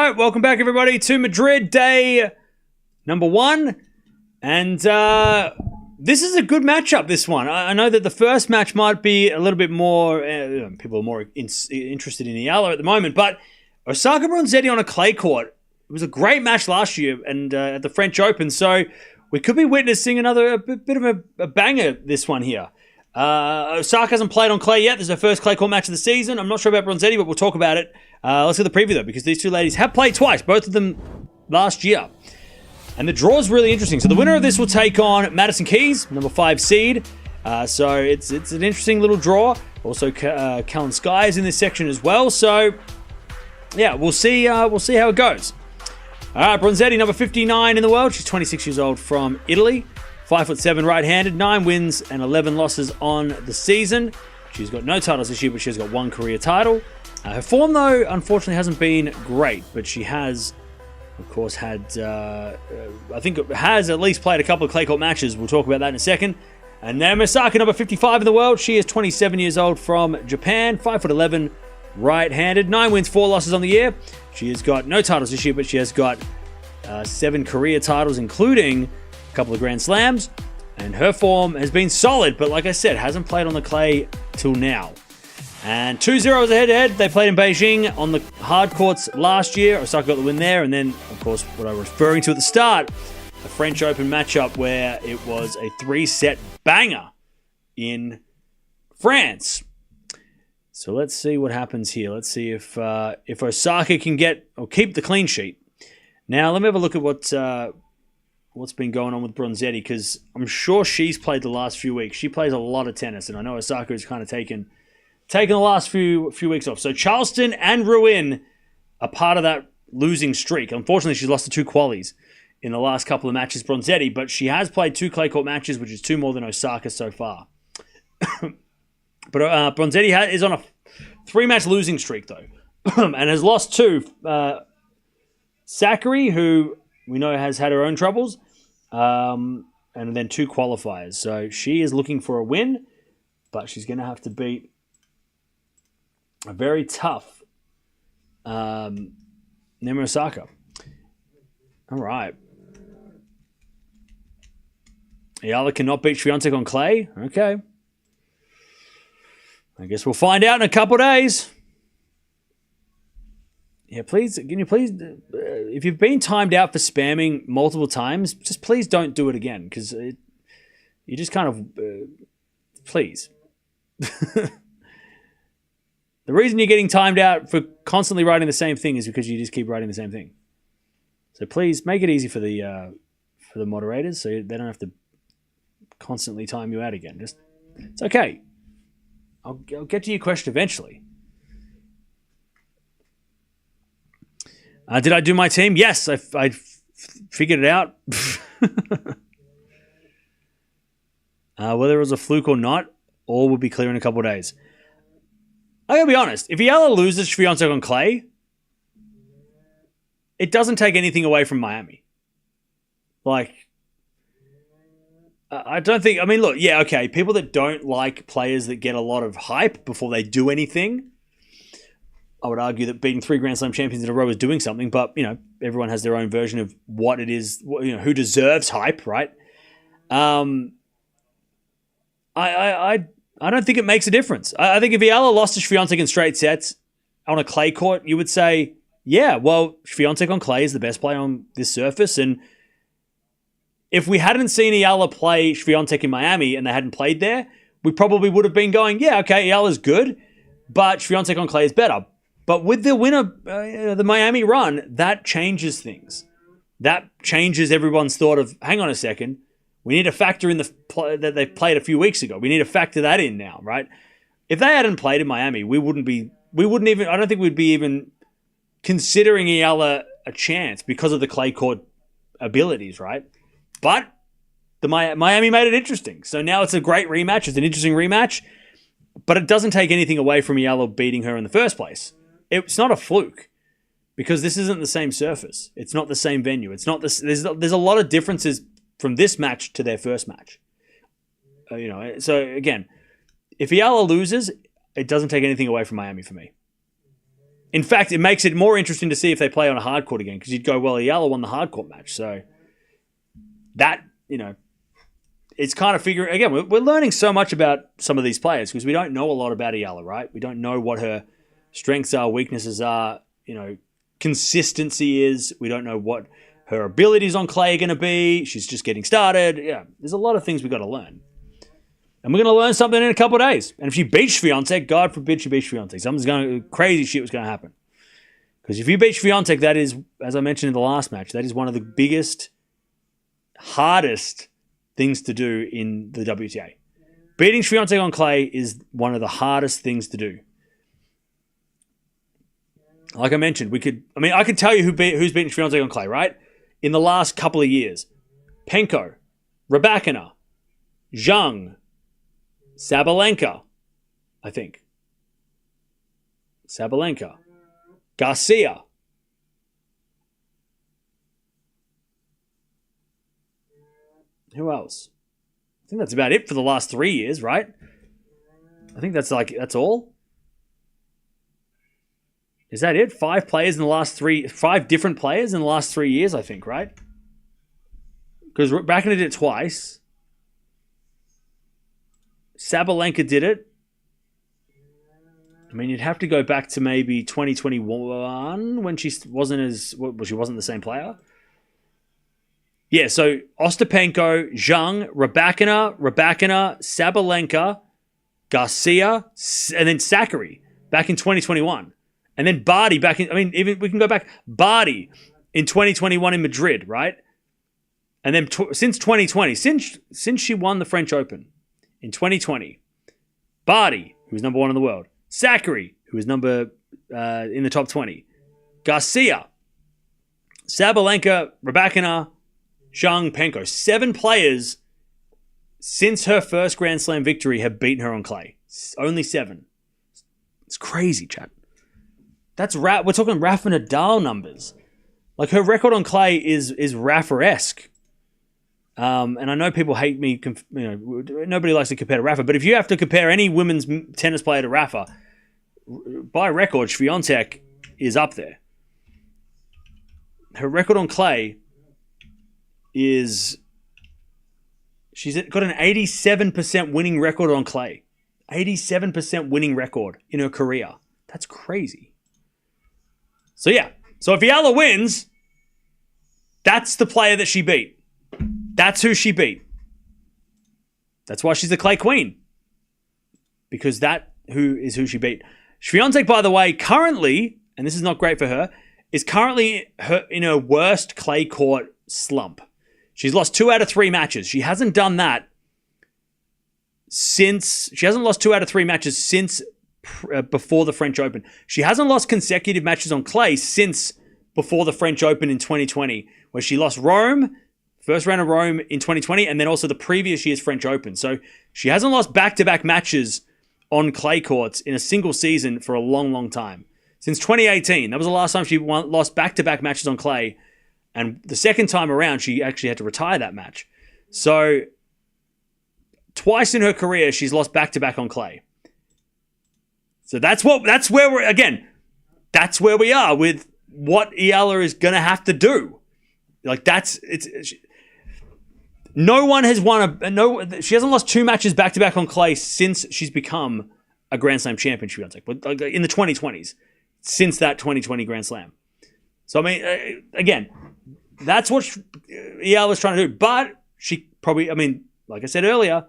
right, welcome back, everybody, to Madrid, day number 1. And this is a good matchup, this one. I know that the first match might be a little bit more... people are more interested in Eala at the moment, but Osaka Bronzetti on a clay court. It was a great match last year and at the French Open, so we could be witnessing another bit of a banger, this one here. Osaka hasn't played on clay yet. This is her first clay court match of the season. I'm not sure about Bronzetti, but we'll talk about it. Let's get the preview, though, because these two ladies have played twice, both of them last year. And the draw is really interesting. So the winner of this will take on Madison Keys, number 5 seed. So it's an interesting little draw. Also, Callan Sky is in this section as well. So, yeah, we'll see how it goes. All right, Bronzetti, number 59 in the world. She's 26 years old from Italy. 5'7", right-handed, 9 wins and 11 losses on the season. She's got no titles this year, but she's got 1 career title. Her form, though, unfortunately hasn't been great, but she has, of course, had, I think has at least played a couple of clay court matches. We'll talk about that in a second. And then Osaka, number 55 in the world. She is 27 years old from Japan, 5'11", right-handed, 9 wins, 4 losses on the year. She has got no titles this year, but she has got 7 career titles, including a couple of Grand Slams, and her form has been solid, but like I said, hasn't played on the clay till now. And 2-0 is a head-to-head. They played in Beijing on the hard courts last year. Osaka got the win there, and then, of course, what I was referring to at the start, a French Open matchup where it was a 3-set banger in France. So let's see what happens here. Let's see if Osaka can get or keep the clean sheet. Now, let me have a look at what's been going on with Bronzetti, because I'm sure she's played the last few weeks. She plays a lot of tennis, and I know Osaka has kind of taken the last few weeks off. So Charleston and Rouen are part of that losing streak. Unfortunately, she's lost to 2 qualies in the last couple of matches, Bronzetti, but she has played 2 clay court matches, which is 2 more than Osaka so far. But Bronzetti is on a 3-match losing streak, though, and has lost to Sakkari, who we know has had her own troubles, and then 2 qualifiers. So she is looking for a win, but she's going to have to beat a very tough Naomi Osaka. All right. Eala cannot beat Swiatek on clay. Okay. I guess we'll find out in a couple days. Yeah, please, can you please, if you've been timed out for spamming multiple times, just please don't do it again, because you just kind of, please. The reason you're getting timed out for constantly writing the same thing is because you just keep writing the same thing. So please make it easy for the moderators, so they don't have to constantly time you out again. It's okay. I'll get to your question eventually. Did I do my team? Yes, I figured it out. Whether it was a fluke or not, all will be clear in a couple of days. I gotta be honest. If Eala loses Swiatek on clay, it doesn't take anything away from Miami. Like, I don't think... I mean, look, yeah, okay. People that don't like players that get a lot of hype before they do anything, I would argue that beating 3 Grand Slam champions in a row is doing something, but, you know, everyone has their own version of what it is, you know, who deserves hype, right? I don't think it makes a difference. I think if Eala lost to Swiatek in straight sets on a clay court, you would say, yeah, well, Swiatek on clay is the best player on this surface, and if we hadn't seen Eala play Swiatek in Miami and they hadn't played there, we probably would have been going, yeah, okay, Eala's good, but Swiatek on clay is better. But with the winner, the Miami run, that changes things. That changes everyone's thought of, hang on a second, we need to factor in that they played a few weeks ago. We need to factor that in now, right? If they hadn't played in Miami, we wouldn't even, I don't think we'd be even considering Eala a chance because of the clay court abilities, right? But the Miami made it interesting. So now it's a great rematch. It's an interesting rematch. But it doesn't take anything away from Eala beating her in the first place. It's not a fluke because this isn't the same surface. It's not the same venue. It's not this. There's a lot of differences from this match to their first match. So again, if Eala loses, it doesn't take anything away from Miami for me. In fact, it makes it more interesting to see if they play on a hard court again, because you'd go, well, Eala won the hard court match. So that, it's kind of figuring, again, we're learning so much about some of these players because we don't know a lot about Eala, right? We don't know what her strengths are, weaknesses are, consistency is. We don't know what her abilities on clay are going to be. She's just getting started. Yeah, there's a lot of things we've got to learn. And we're going to learn something in a couple of days. And if she beats Swiatek, God forbid she beats Swiatek, crazy shit was going to happen. Because if you beat Swiatek, that is, as I mentioned in the last match, that is one of the biggest, hardest things to do in the WTA. Beating Swiatek on clay is one of the hardest things to do. Like I mentioned, I could tell you who's beaten Swiatek on clay, right? In the last couple of years. Penko, Raducanu, Zhang, Sabalenka, I think. Sabalenka. Garcia. Who else? I think that's about it for the last 3 years, right? I think that's all. Is that it? 5 different players in the last 3 years, I think, right? Because Raducanu did it twice. Sabalenka did it. I mean, you'd have to go back to maybe 2021 when she wasn't the same player. Yeah, so Ostapenko, Zhang, Raducanu, Sabalenka, Garcia, and then Sakkari back in 2021. And then Barty even we can go back. Barty in 2021 in Madrid, right? And then since 2020, since she won the French Open in 2020, Barty, who was number 1 in the world, Sakkari, who was number in the top 20, Garcia, Sabalenka, Raducanu, Zhang, Penko. 7 players since her first Grand Slam victory have beaten her on clay. Only 7. It's crazy, chat. We're talking Rafa Nadal numbers. Like, her record on clay is Rafa-esque. And I know people hate me. Nobody likes to compare to Rafa. But if you have to compare any women's tennis player to Rafa, by record, Swiatek is up there. Her record on clay is... She's got an 87% winning record on clay. 87% winning record in her career. That's crazy. So yeah. So if Eala wins, that's the player that she beat. That's who she beat. That's why she's the clay queen. Because who she beat. Swiatek, by the way, currently, and this is not great for her, is currently in her worst clay court slump. She's lost 2 out of 3 matches. She hasn't done that since... She hasn't lost 2 out of 3 matches since before the French Open. She hasn't lost consecutive matches on clay since before the French Open in 2020, where she lost Rome, first round of Rome in 2020, and then also the previous year's French Open. So she hasn't lost back-to-back matches on clay courts in a single season for a long, long time. Since 2018, that was the last time she lost back-to-back matches on clay. And the second time around, she actually had to retire that match. So twice in her career, she's lost back-to-back on clay. So that's where we are with what Eala is going to have to do. Like, no one has she hasn't lost 2 matches back-to-back on clay since she's become a Grand Slam champion, but like in the 2020s, since that 2020 Grand Slam. So, I mean, again, that's what Eala's trying to do. But she probably, like I said earlier,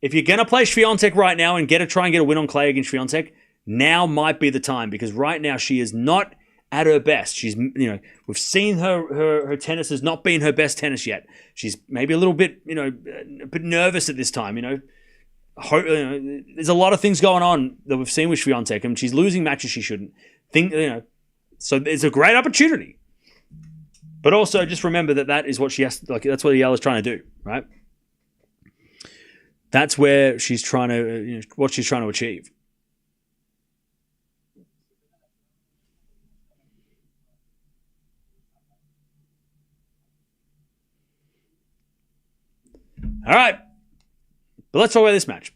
if you're going to play Swiatek right now and try and get a win on clay against Swiatek, now might be the time, because right now she is not at her best. She's, we've seen her tennis has not been her best tennis yet. She's maybe a little bit, a bit nervous at this time. There's a lot of things going on that we've seen with Swiatek, and she's losing matches she shouldn't. So it's a great opportunity. But also just remember that is what she has. That's what Eala's trying to do, right? That's where she's trying to, what she's trying to achieve. All right. But let's talk about this match.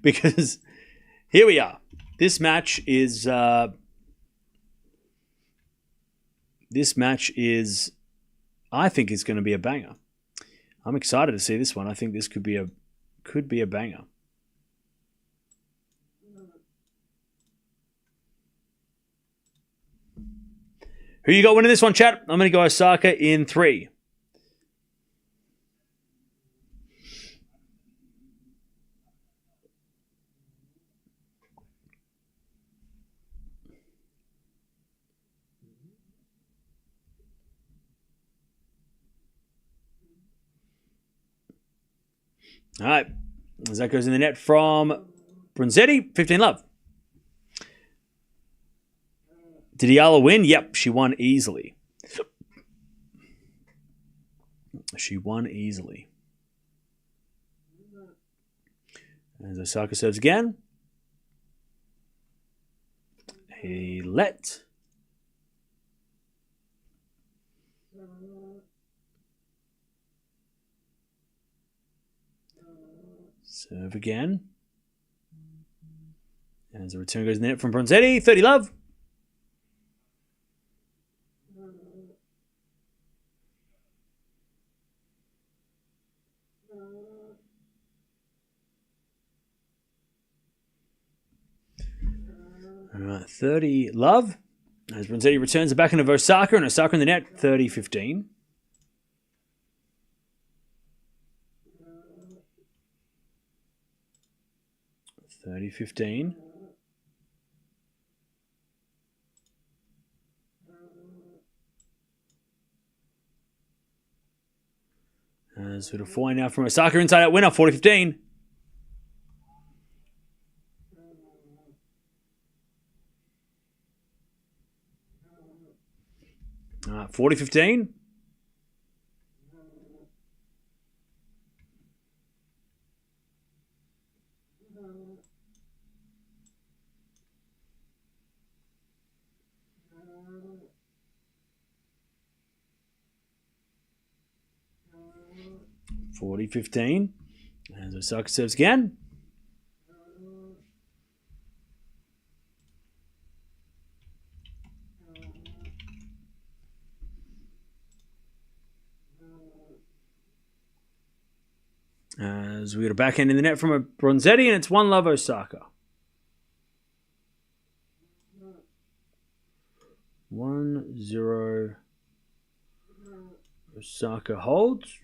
Because here we are. This match is I think it's going to be a banger. I'm excited to see this one. I think this could be a banger. Who you got winning this one, chat? I'm going to go Osaka in 3. All right. As that goes in the net from Bronzetti, 15 love. Did Eala win? Yep, she won easily. As Osaka serves again. He let. Serve again. As the return goes in the net from Bronzetti, 30 love. All right, 30 love. As Bronzetti returns it back into Osaka, and Osaka in the net, 30-15. As with a 4 now from Osaka inside out winner, 40-15. All right, 40-15. As Osaka serves again. As we got a backhand in the net from a Bronzetti, and it's 1 love Osaka. 1-0. Osaka holds.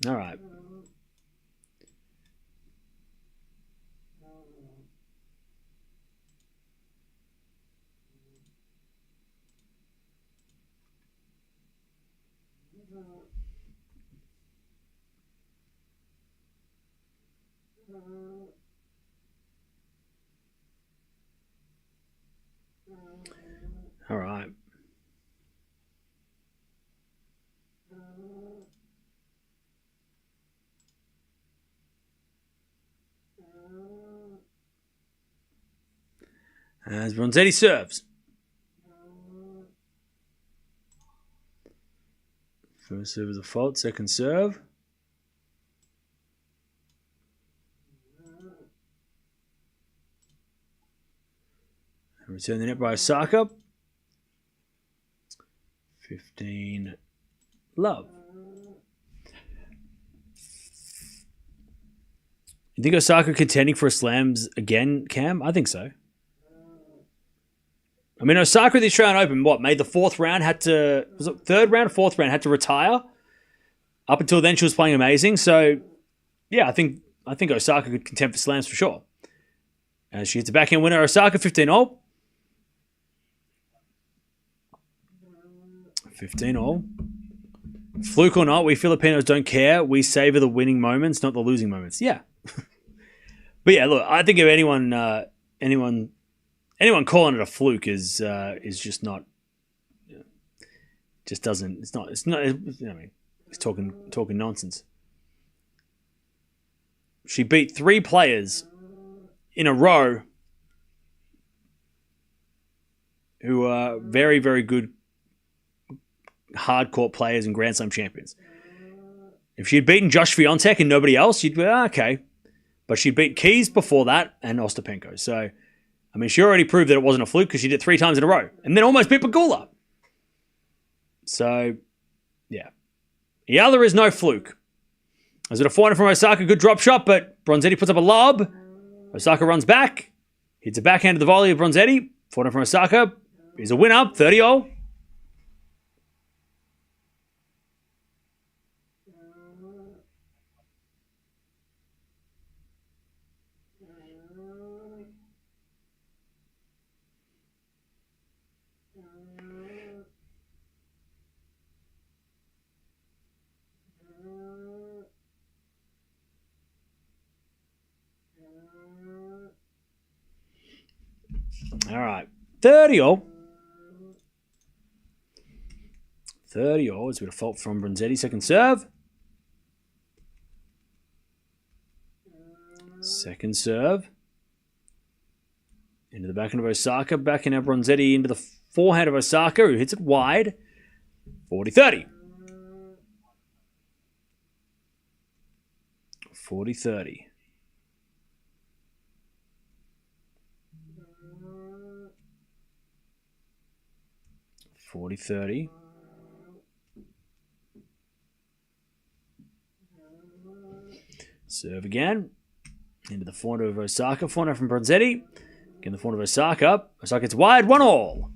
All right. All right. As Bronzetti serves. First serve is a fault, second serve. Return the net by Osaka. 15 love. You think Osaka contending for slams again, Cam? I think so. I mean, Osaka at the Australian Open, made the 4th round, was it 3rd round, 4th round, had to retire. Up until then, she was playing amazing. So, yeah, I think Osaka could contend for slams for sure. As she hits a backhand winner, Osaka, 15-all. 15-all. Fluke or not, we Filipinos don't care. We savor the winning moments, not the losing moments. Yeah. But yeah, look, I think if anyone calling it a fluke is just not, just doesn't. It's not. I mean, it's talking nonsense. She beat 3 players in a row who are very, very good hard court players and Grand Slam champions. If she had beaten Josh Swiatek and nobody else, you'd be, okay. But she beat Keys before that and Ostapenko. So, I mean, she already proved that it wasn't a fluke because she did it 3 times in a row. And then almost beat Pegula. So, yeah. Eala is no fluke. Is it a forehand from Osaka? Good drop shot, but Bronzetti puts up a lob. Osaka runs back. Hits a backhand to the volley of Bronzetti. Forehand from Osaka is a winner. 30-all. All right. 30-all. 30-all. It's a bit of fault from Bronzetti. Second serve. Second serve. Into the backhand of Osaka. Backhand of Bronzetti into the forehand of Osaka, who hits it wide. 40-30. 40-30. 40-30. Serve again. Into the forehand of Osaka. Forehand from Bronzetti. Again, the forehand of Osaka. Osaka gets wide. 1-all.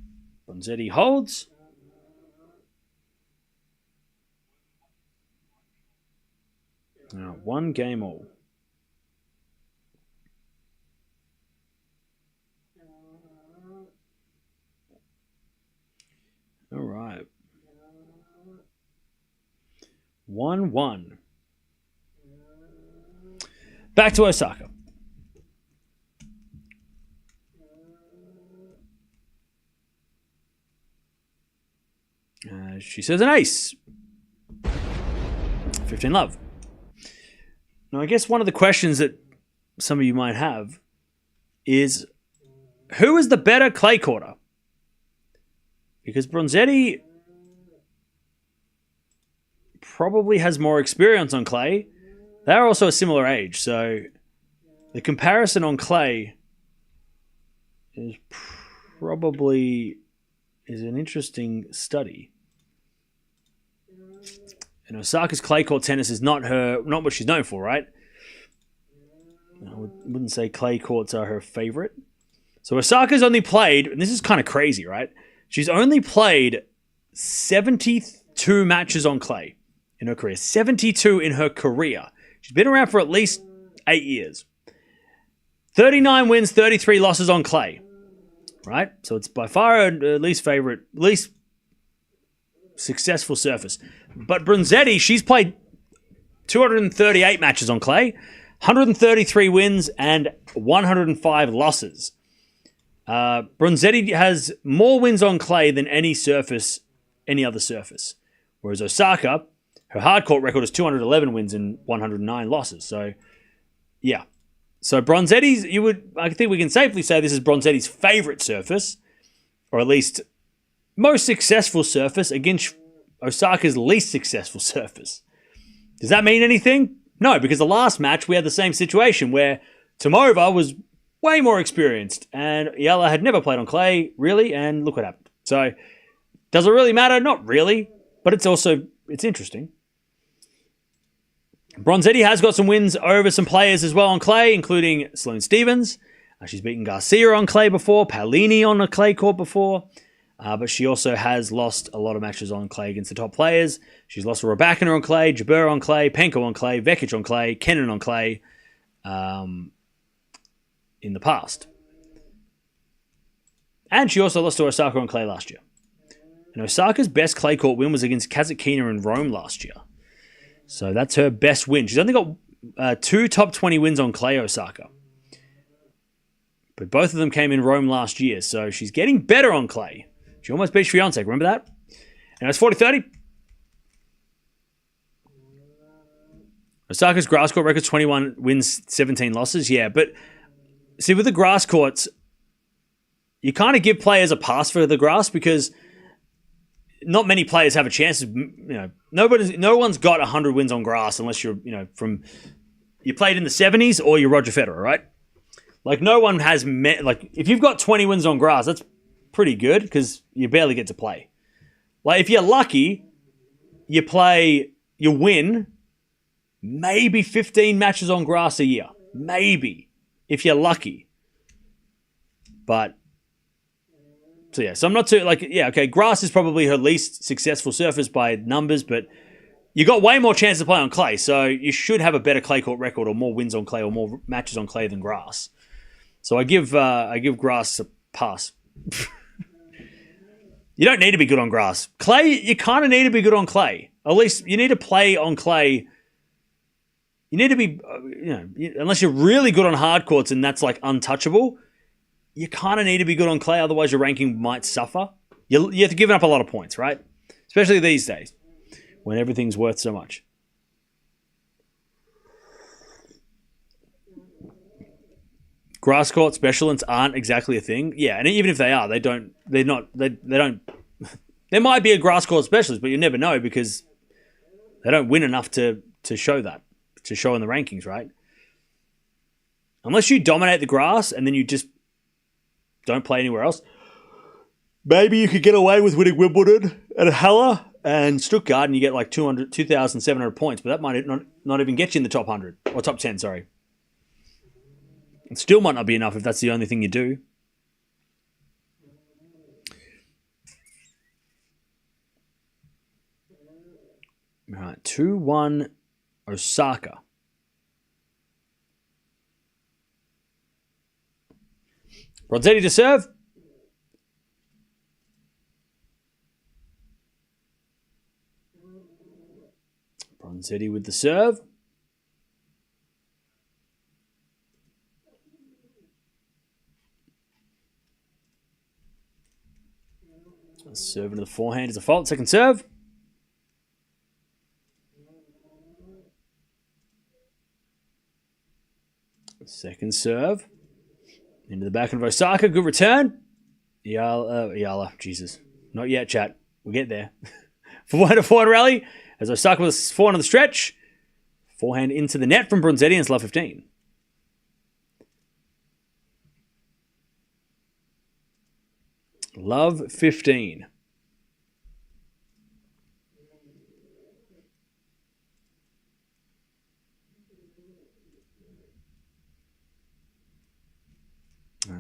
Bronzetti holds. Now, 1 game all. All right. 1-1. Back to Osaka. She says an ace. 15 love. Now, I guess one of the questions that some of you might have is, who is the better clay courter? Because Bronzetti probably has more experience on clay. They're also a similar age, so the comparison on clay is probably an interesting study. And Osaka's clay court tennis is not what she's known for, right? I wouldn't say clay courts are her favorite. So Osaka's only played, and this is kind of crazy, right? She's only played 72 matches on clay in her career. 72 in her career. She's been around for at least 8 years. 39 wins, 33 losses on clay. Right? So it's by far her least successful surface. But Bronzetti, she's played 238 matches on clay, 133 wins, and 105 losses. Bronzetti has more wins on clay than any other surface. Whereas Osaka, her hard court record is 211 wins and 109 losses. So, yeah. So Bronzetti's, I think we can safely say this is Bronzetti's favorite surface, or at least most successful surface against Osaka's least successful surface. Does that mean anything? No, because the last match we had the same situation where Tomova was way more experienced and Eala had never played on clay, really, and look what happened. So, does it really matter? Not really, but it's interesting. Bronzetti has got some wins over some players as well on clay, including Sloane Stephens. She's beaten Garcia on clay before, Paolini on a clay court before. But she also has lost a lot of matches on clay against the top players. She's lost to Raducanu on clay, Jabeur on clay, Penko on clay, Vekic on clay, Kennan on clay in the past. And she also lost to Osaka on clay last year. And Osaka's best clay court win was against Kasatkina in Rome last year. So that's her best win. She's only got 2 top 20 wins on clay, Osaka. But both of them came in Rome last year, so she's getting better on clay. She almost beat Swiatek, remember that? And it's 40-30. Osaka's grass court record 21 wins, 17 losses. Yeah, but see, with the grass courts, you kind of give players a pass for the grass because not many players have a chance. No one's got 100 wins on grass unless you're, you played in the 70s or you're Roger Federer, right? Like, no one has if you've got 20 wins on grass, that's pretty good because you barely get to play. Like, if you're lucky, you win maybe 15 matches on grass a year. Maybe. If you're lucky. But, so I'm not too, grass is probably her least successful surface by numbers, but you got way more chance to play on clay, so you should have a better clay court record or more wins on clay or more matches on clay than grass. So I give grass a pass. You don't need to be good on grass. Clay, you kind of need to be good on clay. At least you need to play on clay. You need to be, unless you're really good on hard courts and that's like untouchable, you kind of need to be good on clay. Otherwise, your ranking might suffer. You have to give up a lot of points, right? Especially these days when everything's worth so much. Grass court specialists aren't exactly a thing. Yeah, and even if they are, they don't. There might be a grass court specialist, but you never know because they don't win enough to show that, to show in the rankings, right? Unless you dominate the grass and then you just don't play anywhere else. Maybe you could get away with winning Wimbledon and Halle and Stuttgart and you get like 2,700 points, but that might not even get you in the top 100 or top 10, sorry. It still might not be enough if that's the only thing you do. All right, 2-1 Osaka. Bronzetti to serve. Bronzetti with the serve. Serve into the forehand is a fault. Second serve. Second serve. Into the back of Osaka. Good return. Eala. Jesus. Not yet, chat. We'll get there. Forward rally. As Osaka with a forehand on the stretch. Forehand into the net from Bronzetti and it's love 15. Love 15.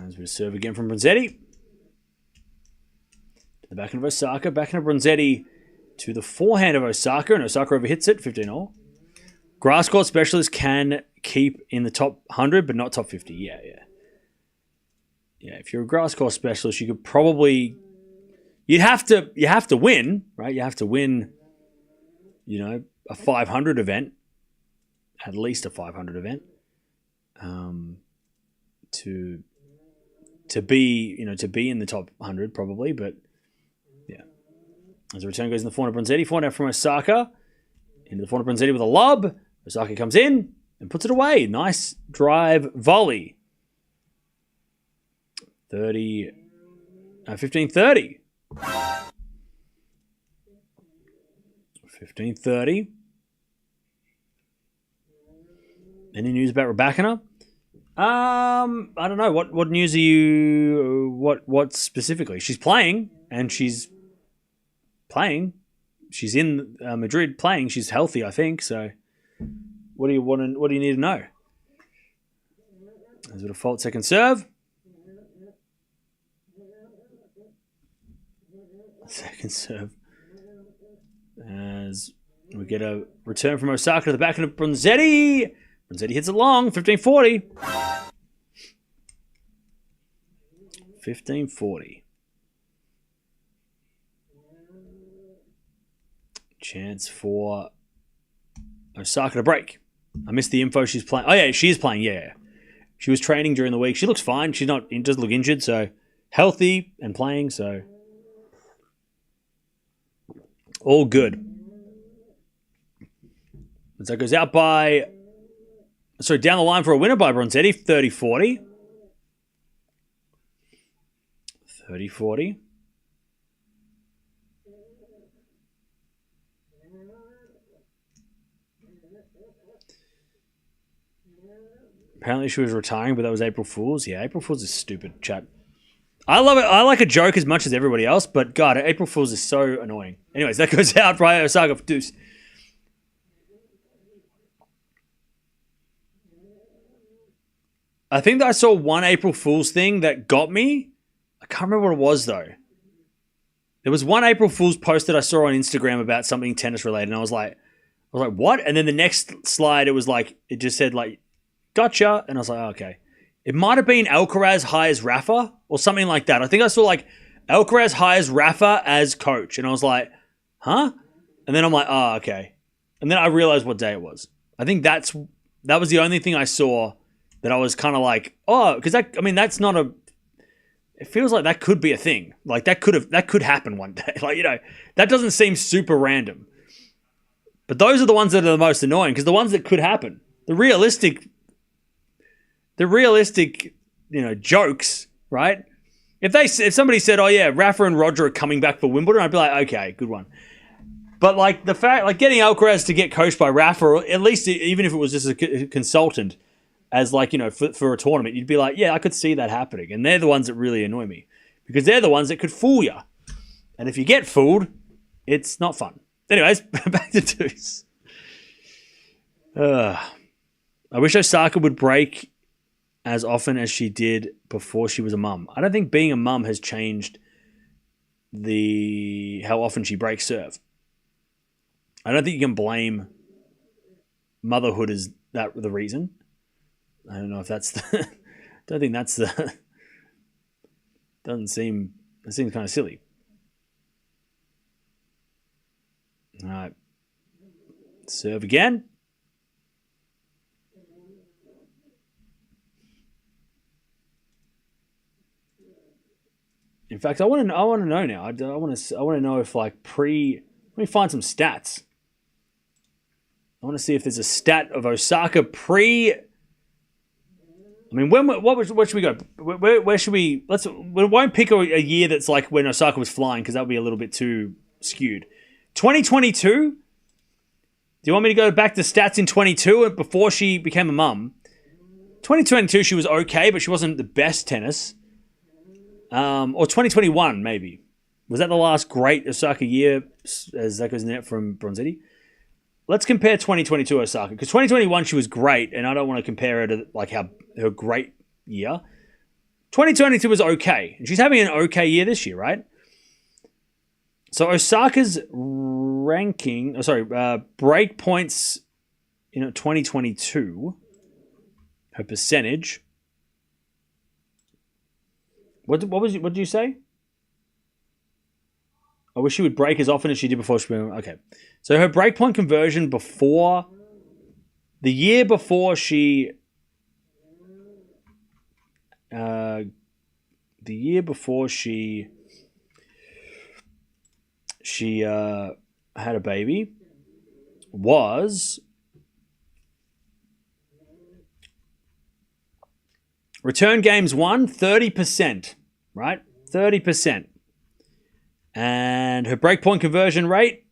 As we serve again from Bronzetti. To the backhand of Osaka. Backhand of Bronzetti to the forehand of Osaka. And Osaka overhits it. 15-all. Grass court specialists can keep in the top 100, but not top 50. Yeah. Yeah, if you're a grass court specialist, you could probably... You have to win, right? You have to win, a 500 event. At least a 500 event. To be in the top 100 probably, but yeah. As the return goes in the forehand of Bronzetti, forehand from Osaka, into the forehand of Bronzetti with a lob. Osaka comes in and puts it away. Nice drive volley. 15-30. 15-30. Any news about Raducanu? I don't know. What news are you... What specifically? She's playing, and she's playing. She's in Madrid playing. She's healthy, I think. So, what do you need to know? There's a default second serve. Second serve. As we get a return from Osaka to the back of Bronzetti. Bronzetti hits it long. 15-40. 15-40. Chance for Osaka to break. I missed the info. She's playing. Oh, yeah, she is playing. Yeah. She was training during the week. She looks fine. She doesn't look injured. So, healthy and playing. So, all good. As that goes out by... Sorry, down the line for a winner by Bronzetti. 30-40. 30-40. Apparently she was retiring, but that was April Fool's. Yeah, April Fool's is stupid, chat. I love it. I like a joke as much as everybody else, but God, April Fool's is so annoying. Anyways, that goes out for Osaka for deuce. I think that I saw one April Fool's thing that got me. I can't remember what it was, though. There was one April Fool's post that I saw on Instagram about something tennis related, and I was like, what? And then the next slide, it just said, gotcha. And I was like, oh, okay. It might have been Alcaraz hires Rafa or something like that. I think I saw, Alcaraz hires Rafa as coach. And I was like, huh? And then I'm like, oh, okay. And then I realized what day it was. I think that was the only thing I saw that I was kind of like, oh, because that's not a... It feels like that could be a thing. That could happen one day. That doesn't seem super random. But those are the ones that are the most annoying, because the ones that could happen, the realistic, jokes, right? If somebody said, oh yeah, Rafa and Roger are coming back for Wimbledon, I'd be like, okay, good one. But the fact, getting Alcaraz to get coached by Rafa, or at least even if it was just a consultant, as for a tournament, you'd be like, yeah, I could see that happening. And they're the ones that really annoy me, because they're the ones that could fool you. And if you get fooled, it's not fun. Anyways, back to deuce. I wish Osaka would break as often as she did before she was a mum. I don't think being a mum has changed how often she breaks serve. I don't think you can blame motherhood as the reason. I don't know if that's the... don't think that's the... That seems kind of silly. All right. Serve again. In fact, I want to know now. I want to know if let me find some stats. I want to see if there's a stat of Osaka pre... what should we go? Where should we... We won't pick a year that's when Osaka was flying, because that would be a little bit too skewed. 2022? Do you want me to go back to stats in 22 before she became a mum? 2022, she was okay, but she wasn't the best tennis. Or 2021, maybe. Was that the last great Osaka year, as that goes in net from Bronzetti? Let's compare 2022 Osaka, because 2021 she was great, and I don't want to compare her to her great year. 2022 was okay, and she's having an okay year this year, right? So Osaka's break points in 2022, her percentage. What did you say? I wish she would break as often as she did before she... Okay. So her breakpoint conversion before... The year before she... had a baby was... Return games won, 30%, right? 30%. And her breakpoint conversion rate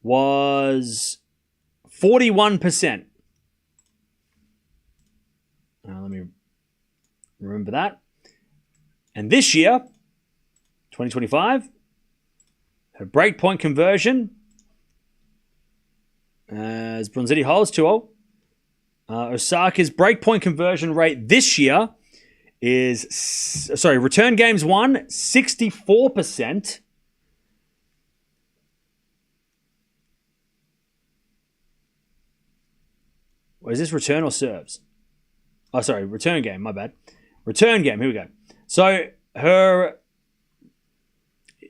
was 41%. Let me remember that. And this year, 2025, her breakpoint conversion, as Bronzetti holds 2-0, Osaka's breakpoint conversion rate this year is, return games won, 64%. Is this return or serves? Oh, sorry, return game, my bad. Return game, here we go. So her,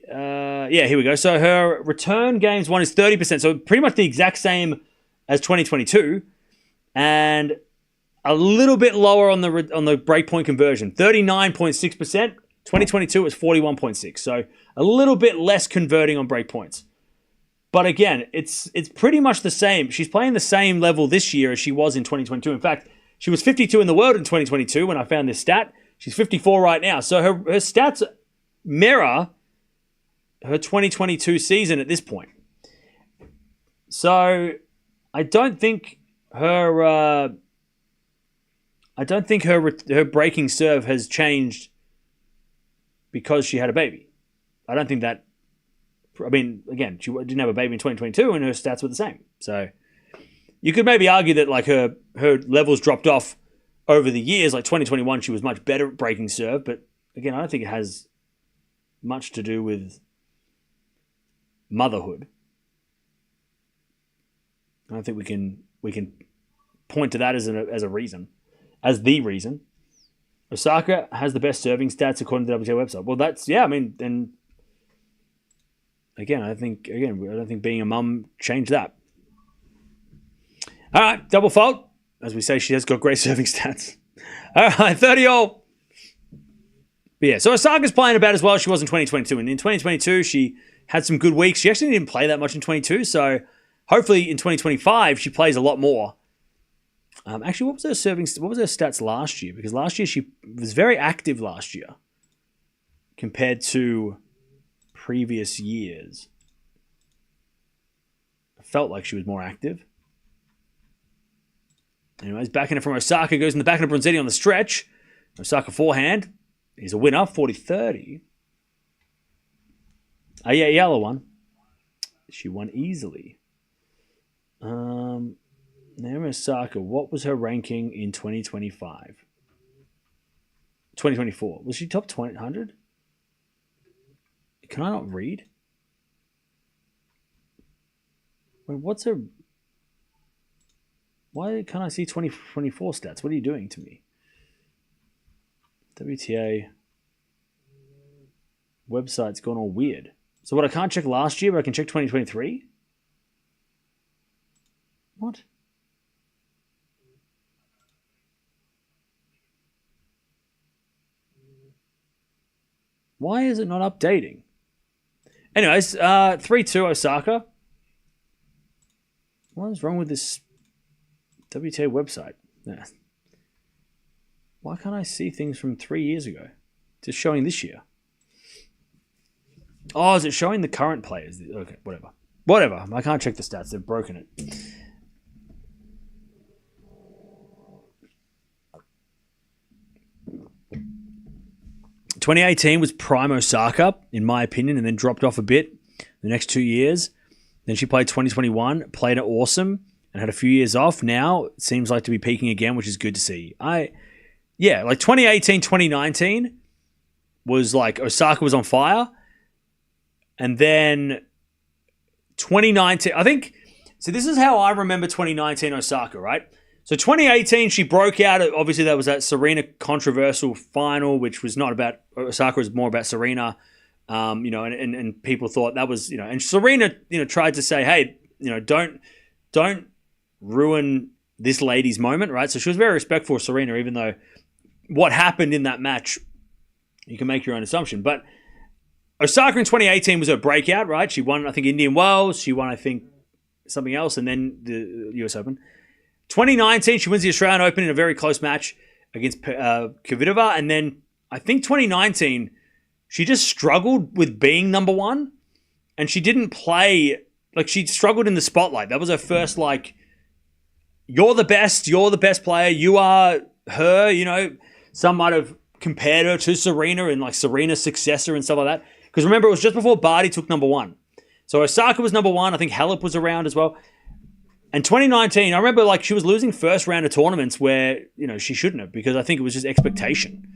here we go. So her return games won is 30%. So pretty much the exact same as 2022. And a little bit lower on the breakpoint conversion, 39.6%. 2022 was 41.6%. So a little bit less converting on breakpoints. But again, it's pretty much the same. She's playing the same level this year as she was in 2022. In fact, she was 52 in the world in 2022 when I found this stat. She's 54 right now. So her stats mirror her 2022 season at this point. So I don't think her I don't think her breaking serve has changed because she had a baby. I don't think that. I mean, again, she didn't have a baby in 2022, and her stats were the same. So you could maybe argue that like her levels dropped off over the years. Like 2021, she was much better at breaking serve, but again, I don't think it has much to do with motherhood. I don't think we can point to that as a reason, as the reason. Osaka has the best serving stats according to the WTA website. Well, that's I mean, and again, I don't think being a mum changed that. All right, double fault. As we say, she has got great serving stats. All right, 30-all. But yeah, so Osaka's playing about as well as she was in 2022. And in 2022, she had some good weeks. She actually didn't play that much in 22. So hopefully in 2025, she plays a lot more. Actually, what was her stats last year? Because last year she was very active last year compared to previous years. I felt like she was more active. Anyways, backhand from Osaka goes in the backhand of Bronzetti on the stretch. Osaka forehand is a winner, 40-30. Eala won. She won easily. Naomi Osaka, what was her ranking in 2025? 2024. Was she top 100? Can I not read? Wait, what's her... Why can't I see 2024 stats? What are you doing to me? WTA website's gone all weird. So what, I can't check last year, but I can check 2023? What? Why is it not updating? Anyways, 3-2 Osaka. What is wrong with this WTA website? Yeah. Why can't I see things from 3 years ago? Just showing this year. Oh, is it showing the current players? Okay, whatever. Whatever. I can't check the stats. They've broken it. ...2018 was prime Osaka, in my opinion, and then dropped off a bit the next 2 years. Then she played 2021, played it awesome, and had a few years off. Now it seems like to be peaking again, which is good to see. Like 2018, 2019 was like Osaka was on fire. And then 2019, I think, so this is how I remember 2019 Osaka, right? So 2018, she broke out. Obviously, that was that Serena controversial final, which was not about Osaka, was more about Serena. And people thought that was, and Serena, tried to say, hey, don't ruin this lady's moment, right? So she was very respectful of Serena, even though what happened in that match, you can make your own assumption. But Osaka in 2018 was her breakout, right? She won, I think, Indian Wells. She won, I think, something else, and then the US Open. 2019, she wins the Australian Open in a very close match against Kvitova. And then I think 2019, she just struggled with being number one. And she didn't play, she struggled in the spotlight. That was her first, you're the best player, you are her, some might have compared her to Serena and Serena's successor and stuff like that. Because remember, it was just before Barty took number one. So Osaka was number one. I think Halep was around as well. And 2019, I remember she was losing first round of tournaments where, she shouldn't have, because I think it was just expectation.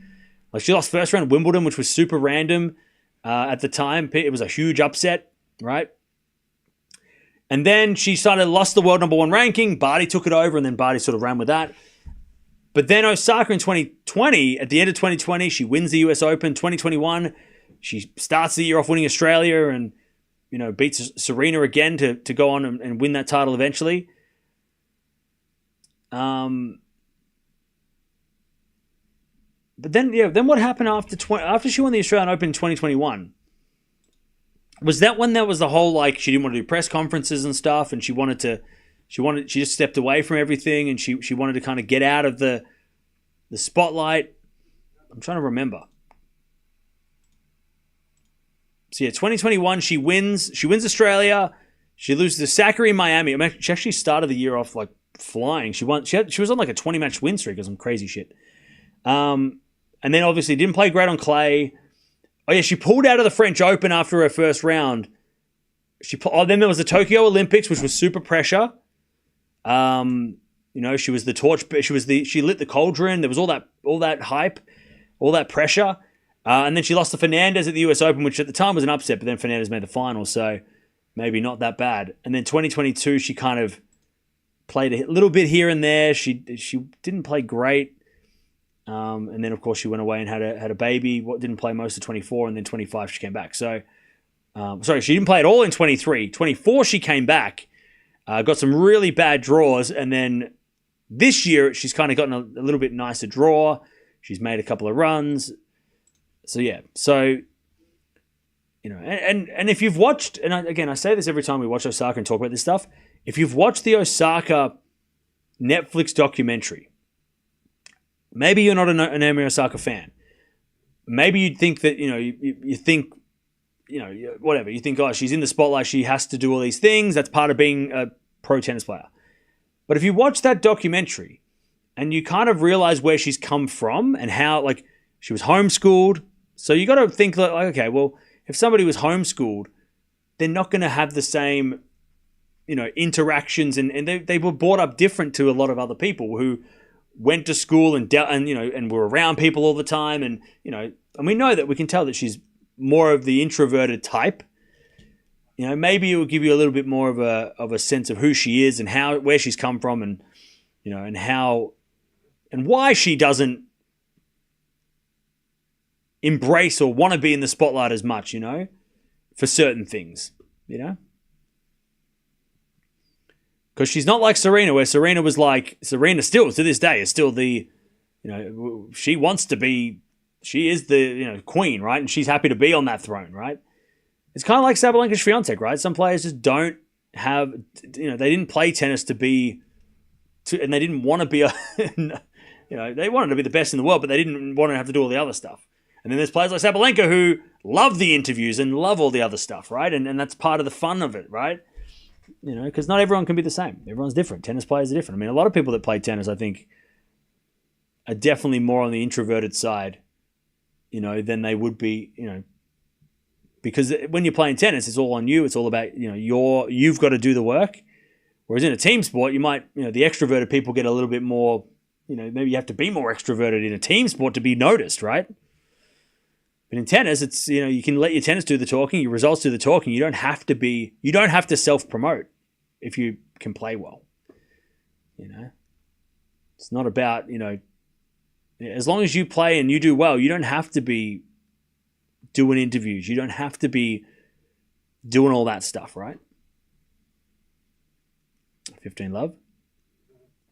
She lost first round of Wimbledon, which was super random at the time. It was a huge upset, right? And then she lost the world number one ranking. Barty took it over, and then Barty sort of ran with that. But then Osaka in 2020, at the end of 2020, she wins the US Open. 2021, she starts the year off winning Australia and, beats Serena again to go on and win that title eventually. But then what happened after she won the Australian Open in 2021? Was that when there was the whole she didn't want to do press conferences and stuff, and she just stepped away from everything, and she wanted to kind of get out of the spotlight? I'm trying to remember. So 2021, she wins Australia. She loses to Sakkari in Miami. I mean, she actually started the year off flying. She was on like a 20-match win streak or some crazy shit. And then obviously didn't play great on clay. Oh yeah, she pulled out of the French Open after her first round. Then there was the Tokyo Olympics, which was super pressure. She was the torch. She lit the cauldron. There was all that hype, all that pressure. And then she lost to Fernandez at the US Open, which at the time was an upset, but then Fernandez made the final, so maybe not that bad. And then 2022, she kind of played a little bit here and there. She didn't play great. And then, of course, she went away and had a baby. Didn't play most of 24, and then 25 she came back. So, she didn't play at all in 23. 24 she came back, got some really bad draws, and then this year she's kind of gotten a little bit nicer draw. She's made a couple of runs. So, yeah. So, and if you've watched, and I say this every time we watch Osaka and talk about this stuff, if you've watched the Osaka Netflix documentary, maybe you're not a Naomi Osaka fan. Maybe you'd think that, you think, whatever. You think, oh, she's in the spotlight. She has to do all these things. That's part of being a pro tennis player. But if you watch that documentary and you kind of realize where she's come from and how, like, she was homeschooled. So you got to think, like, okay, well, if somebody was homeschooled, they're not going to have the same, interactions. And they were brought up different to a lot of other people who went to school and were around people all the time. And, and we know that we can tell that she's more of the introverted type. Maybe it will give you a little bit more of a sense of who she is and where she's come from and, and how and why she doesn't embrace or want to be in the spotlight as much, for certain things, Because she's not like Serena, where Serena still, to this day, is still the, she wants to be, she is the, queen, right? And she's happy to be on that throne, right? It's kind of like Sabalenka Swiatek, right? Some players just don't have, they didn't play tennis and they didn't want to be they wanted to be the best in the world, but they didn't want to have to do all the other stuff. And then there's players like Sabalenka who love the interviews and love all the other stuff, right? And that's part of the fun of it, right? Because not everyone can be the same. Everyone's different. Tennis players are different. I mean, a lot of people that play tennis, I think, are definitely more on the introverted side, than they would be, because when you're playing tennis, it's all on you. It's all about, you've got to do the work. Whereas in a team sport, you might, the extroverted people get a little bit more, maybe you have to be more extroverted in a team sport to be noticed, right? But in tennis, it's, you can let your tennis do the talking, your results do the talking. You don't have to self-promote if you can play well. It's not about, as long as you play and you do well, you don't have to be doing interviews. You don't have to be doing all that stuff, right? 15 love.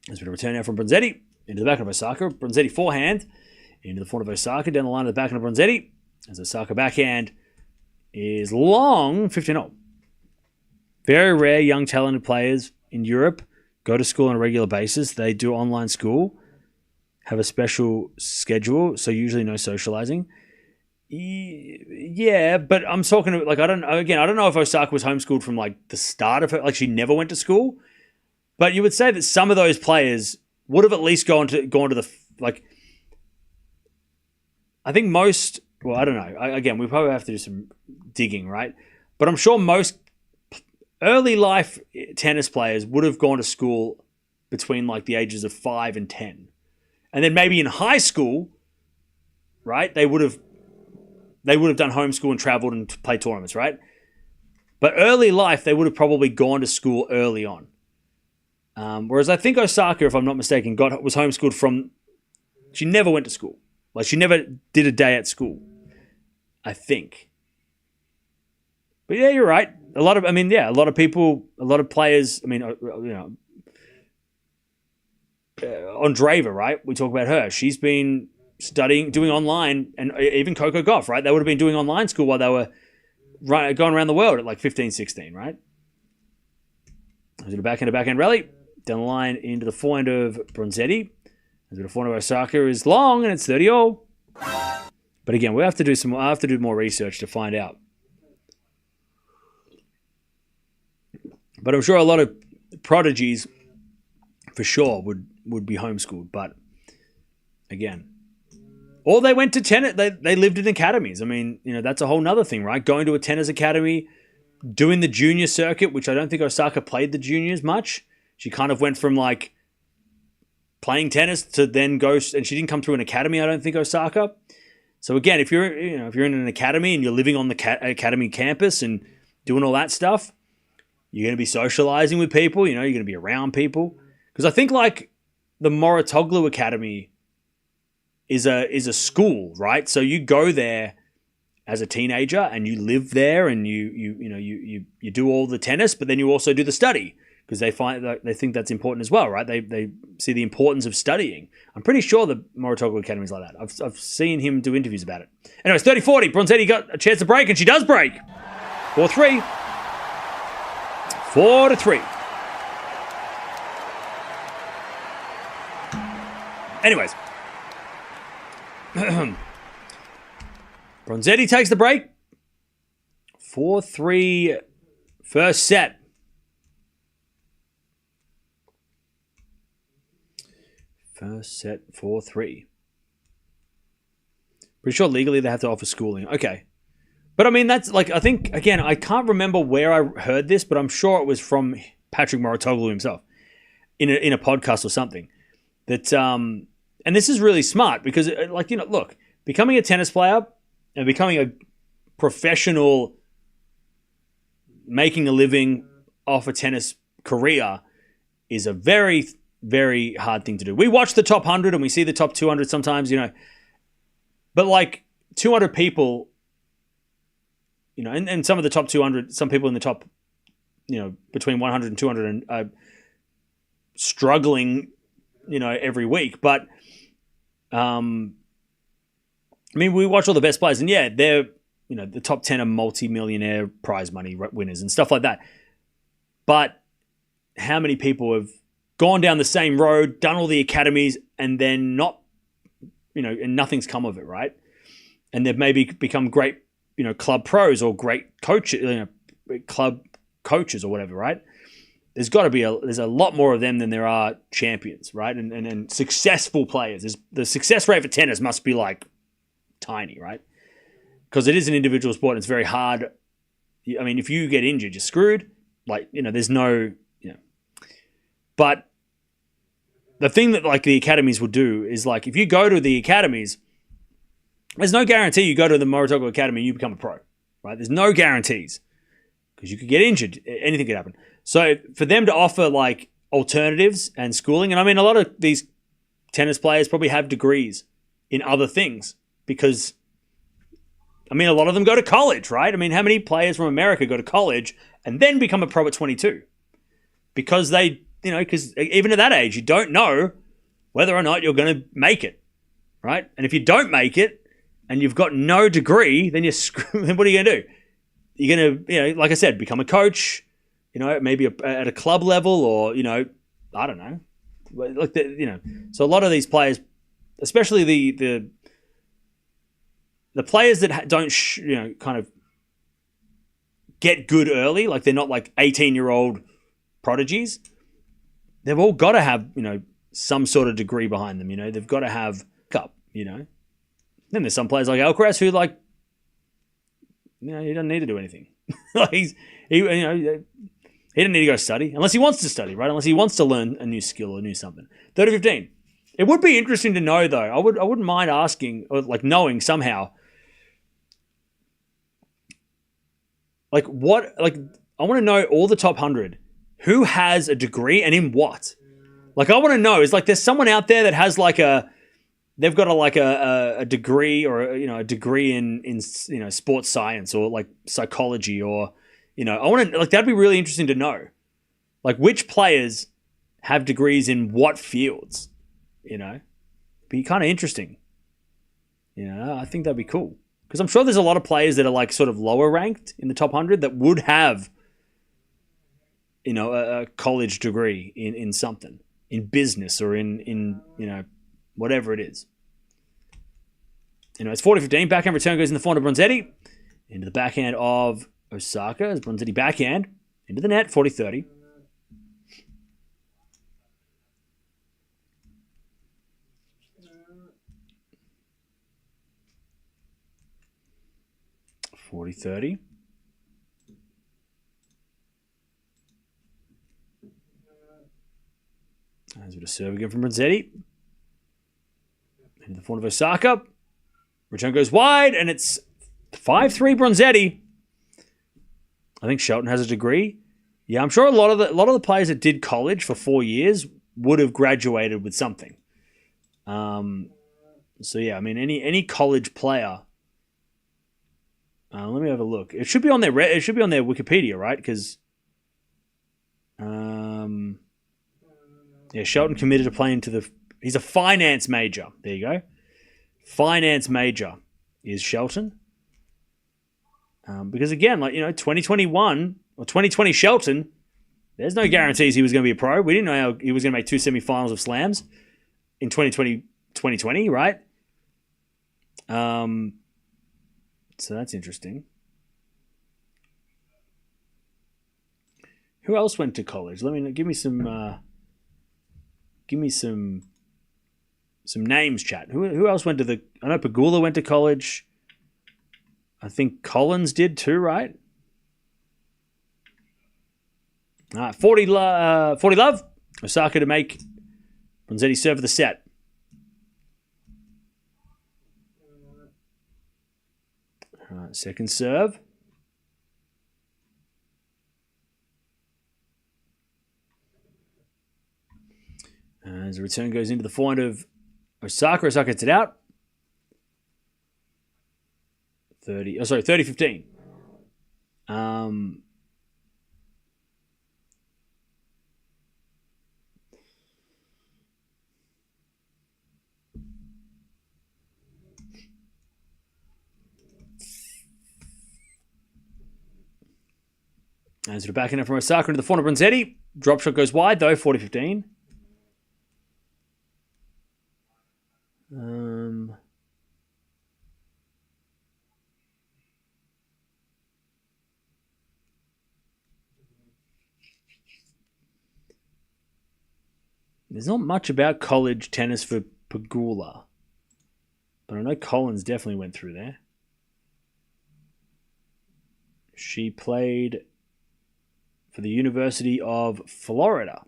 There's been a return now from Bronzetti into the back of Osaka. Bronzetti forehand into the front of Osaka, down the line of the back of Bronzetti. As Osaka backhand is long, 15-0. Very rare young talented players in Europe go to school on a regular basis. They do online school, have a special schedule, so usually no socializing. Yeah, but I'm talking like I don't know if Osaka was homeschooled from like the start of her, like she never went to school. But you would say that some of those players would have at least gone to the like. I think most. Well, I don't know. We probably have to do some digging, right? But I'm sure most early life tennis players would have gone to school between like the ages of 5 and 10. And then maybe in high school, right, they would have done homeschool and traveled and played tournaments, right? But early life, they would have probably gone to school early on. Whereas I think Osaka, if I'm not mistaken, was homeschooled from, she never went to school. Like, she never did a day at school, I think. But yeah, you're right. A lot of people, a lot of players, Andreeva, right? We talk about her. She's been doing online, and even Coco Gauff, right? They would have been doing online school while they were going around the world at like 15, 16, right? To the backhand rally. Down the line into the forehand of Bronzetti. The forehand of Osaka is long, and it's 30-0. But again, I have to do more research to find out. But I'm sure a lot of prodigies for sure would be homeschooled. But again, or they went to tennis. They lived in academies. I mean, that's a whole nother thing, right? Going to a tennis academy, doing the junior circuit, which I don't think Osaka played the juniors much. She kind of went from like playing tennis to then go, and she didn't come through an academy, I don't think, Osaka. So again, if you're in an academy and you're living on the academy campus and doing all that stuff, you're going to be socializing with people. You're going to be around people. Because I think like the Mouratoglou Academy is a school, right? So you go there as a teenager and you live there and you do all the tennis, but then you also do the study because they think that's important as well, right? They see the importance of studying. I'm pretty sure the Mouratoglou Academy is like that. I've seen him do interviews about it. Anyways, 30-40. Bronzetti got a chance to break and she does break. 4-3. 4-3. Anyways. Bronzetti takes the break. 4-3 first set. First set, 4-3. Pretty sure legally they have to offer schooling. Okay. But I mean, that's like, I think, again, I can't remember where I heard this, but I'm sure it was from Patrick Mouratoglou himself in a podcast or something. That, and this is really smart because, like, look, becoming a tennis player and becoming a professional, making a living off a tennis career is a very, very hard thing to do. We watch the top 100 and we see the top 200 sometimes, but like 200 people, and some of the top 200, some people in the top, between 100 and 200 are struggling, every week. But, I mean, we watch all the best players and yeah, they're, the top 10 are multi-millionaire prize money winners and stuff like that. But how many people have gone down the same road, done all the academies, and then not, and nothing's come of it, right? And they've maybe become great, club pros or great coaches, club coaches or whatever, right? There's got to be there's a lot more of them than there are champions, right? And successful players. The success rate for tennis must be like tiny, right? Because it is an individual sport and it's very hard. I mean, if you get injured, you're screwed. Like, there's no, But the thing that like the academies will do is like, if you go to the academies, there's no guarantee you go to the Mouratoglou Academy and you become a pro, right? There's no guarantees because you could get injured. Anything could happen. So for them to offer like alternatives and schooling, and I mean, a lot of these tennis players probably have degrees in other things because, I mean, a lot of them go to college, right? I mean, how many players from America go to college and then become a pro at 22? Because they, because even at that age, you don't know whether or not you're going to make it, right? And if you don't make it and you've got no degree, then you're screwed. Then what are you going to do? You're going to, like I said, become a coach, maybe at a club level or, I don't know. Like so a lot of these players, especially the players that don't, kind of get good early, like they're not like 18-year-old prodigies. They've all got to have, some sort of degree behind them. They've got to have cup. Then there's some players like Alcaraz who like, he doesn't need to do anything. Like he doesn't need to go study unless he wants to study, right? Unless he wants to learn a new skill or new something. 30-15. It would be interesting to know though. I wouldn't mind asking or like knowing somehow. Like what? Like I want to know all the top 100. Who has a degree and in what? Like I want to know is like there's someone out there that has like they've got a degree or a degree in sports science or like psychology or I want to like that'd be really interesting to know. Like which players have degrees in what fields? Be kind of interesting. I think that'd be cool because I'm sure there's a lot of players that are like sort of lower ranked in the top 100 that would have a college degree in something, in business or in whatever it is. It's 40-15. Backhand return goes in the forehand of Bronzetti. Into the backhand of Osaka as Bronzetti backhand. Into the net, 40-30. 40-30. There's a bit of serve again from Bronzetti. Into the forehand of Osaka. Return goes wide, and it's 5-3 Bronzetti. I think Shelton has a degree. Yeah, I'm sure a lot of the players that did college for 4 years would have graduated with something. So yeah, I mean, any college player. Let me have a look. It should be on their Wikipedia, right? Because yeah, Shelton committed to playing to the. He's a finance major. There you go. Finance major is Shelton. Because again, 2021 or 2020 Shelton, there's no guarantees he was going to be a pro. We didn't know how he was going to make 2 semifinals of slams in 2020, right? So that's interesting. Who else went to college? Give me some names, chat. Who else went to the? I know Pegula went to college. I think Collins did too, right? All right, 40 love. Osaka to make Bronzetti serve for the set. All right, second serve. As the return goes into the forehand of Osaka. Osaka gets it out. 30-15. As we're backing up from Osaka into the forehand of Bronzetti. Drop shot goes wide though, 40-15. There's not much about college tennis for Pegula, but I know Collins definitely went through there. She played for the University of Florida.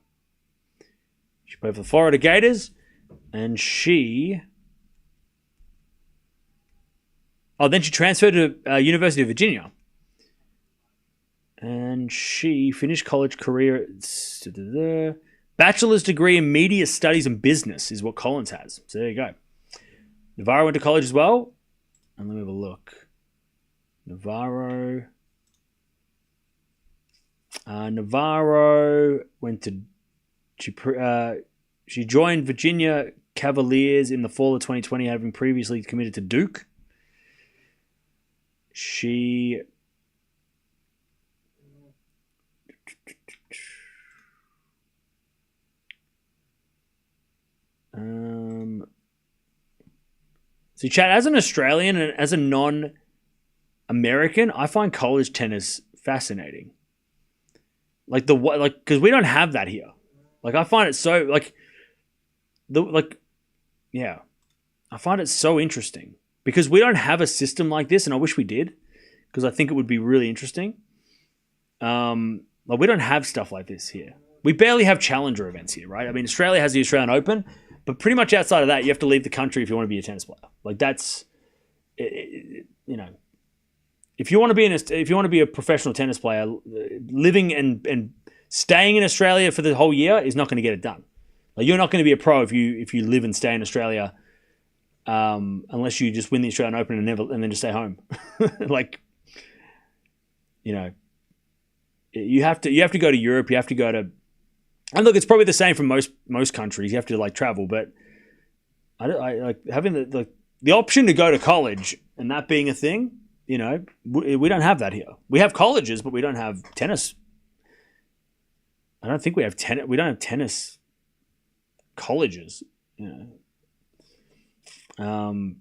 She played for the Florida Gators, and then she transferred to University of Virginia. And she finished college career. Bachelor's degree in media studies and business is what Collins has. So there you go. Navarro went to college as well. And let me have a look. Navarro went to. She joined Virginia Cavaliers in the fall of 2020, having previously committed to Duke. She see, Chad, as an Australian and as a non-American, I find college tennis fascinating. Because we don't have that here. I find it so I find it so interesting because we don't have a system like this, and I wish we did because I think it would be really interesting. We don't have stuff like this here. We barely have challenger events here, right? I mean, Australia has the Australian Open, but pretty much outside of that, you have to leave the country if you want to be a tennis player. That's, if you want to be a professional tennis player, living and staying in Australia for the whole year is not going to get it done. You're not going to be a pro if you live and stay in Australia, unless you just win the Australian Open and then just stay home. You have to go to Europe. You have to go to, and look, it's probably the same for most countries. You have to travel, but I like having the option to go to college and that being a thing. We don't have that here. We have colleges, but we don't have tennis. I don't think we have tennis. We don't have tennis colleges. I don't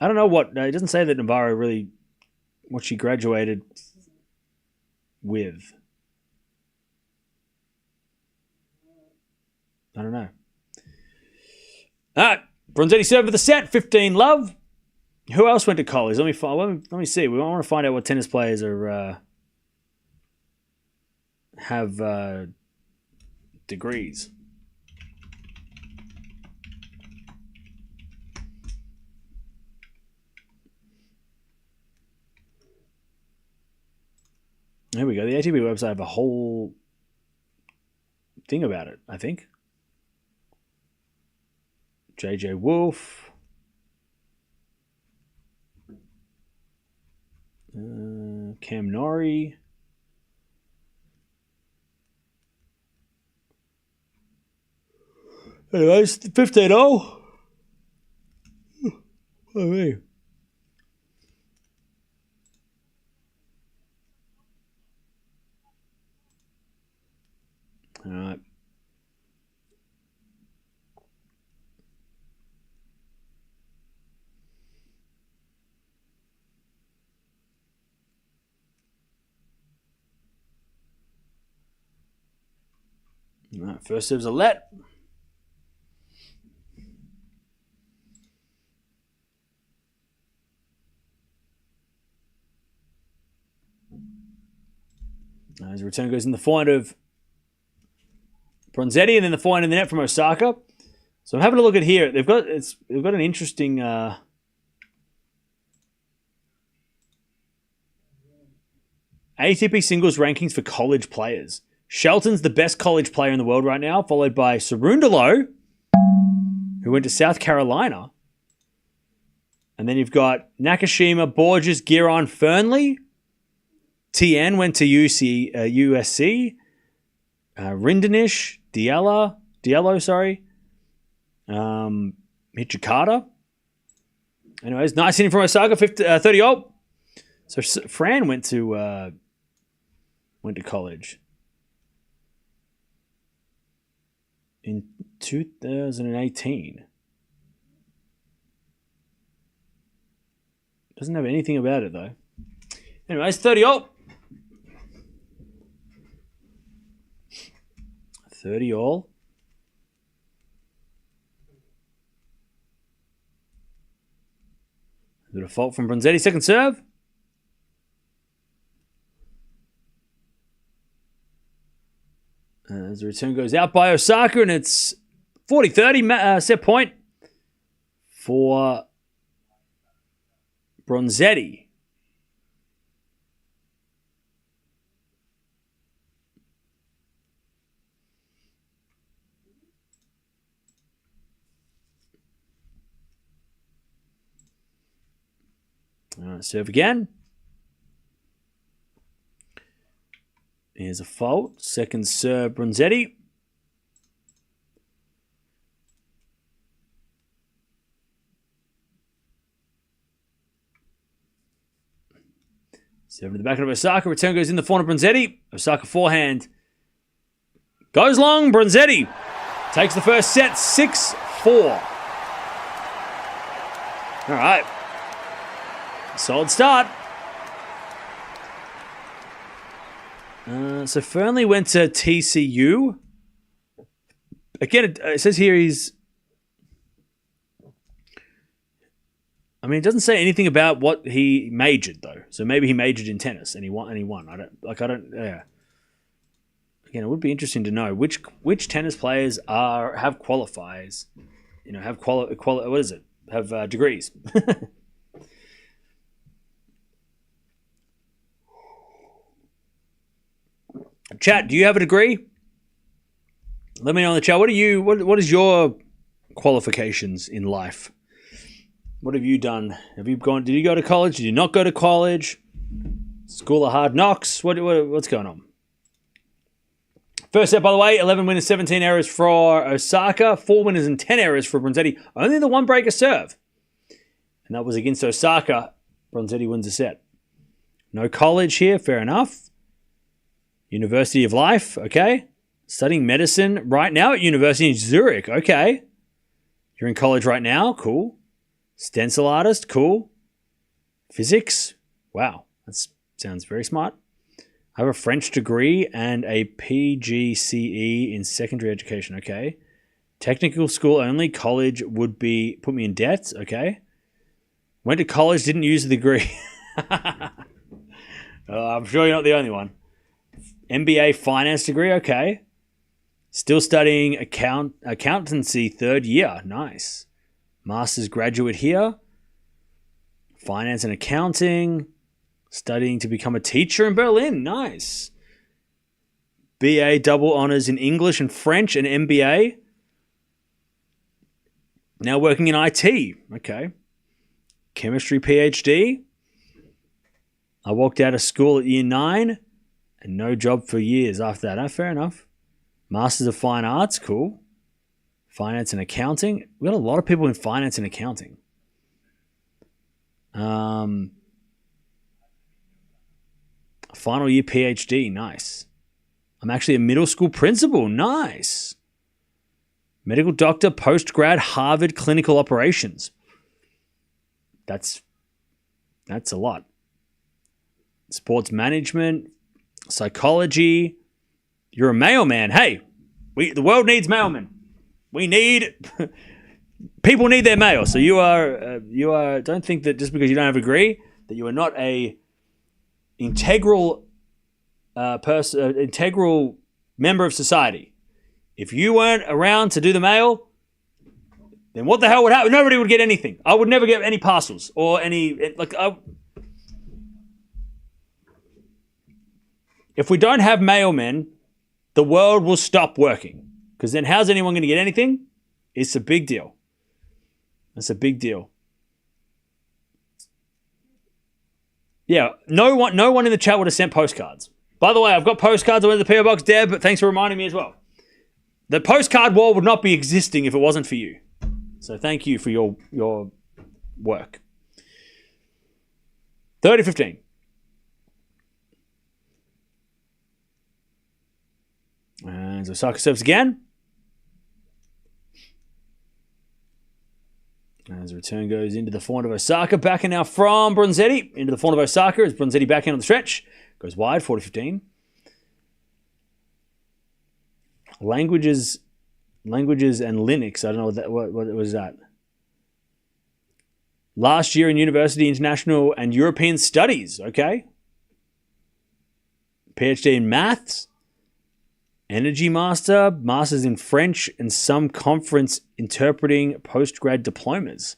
know what it doesn't say that Navarro really what she graduated with. I don't know. All right, Bronzetti serve for the set. 15 love. Who else went to college? Let me see. We want to find out what tennis players are have degrees. There we go. The ATP website have a whole thing about it, I think. JJ Wolf. Cam Norrie. Anyways, 15-0. Oh, me. All right. All right, first serve's a let. His return goes in the forehand of Bronzetti, and then the forehand in the net from Osaka. So I'm having a look at here. They've got an interesting ATP singles rankings for college players. Shelton's the best college player in the world right now, followed by Cerundolo, who went to South Carolina. And then you've got Nakashima, Borges, Giron, Fernley. TN went to USC. Rindanish, Diallo, sorry. Hichikata. Anyways, nice inning from Osaka, 30-0. So Fran went to college in 2018. Doesn't have anything about it though. Anyways, 30-0. 30-all. A bit of fault from Bronzetti. Second serve. As the return goes out by Osaka, and it's 40-30 set point for Bronzetti. Serve again. Here's a fault. Second serve, Bronzetti. Serve to the back of Osaka. Return goes in the forehand of Bronzetti. Osaka forehand. Goes long. Bronzetti takes the first set. 6-4. All right. Solid start. So Fernley went to TCU. Again, it says here he's... I mean, it doesn't say anything about what he majored, though. So maybe he majored in tennis and he won. Yeah. Again, it would be interesting to know which tennis players have qualifiers. You know, have what is it? Have degrees. Chat, do you have a degree? Let me know in the chat. What is your qualifications in life? What have you done? Did you go to college? Did you not go to college? School of Hard Knocks? What's going on? First set, by the way, 11 winners, 17 errors for Osaka, 4 winners and 10 errors for Bronzetti. Only the one breaker serve. And that was against Osaka. Bronzetti wins the set. No college here, fair enough. University of Life, okay. Studying medicine right now at University in Zurich, okay. You're in college right now, cool. Stencil artist, cool. Physics, wow, that sounds very smart. I have a French degree and a PGCE in secondary education, okay. Technical school only, college would put me in debt, okay. Went to college, didn't use the degree. I'm sure you're not the only one. MBA finance degree, okay. Still studying accountancy third year. Nice. Master's graduate here. Finance and accounting. Studying to become a teacher in Berlin. Nice. BA double honors in English and French and MBA. Now working in IT. Okay. Chemistry PhD. I walked out of school at year 9 and no job for years after that. Fair enough. Masters of Fine Arts. Cool. Finance and accounting. We've got a lot of people in finance and accounting. Final year PhD. Nice. I'm actually a middle school principal. Nice. Medical doctor, post-grad, Harvard Clinical Operations. That's a lot. Sports management, psychology. You're a mailman. Hey, the world needs mailmen. People need their mail. So you are. Don't think that just because you don't have a degree that you are not a integral integral member of society. If you weren't around to do the mail, then what the hell would happen? Nobody would get anything. I would never get any parcels or any if we don't have mailmen, the world will stop working. Because then how's anyone going to get anything? It's a big deal. That's a big deal. Yeah, no one in the chat would have sent postcards. By the way, I've got postcards over the PO box, Deb, but thanks for reminding me as well. The postcard wall would not be existing if it wasn't for you. So thank you for your work. 30-15. And Osaka serves again. As the return goes into the forehand of Osaka. Backhand now from Bronzetti. Into the forehand of Osaka as Bronzetti backhand on the stretch. Goes wide, 40-15. Languages and Linux. I don't know what was that. Last year in university, international and European studies. Okay. PhD in maths. Energy master. Masters in French and some conference interpreting postgrad diplomas.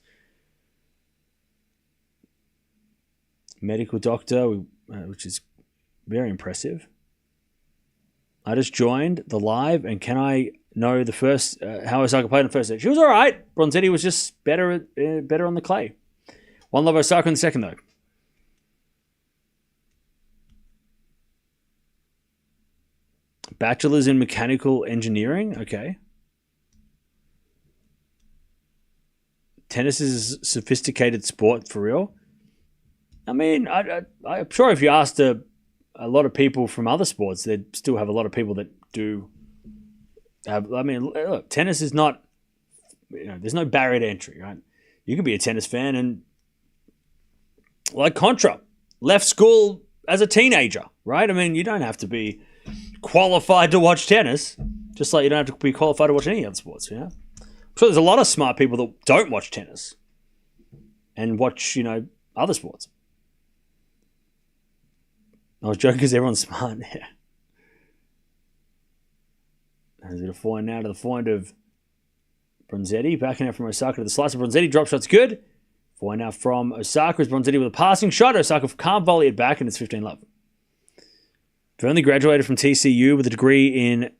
Medical doctor, which is very impressive. I just joined the live, and can I know the first how Osaka played in the first set? She was all right. Bronzetti was just better on the clay. One love Osaka in the second though. Bachelor's in mechanical engineering. Okay. Tennis is a sophisticated sport for real. I mean, I'm sure if you asked a lot of people from other sports, they'd still have a lot of people that do have. I mean, look, tennis is not, there's no barrier to entry, right? You can be a tennis fan and, like Contra, left school as a teenager, right? I mean, you don't have to be qualified to watch tennis, just like you don't have to be qualified to watch any other sports, I'm sure there's a lot of smart people that don't watch tennis and watch, other sports. I was joking because everyone's smart. Yeah. There's a bit of forehand now to the forehand of Bronzetti. Backing out from Osaka to the slice of Bronzetti. Drop shot's good. Forehand now from Osaka is Bronzetti with a passing shot. Osaka can't volley it back and it's 15-love. I've only graduated from TCU with a degree in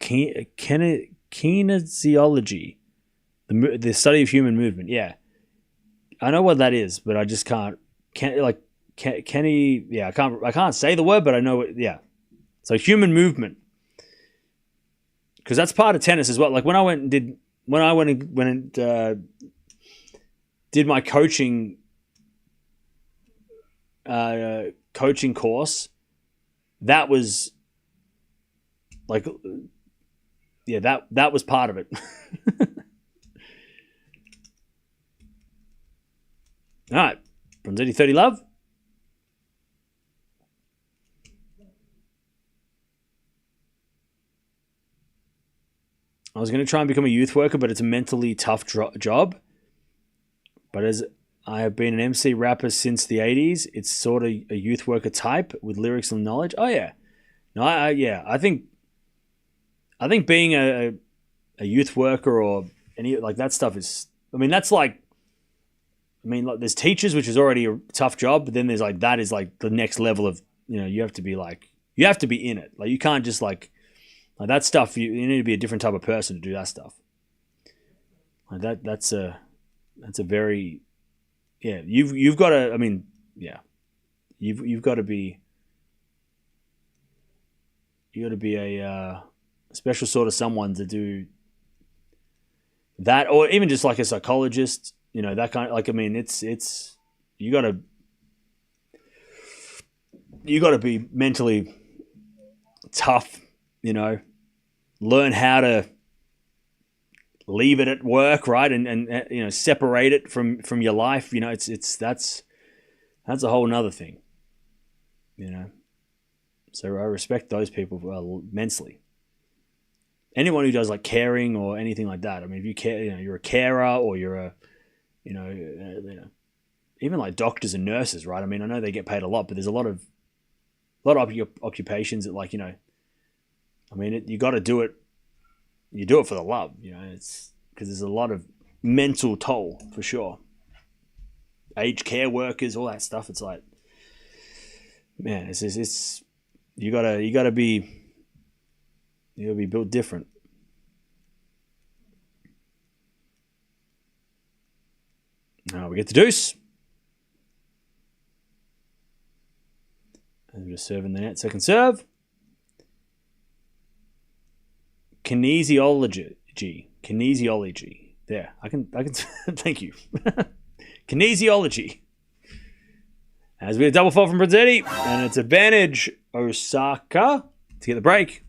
kinesiology, the study of human movement. Yeah. I know what that is, but I just can't Kenny, yeah, I can't say the word, but I know it. Yeah, so human movement, because that's part of tennis as well. Like when I went and did my coaching course, that was like, yeah, that was part of it. All right, Bronzetti 30-love. I was going to try and become a youth worker, but it's a mentally tough job. But as I have been an MC rapper since the 80s, it's sort of a youth worker type with lyrics and knowledge. Oh, yeah. No, I think being a youth worker or any like that stuff is, I mean, that's like, I mean, like, there's teachers, which is already a tough job, but then there's like, that is like the next level of, you have to be in it. Like, you can't just like that stuff, you need to be a different type of person to do that stuff. Like that's a very, yeah, you've got to, I mean, yeah, you've got to be, a special sort of someone to do that, or even just like a psychologist, that kind of, like, I mean, it's you got to be mentally tough, learn how to leave it at work, right, and separate it from your life. That's a whole nother thing. So I respect those people immensely. Anyone who does like caring or anything like that. I mean, if you care, you're a carer, or you're a, even like doctors and nurses, right? I mean, I know they get paid a lot, but there's a lot of occupations that, like, I mean, you got to do it. You do it for the love, it's because there's a lot of mental toll for sure. Aged care workers, all that stuff. It's like, man, it's you gotta be built different. Now we get the deuce. And we're just serving the net. Second serve. Kinesiology. There. I can thank you. Kinesiology. As we have a double fault from Bronzetti, and it's advantage Osaka to get the break.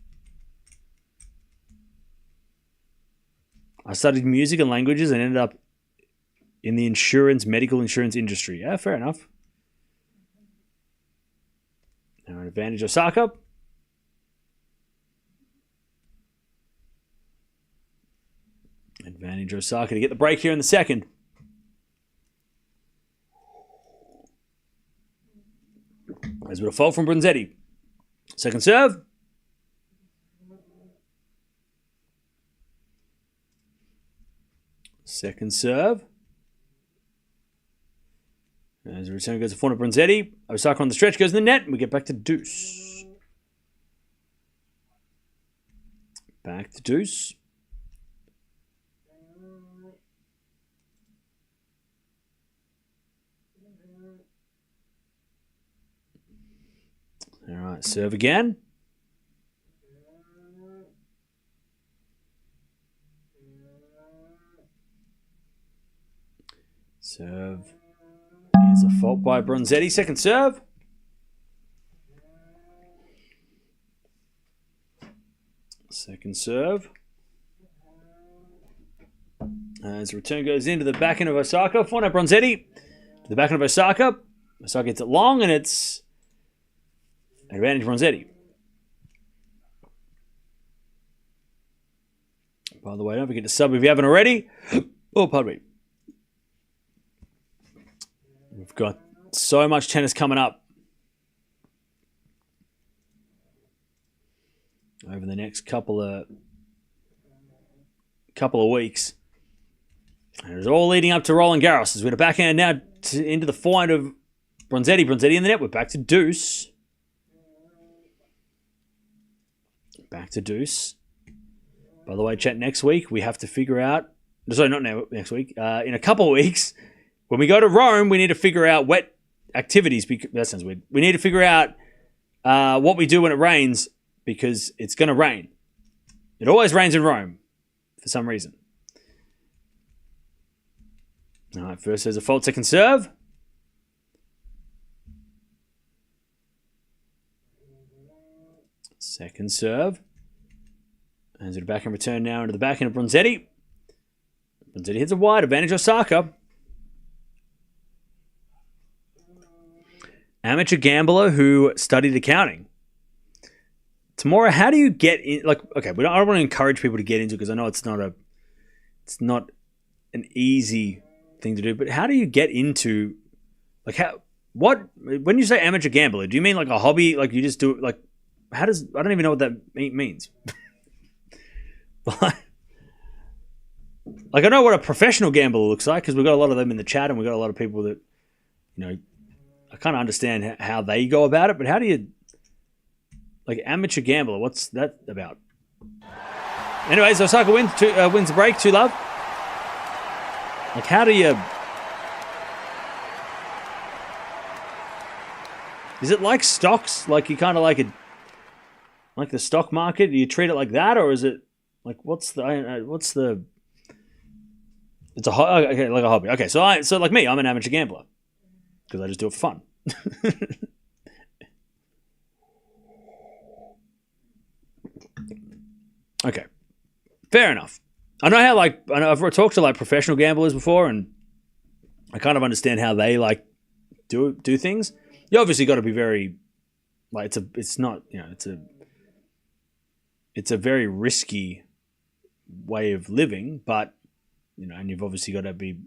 I studied music and languages and ended up in the medical insurance industry. Yeah, fair enough. Now an advantage Osaka. Advantage Osaka to get the break here in the second. As with a fault from Bronzetti. Second serve. Second serve. As the return goes to Fauna Bronzetti. Osaka on the stretch goes in the net. And we get back to deuce. Back to deuce. All right, serve again. Serve. Here's a fault by Bronzetti. Second serve. Second serve. As the return goes into the backhand of Osaka. Forehand Bronzetti to the backhand of Osaka. Osaka gets it long, and it's advantage Bronzetti. By the way, don't forget to sub if you haven't already. Oh, pardon me. We've got so much tennis coming up over the next couple of weeks. And it's all leading up to Roland Garros. As we're backhand now into the forehand of Bronzetti. Bronzetti in the net. We're back to deuce. Back to deuce. By the way, chat, next week we have to figure out... Sorry, not next week. In a couple of weeks, when we go to Rome, we need to figure out wet activities. That sounds weird. We need to figure out what we do when it rains, because it's going to rain. It always rains in Rome for some reason. All right, first there's a fault, second serve. Second serve. As it back and return now into the backhand of Bronzetti. Bronzetti hits a wide, advantage Osaka. Amateur gambler who studied accounting. Tamora, how do you get in? Like, okay, I don't want to encourage people to get into it, because I know it's not an easy thing to do. But how do you get into, like, when you say amateur gambler, do you mean like a hobby? Like you just do it, like, I don't even know what that means. Like, I know what a professional gambler looks like because we've got a lot of them in the chat and we've got a lot of people that, I kind of understand how they go about it, but how do you, like, amateur gambler, what's that about? Anyways, Osaka wins the break, 2-love. Like, how do you... Is it like stocks? Like, you kind of like the stock market? Do you treat it like that? Or is it, like, what's the... It's okay, like a hobby. Okay, so like me, I'm an amateur gambler. Because I just do it for fun. Okay. Fair enough. I know how, like, I've talked to, like, professional gamblers before, and I kind of understand how they, like, do things. You obviously got to be very, like, it's a very risky way of living, but, and you've obviously got to be,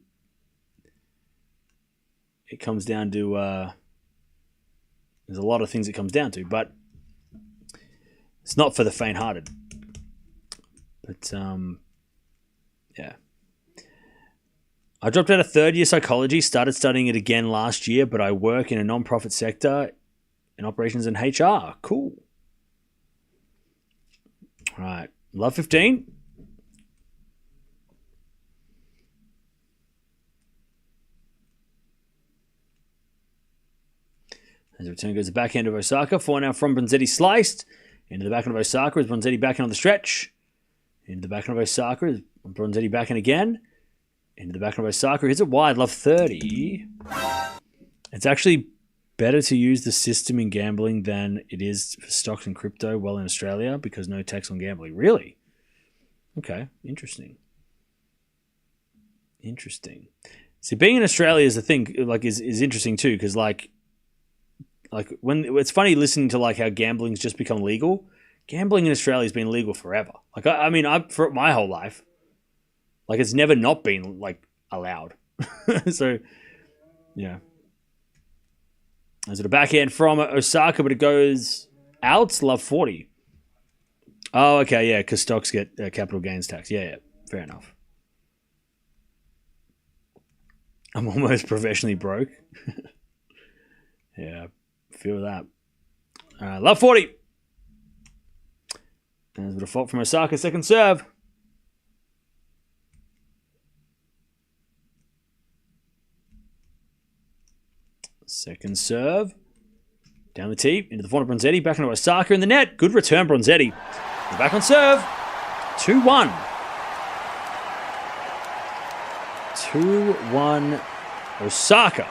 it comes down to, there's a lot of things it comes down to, but it's not for the faint-hearted. But, yeah. I dropped out of third-year psychology, started studying it again last year, but I work in a non-profit sector in operations and HR. Cool. All right. Love 15. As the return goes the backhand of Osaka. 4 now from Bronzetti sliced. Into the backhand of Osaka is Bronzetti backhand on the stretch. Into the backhand of Osaka is Bronzetti backhand again. Into the backhand of Osaka. Hits it wide. Love 30. It's actually better to use the system in gambling than it is for stocks and crypto while in Australia because no tax on gambling. Really? Okay. Interesting. See, being in Australia is the thing, like, is interesting too, because like when it's funny listening to like how gambling's just become legal. Gambling in Australia has been legal forever. Like, I mean, for my whole life, like, it's never not been, like, allowed. So, yeah. Is it a backhand from Osaka, but it goes out? Love 40. Oh, okay, yeah, because stocks get capital gains tax. Yeah, fair enough. I'm almost professionally broke. Yeah, feel that. Love 40. There's a bit of fault from Osaka. Second serve. Second serve. Down the tee. Into the front of Bronzetti. Back into Osaka in the net. Good return, Bronzetti. We're back on serve. 2-1. 2-1 Osaka.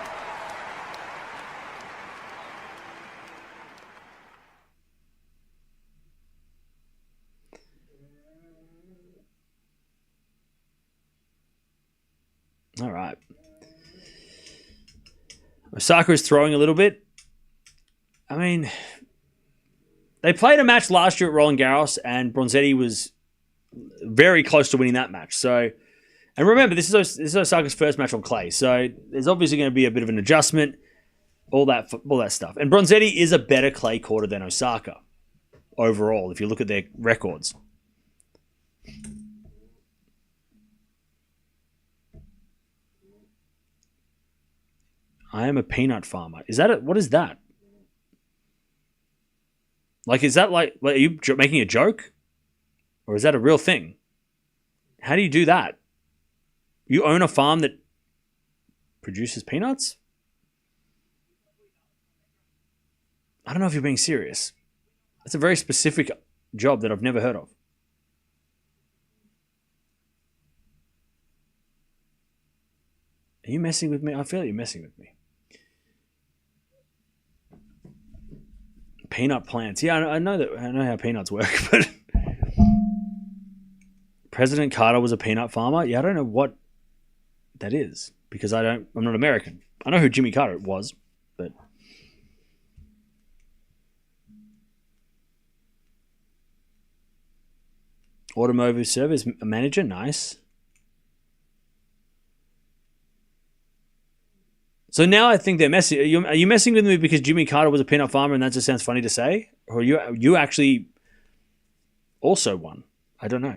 All right. Osaka is throwing a little bit. I mean, they played a match last year at Roland Garros, and Bronzetti was very close to winning that match. So, and remember, this is Osaka's first match on clay, so there's obviously going to be a bit of an adjustment, all that stuff. And Bronzetti is a better clay courter than Osaka overall, if you look at their records. I am a peanut farmer. What is that? Like, is that like are you making a joke? Or is that a real thing? How do you do that? You own a farm that produces peanuts? I don't know if you're being serious. That's a very specific job that I've never heard of. Are you messing with me? I feel like you're messing with me. Peanut plants. Yeah, I know how peanuts work, but President Carter was a peanut farmer. Yeah, I don't know what that is because I'm not American. I know who Jimmy Carter was, but automotive service manager, nice. So now I think they're messing. Are you messing with me because Jimmy Carter was a peanut farmer and that just sounds funny to say? Or you actually also won? I don't know.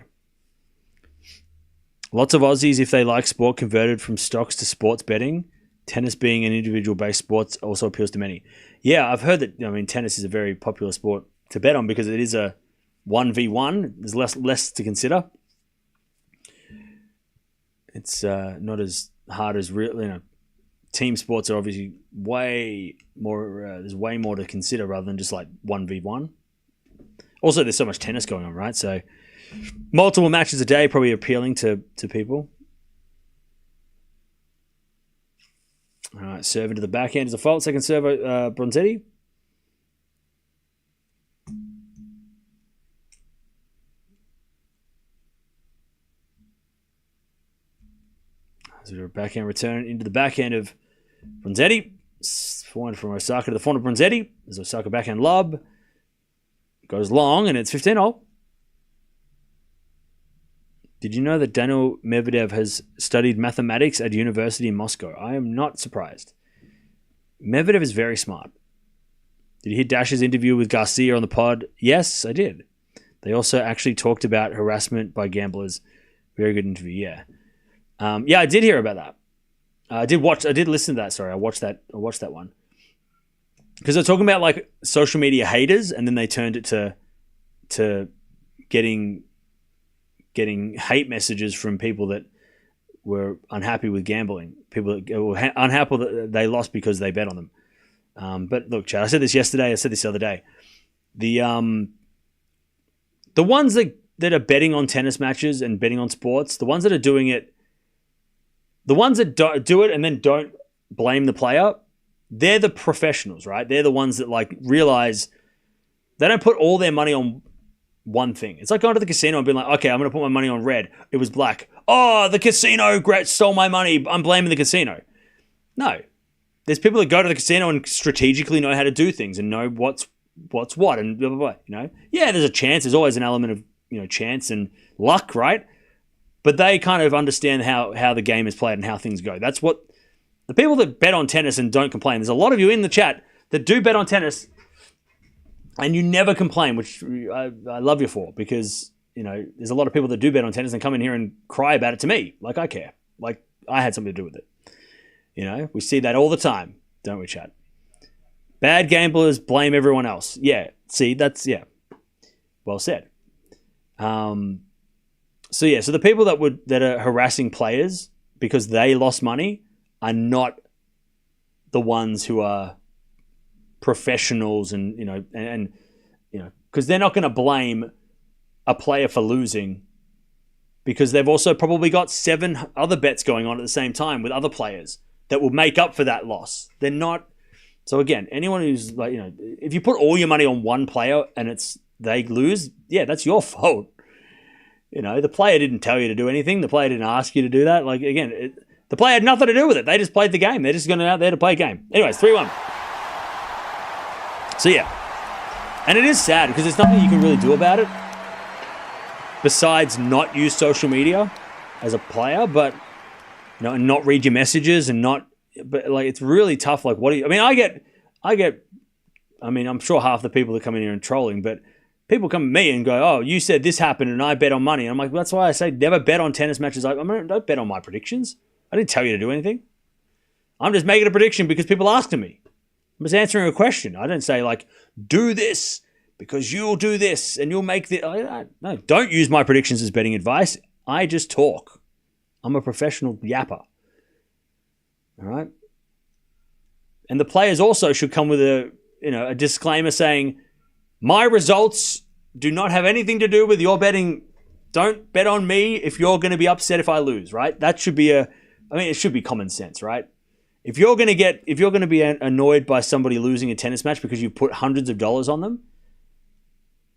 Lots of Aussies, if they like sport, converted from stocks to sports betting. Tennis being an individual-based sport also appeals to many. Yeah, I've heard that. I mean, tennis is a very popular sport to bet on because it is a 1v1. There's less to consider. It's not as hard as real. Team sports are obviously way more. There's way more to consider rather than just like 1v1. Also, there's so much tennis going on, right? So multiple matches a day probably appealing to people. All right, serve into the backhand is a fault. Second serve, Bronzetti. So a backhand return into the backhand of Bronzetti. Forehand from Osaka to the forehand of Bronzetti. There's Osaka backhand lob. Goes long, and it's 15-0. Did you know that Daniil Medvedev has studied mathematics at university in Moscow? I am not surprised. Medvedev is very smart. Did you hear Dash's interview with Garcia on the pod? Yes, I did. They also actually talked about harassment by gamblers. Very good interview, yeah. Yeah, I did hear about that. I did listen to that. Sorry, I watched that one. Because they're talking about like social media haters, and then they turned it to getting hate messages from people that were unhappy with gambling. People that were unhappy that they lost because they bet on them. But look, Chad, I said this yesterday. I said this the other day. The ones that are betting on tennis matches and betting on sports, the ones that are doing it, the ones that do it and then don't blame the player, they're the professionals, right? They're the ones that like realize they don't put all their money on one thing. It's like going to the casino and being like, okay, I'm going to put my money on red. It was black. Oh, the casino stole my money. I'm blaming the casino. No. There's people that go to the casino and strategically know how to do things and know what's what and blah, blah, blah, Yeah, there's a chance. There's always an element of, chance and luck, right? But they kind of understand how the game is played and how things go. That's what the people that bet on tennis and don't complain. There's a lot of you in the chat that do bet on tennis and you never complain, which I love you for, because, there's a lot of people that do bet on tennis and come in here and cry about it to me. Like I care. Like I had something to do with it. We see that all the time, don't we, chat? Bad gamblers blame everyone else. Yeah. See, well said. So the people that are harassing players because they lost money are not the ones who are professionals and because they're not going to blame a player for losing because they've also probably got 7 other bets going on at the same time with other players that will make up for that loss. They're not. So again, anyone who's like, if you put all your money on one player and they lose, yeah, that's your fault. The player didn't tell you to do anything. The player didn't ask you to do that. Like, again, the player had nothing to do with it. They just played the game. They're just going out there to play a game. Anyways, 3-1. So, yeah. And it is sad because there's nothing you can really do about it besides not use social media as a player, but, and not read your messages and not, but like, it's really tough. Like, what do you, I'm sure half the people that come in here and trolling, but people come to me and go, oh, you said this happened and I bet on money. And I'm like, well, that's why I say never bet on tennis matches. Don't bet on my predictions. I didn't tell you to do anything. I'm just making a prediction because people asked me. I'm just answering a question. I don't say like, do this because you'll do this and you'll make the. No, don't use my predictions as betting advice. I just talk. I'm a professional yapper. All right. And the players also should come with a disclaimer saying, my results do not have anything to do with your betting. Don't bet on me if you're going to be upset if I lose, right? That should be it should be common sense, right? If you're going to be annoyed by somebody losing a tennis match because you put hundreds of dollars on them,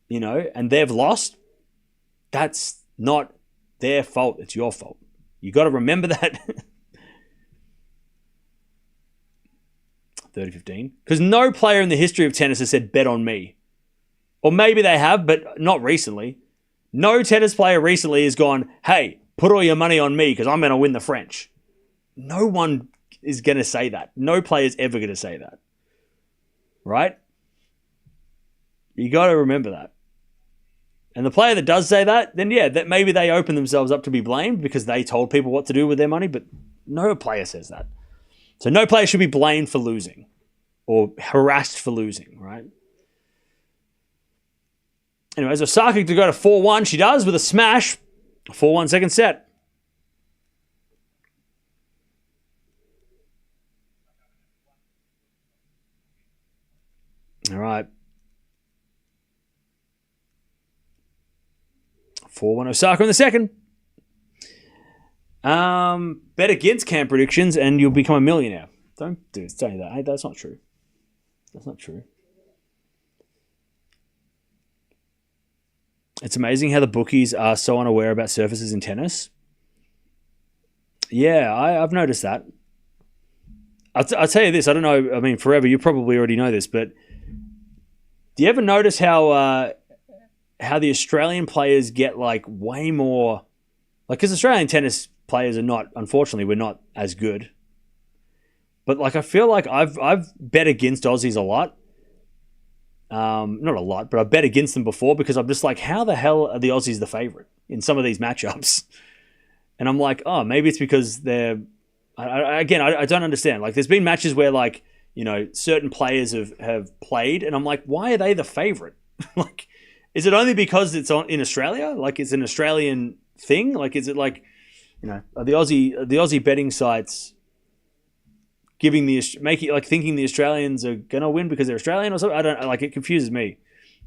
and they've lost, that's not their fault. It's your fault. You got to remember that. 30-15. Because no player in the history of tennis has said, bet on me. Or maybe they have, but not recently. No tennis player recently has gone, hey, put all your money on me because I'm going to win the French. No one is going to say that. No player is ever going to say that. Right? You got to remember that. And the player that does say that, then yeah, that maybe they open themselves up to be blamed because they told people what to do with their money, but no player says that. So no player should be blamed for losing or harassed for losing, right? Anyways, Osaka to go to 4-1. She does with a smash. 4-1 second set. All right. 4-1 Osaka in the second. Bet against camp predictions and you'll become a millionaire. Don't say that. Hey, that's not true. That's not true. It's amazing how the bookies are so unaware about surfaces in tennis. Yeah, I've noticed that. I'll tell you this. I don't know. I mean, forever, you probably already know this, but do you ever notice how the Australian players get like way more, like, because Australian tennis players are not, unfortunately, we're not as good. But like, I feel like I've bet against Aussies a lot. Not a lot, but I've bet against them before because I'm just like, how the hell are the Aussies the favorite in some of these matchups? And I'm like, oh, maybe it's because they're, I don't understand. Like, there's been matches where, like, you know, certain players have played, and I'm like, why are they the favorite? Like, is it only because it's in Australia? Like, it's an Australian thing? Like, is it like, you know, are the Aussie betting sites thinking the Australians are gonna win because they're Australian or something? I don't like, it confuses me.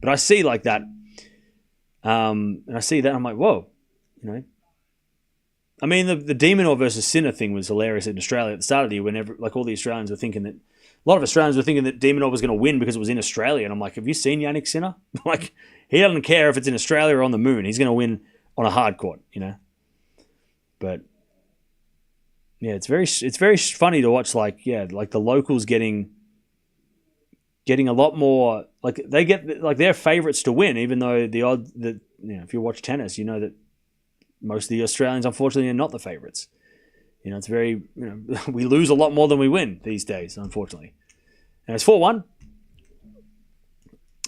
But I see like that, and I see that, I'm like, whoa, you know. I mean, the Demonor versus Sinner thing was hilarious in Australia at the start of the year. Whenever, like, all the Australians were thinking that, a lot of Australians were thinking that Demonor was going to win because it was in Australia, and I'm like, have you seen Jannik Sinner? Like, he doesn't care if it's in Australia or on the moon. He's going to win on a hard court, you know. But yeah, it's very funny to watch. Like, yeah, like the locals getting a lot more. Like, they get, like, they're favorites to win, even though the odds that, you know, if you watch tennis, you know that most of the Australians, unfortunately, are not the favourites. You know, it's very, you know, we lose a lot more than we win these days, unfortunately. And it's 4-1.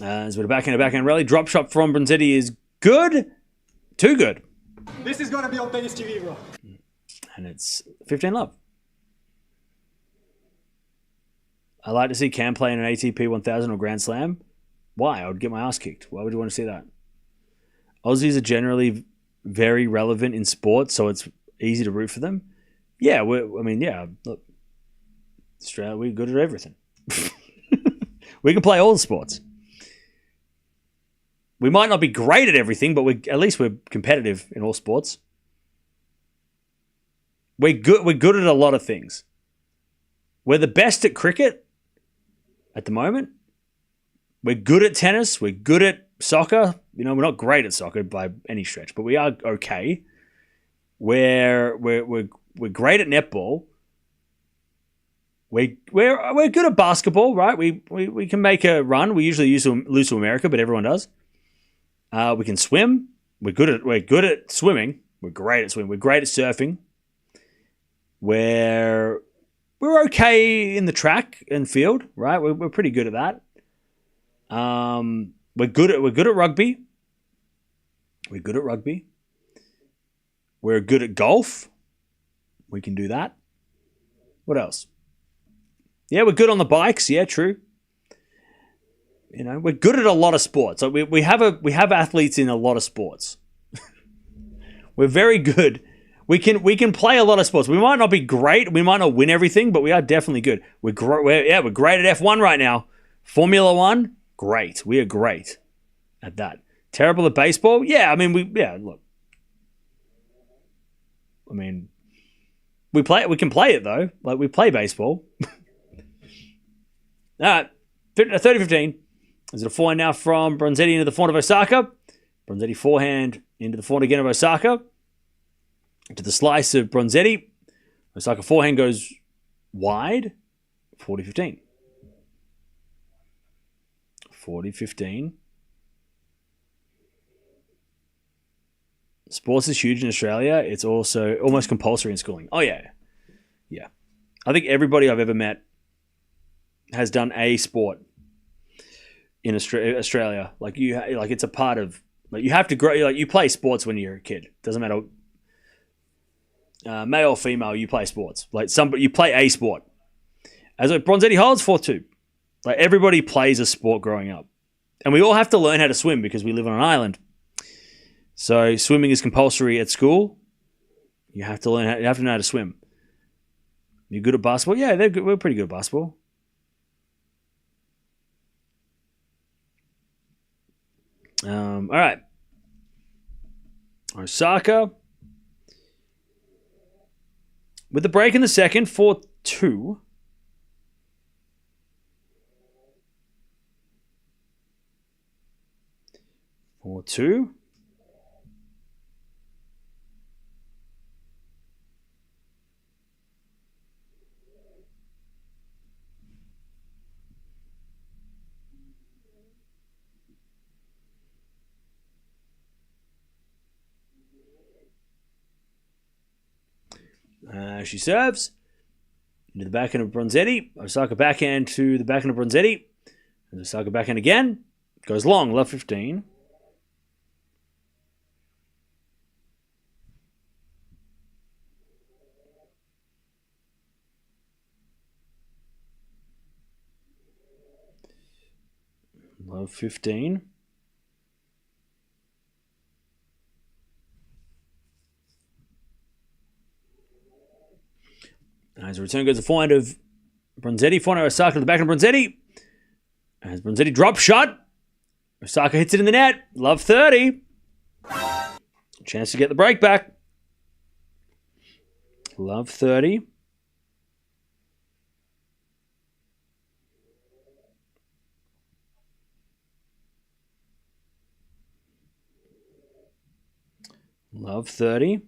As with a backhand rally. Drop shot from Bronzetti is good. Too good. This is going to be on Tennis TV, bro. And it's 15-love. I like to see Cam play in an ATP 1000 or Grand Slam. Why? I would get my ass kicked. Why would you want to see that? Aussies are generally very relevant in sports, so it's easy to root for them. Yeah, look, Australia, we're good at everything. We can play all the sports. We might not be great at everything, but at least we're competitive in all sports. We're good at a lot of things. We're the best at cricket at the moment. We're good at tennis. We're good at soccer. You know, we're not great at soccer by any stretch, but we are okay. We're great at netball. We're good at basketball, right? We can make a run. We usually lose to America, but everyone does. We can swim. We're good at swimming. We're great at swimming. We're great at surfing. We're okay in the track and field, right? We're pretty good at that. We're good at rugby. We're good at rugby. We're good at golf. We can do that. What else? Yeah, we're good on the bikes. Yeah, true. You know, we're good at a lot of sports. So we have athletes in a lot of sports. We're very good. We can play a lot of sports. We might not be great. We might not win everything, but we are definitely good. We're great at F1 right now. Formula One, great. We are great at that. Terrible at baseball. Yeah, I mean look. I mean, we can play it though. Like, we play baseball. All right, 30-15. Is it a forehand now from Bronzetti into the forehand of Osaka? Bronzetti forehand into the forehand again of Osaka. To the slice of Bronzetti. Osaka forehand goes wide. 40-15. 40-15. Sports is huge in Australia. It's also almost compulsory in schooling. Oh, yeah. Yeah. I think everybody I've ever met has done a sport in Australia. Like it's a part of. Like you have to grow. Like you play sports when you're a kid. Doesn't matter, male or female. You play sports. Like you play a sport. As Bronzetti holds 4-2. Like everybody plays a sport growing up, and we all have to learn how to swim because we live on an island. So swimming is compulsory at school. You have to learn. You have to know how to swim. You're good at basketball. Yeah, they're good. We're pretty good at basketball. All right. Osaka. With the break in the second, 4-2. She serves into the backhand of Bronzetti. Osaka backhand to the backhand of Bronzetti. And Osaka backhand again. Goes long, love 15. Love 15. As a return goes the forehand of Bronzetti. Forehand of Osaka to the backhand of Bronzetti. As Bronzetti drop shot. Osaka hits it in the net. Love 30. Chance to get the break back. Love 30. Love 30.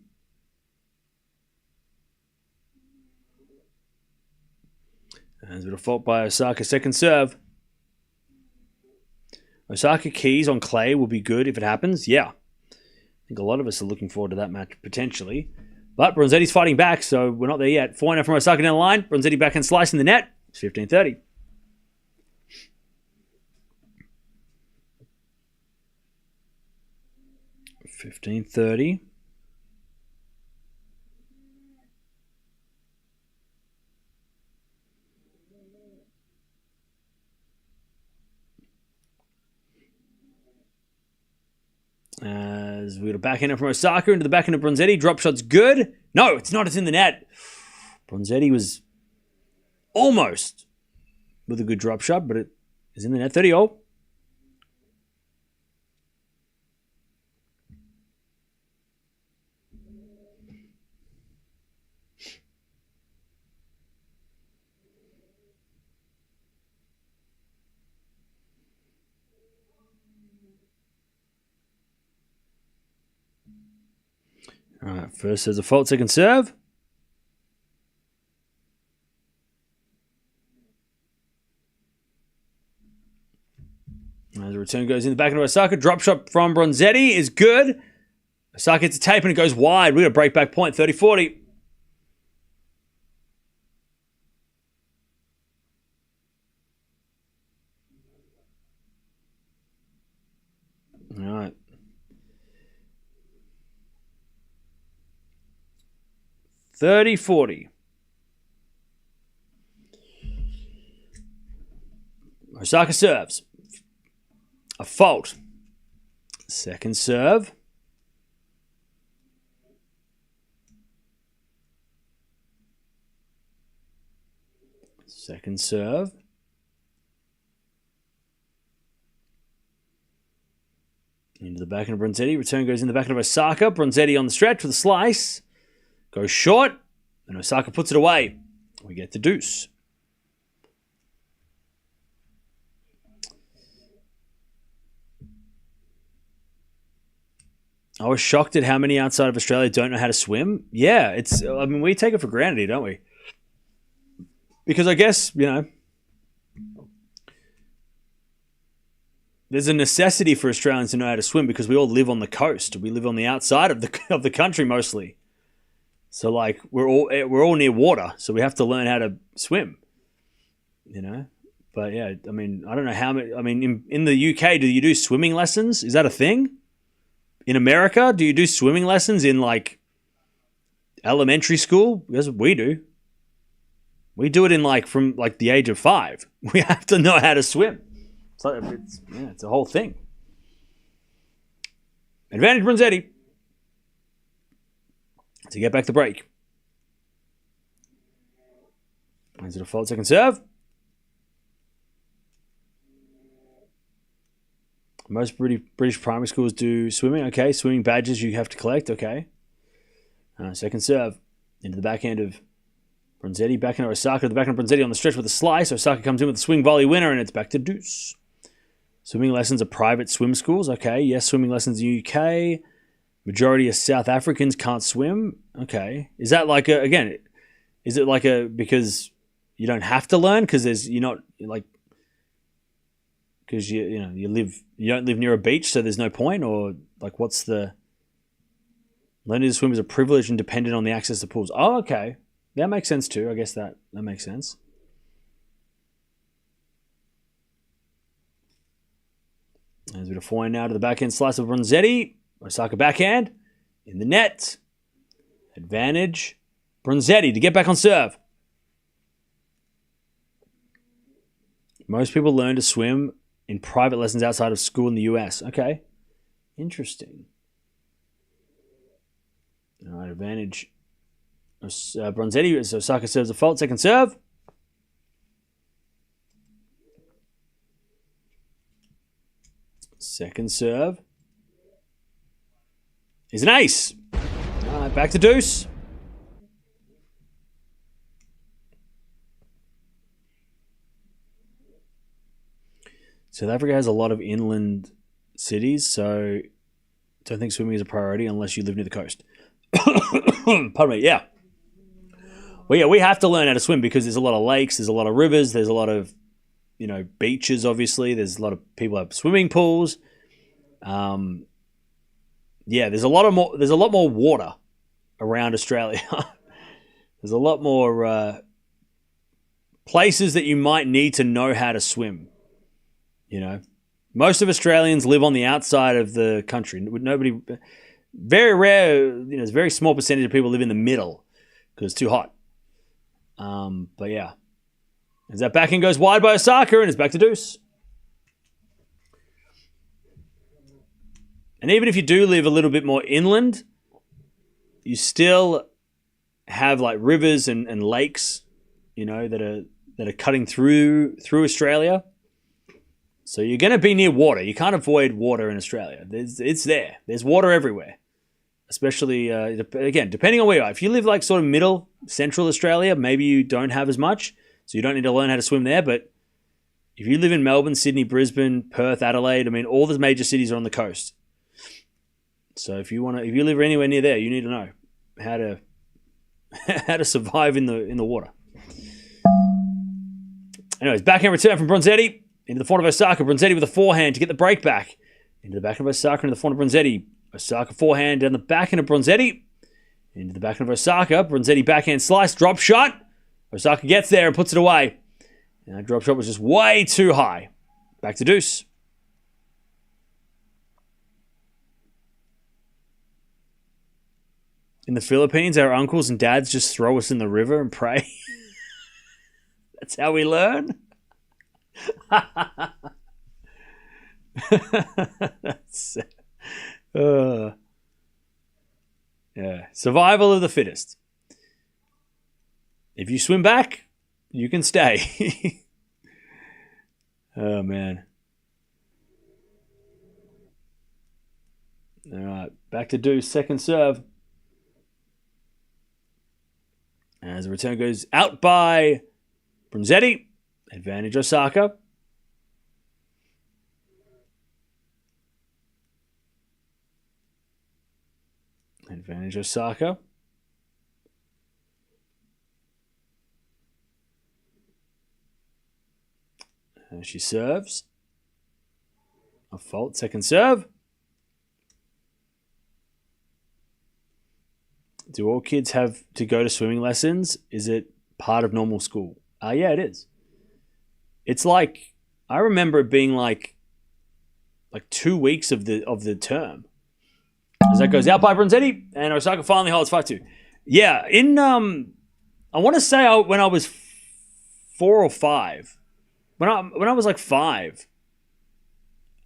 There's a bit of fault by Osaka. Second serve. Osaka keys on clay will be good if it happens. Yeah. I think a lot of us are looking forward to that match potentially. But Bronzetti's fighting back, so we're not there yet. 4-0 from Osaka down the line. Bronzetti backhand slice in the net. It's 15-30. As we got a backhand from Osaka into the backhand of Bronzetti. Drop shot's good. No, it's not. It's in the net. Bronzetti was almost with a good drop shot, but it is in the net. 30-0. All right, first there's a fault, second serve. As the return goes in the back of Osaka, drop shot from Bronzetti is good. Osaka hits a tape and it goes wide. We got a break back point, 30-40. All right. 30-40. Osaka serves. A fault. Second serve. Second serve. Into the backhand of Bronzetti. Return goes in the backhand of Osaka. Bronzetti on the stretch with a slice. Goes short. And Osaka puts it away. We get the deuce. I was shocked at how many outside of Australia don't know how to swim. Yeah, we take it for granted, don't we? Because I guess, there's a necessity for Australians to know how to swim because we all live on the coast. We live on the outside of the country mostly. So like we're all near water, so we have to learn how to swim. You know, but yeah, I mean, I don't know how many. I mean, in the UK, do you do swimming lessons? Is that a thing? In America, do you do swimming lessons in like elementary school? Because we do. We do it in like from like the age of 5. We have to know how to swim. So it's a whole thing. Advantage Bronzetti to get back the break. Is it a fault second serve? Most British primary schools do swimming. Okay, swimming badges you have to collect. Okay. Second serve into the backhand of Bronzetti. Backhand of Osaka. The backhand of Bronzetti on the stretch with a slice. Osaka comes in with a swing volley winner, and it's back to deuce. Swimming lessons are private swim schools. Okay. Yes, swimming lessons in the UK. Majority of South Africans can't swim. Okay. Is that like is it like because you don't have to learn because you're not like, because you don't live near a beach, so there's no point, or like what's the learning to swim is a privilege and dependent on the access to pools. Oh, okay, that makes sense too. I guess that makes sense. There's a bit of forehand now to the backhand slice of Bronzetti. Osaka backhand in the net. Advantage Bronzetti to get back on serve. Most people learn to swim in private lessons outside of school in the US. Okay. Interesting. All right, advantage. Bronzetti as Osaka serves a fault. Second serve. Second serve. Is an ace. All right, back to deuce. South Africa has a lot of inland cities, so don't think swimming is a priority unless you live near the coast. Pardon me, yeah. Well, yeah, we have to learn how to swim because there's a lot of lakes, there's a lot of rivers, there's a lot of, beaches, obviously. There's a lot of people have swimming pools. There's a lot more water around Australia. There's a lot more places that you might need to know how to swim. Most of Australians live on the outside of the country. Very rare, there's a very small percentage of people live in the middle because it's too hot. But yeah, as that backhand goes wide by Osaka and it's back to deuce. And even if you do live a little bit more inland, you still have like rivers and lakes, that are cutting through Australia. So you're going to be near water. You can't avoid water in Australia. It's there. There's water everywhere. Especially, again, depending on where you are. If you live like sort of middle, central Australia, maybe you don't have as much. So you don't need to learn how to swim there. But if you live in Melbourne, Sydney, Brisbane, Perth, Adelaide, all the major cities are on the coast. So if you live anywhere near there, you need to know how to survive in the water. Anyways, backhand return from Bronzetti. Into the front of Osaka. Bronzetti with a forehand to get the break back. Into the backhand of Osaka. Into the front of Bronzetti. Osaka forehand down the backhand of Bronzetti. Into the backhand of Osaka. Bronzetti backhand slice. Drop shot. Osaka gets there and puts it away. And that drop shot was just way too high. Back to deuce. In the Philippines, our uncles and dads just throw us in the river and pray. That's how we learn. Survival of the fittest. If you swim back, you can stay. Oh man. All right, back to deuce, second serve. As the return goes out by Bronzetti. Advantage Osaka. Advantage Osaka. And she serves. A fault, second serve. Do all kids have to go to swimming lessons? Is it part of normal school? Yeah, it is. It's like, I remember it being like 2 weeks of the term. As that goes out by Bronzetti, and Osaka finally holds 5-2. Yeah, I want to say when I was 4 or 5, when I was like 5,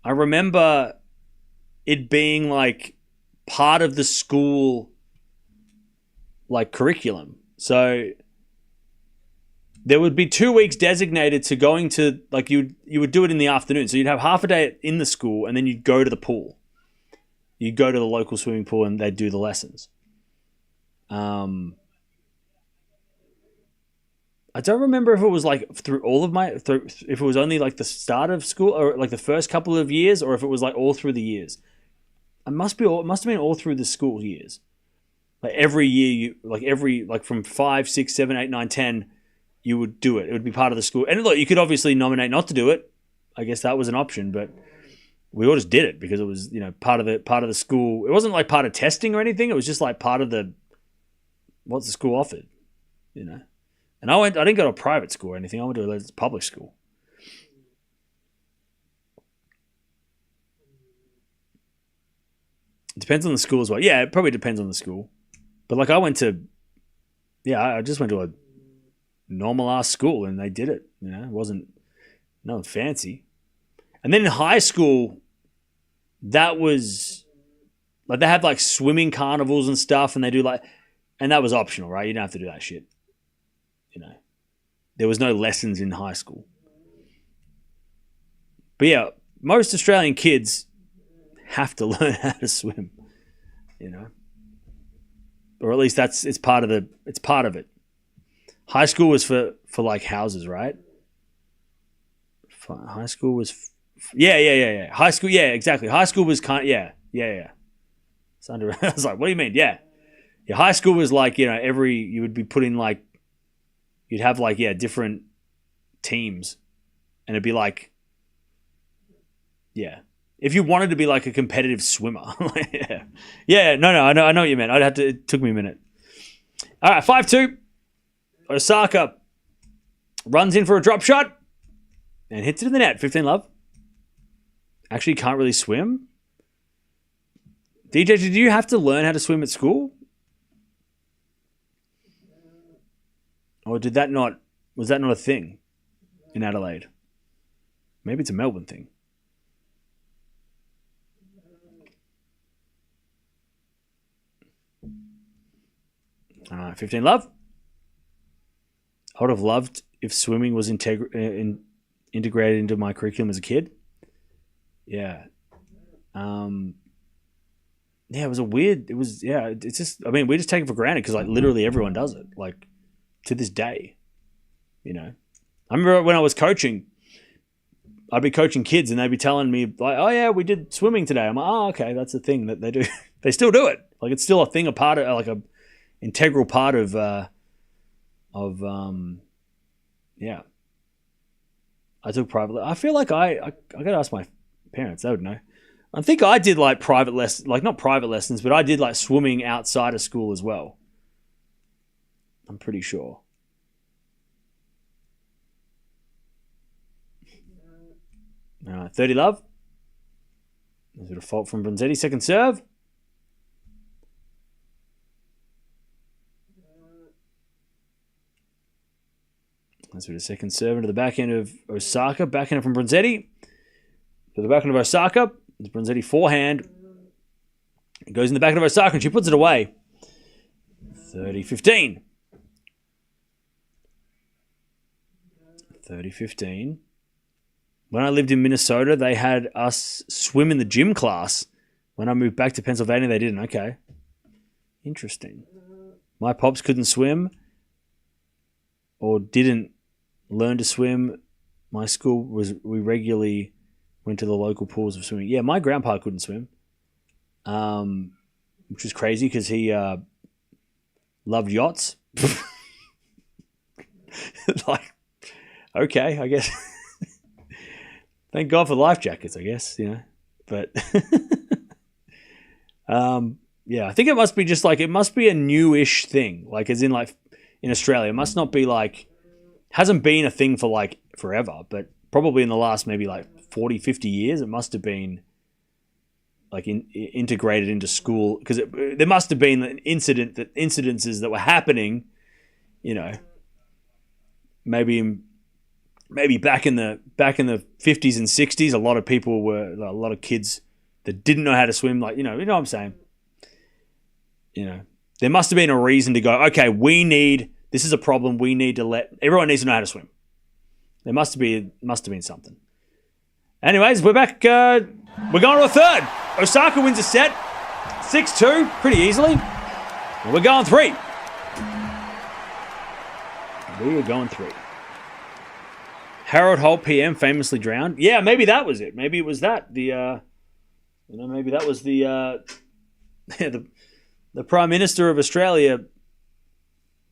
I remember it being like part of the school like curriculum. So there would be 2 weeks designated to going to, like, you would do it in the afternoon. So you'd have half a day in the school, and then you'd go to the pool. You'd go to the local swimming pool, and they'd do the lessons. I don't remember if it was like through all of if it was only like the start of school or like the first couple of years, or if it was like all through the years. It must have been all through the school years. Like every year, like from 5, 6, 7, 8, 9, 10, you would do it. It would be part of the school. And look, you could obviously nominate not to do it. I guess that was an option, but we all just did it because it was, part of the school. It wasn't like part of testing or anything. It was just like part of what the school offered, And I didn't go to a private school or anything. I went to a public school. It depends on the school as well. Yeah, it probably depends on the school. But like I just went to a normal ass school and they did it. It wasn't nothing fancy. And then in high school, that was like they had like swimming carnivals and stuff, and they do and that was optional, right? You didn't have to do that shit. There was no lessons in high school. But yeah, most Australian kids have to learn how to swim, or at least it's part of it. High school was for like houses, right? High school was, yeah. High school, yeah, exactly. High school was yeah. It's I was like, what do you mean? Yeah. High school was like, you would be putting like, you'd have like, different teams, and it'd be like, yeah. If you wanted to be like a competitive swimmer, yeah, no, I know what you meant. It took me a minute. All right, 5-2. Osaka runs in for a drop shot and hits it in the net. 15 love. Actually can't really swim. DJ, did you have to learn how to swim at school? Or was that not a thing in Adelaide? Maybe it's a Melbourne thing. All right, 15 love. I would have loved if swimming was integrated into my curriculum as a kid. Yeah. Yeah, it's just, we just take it for granted because like literally everyone does it, like to this day, I remember when I was coaching, I'd be coaching kids and they'd be telling me like, oh yeah, we did swimming today. I'm like, oh, okay. That's a thing that they do. They still do it. Like it's still a thing, a part of like a integral part of yeah. I took private. I feel like I got to ask my parents. They would know. I think I did like private lessons, like not private lessons, but I did like swimming outside of school as well. I'm pretty sure. All right, 30 love. There's a bit of fault from Bronzetti. Second serve. That's with a second serve into the backhand of Osaka. Backhand from Bronzetti. To the backhand of Osaka. It's Bronzetti forehand. It goes in the backhand of Osaka and she puts it away. 30-15. 30-15. When I lived in Minnesota, they had us swim in the gym class. When I moved back to Pennsylvania, they didn't. Okay. Interesting. My pops couldn't swim or didn't learn to swim. My school we regularly went to the local pools of swimming. Yeah, my grandpa couldn't swim, which was crazy because he loved yachts. Like, okay, I guess. Thank God for life jackets, I guess, But Yeah, I think it must be just like, it must be a newish thing. Like, as in, like, in Australia. It must not be like, hasn't been a thing for like forever, but probably in the last maybe like 40, 50 years, it must have been like integrated into school, because there must have been an incidences that were happening, you know, maybe back in the 50s and 60s, a lot of kids that didn't know how to swim, like, you know what I'm saying? You know, there must have been a reason to go, okay, this is a problem, everyone needs to know how to swim. There must have been something. Anyways, we're back. We're going to a third. Osaka wins a set, 6-2, pretty easily. And we're going 3. We are going 3. Harold Holt PM famously drowned. Yeah, maybe that was it. Maybe it was that. Maybe that was the Prime Minister of Australia.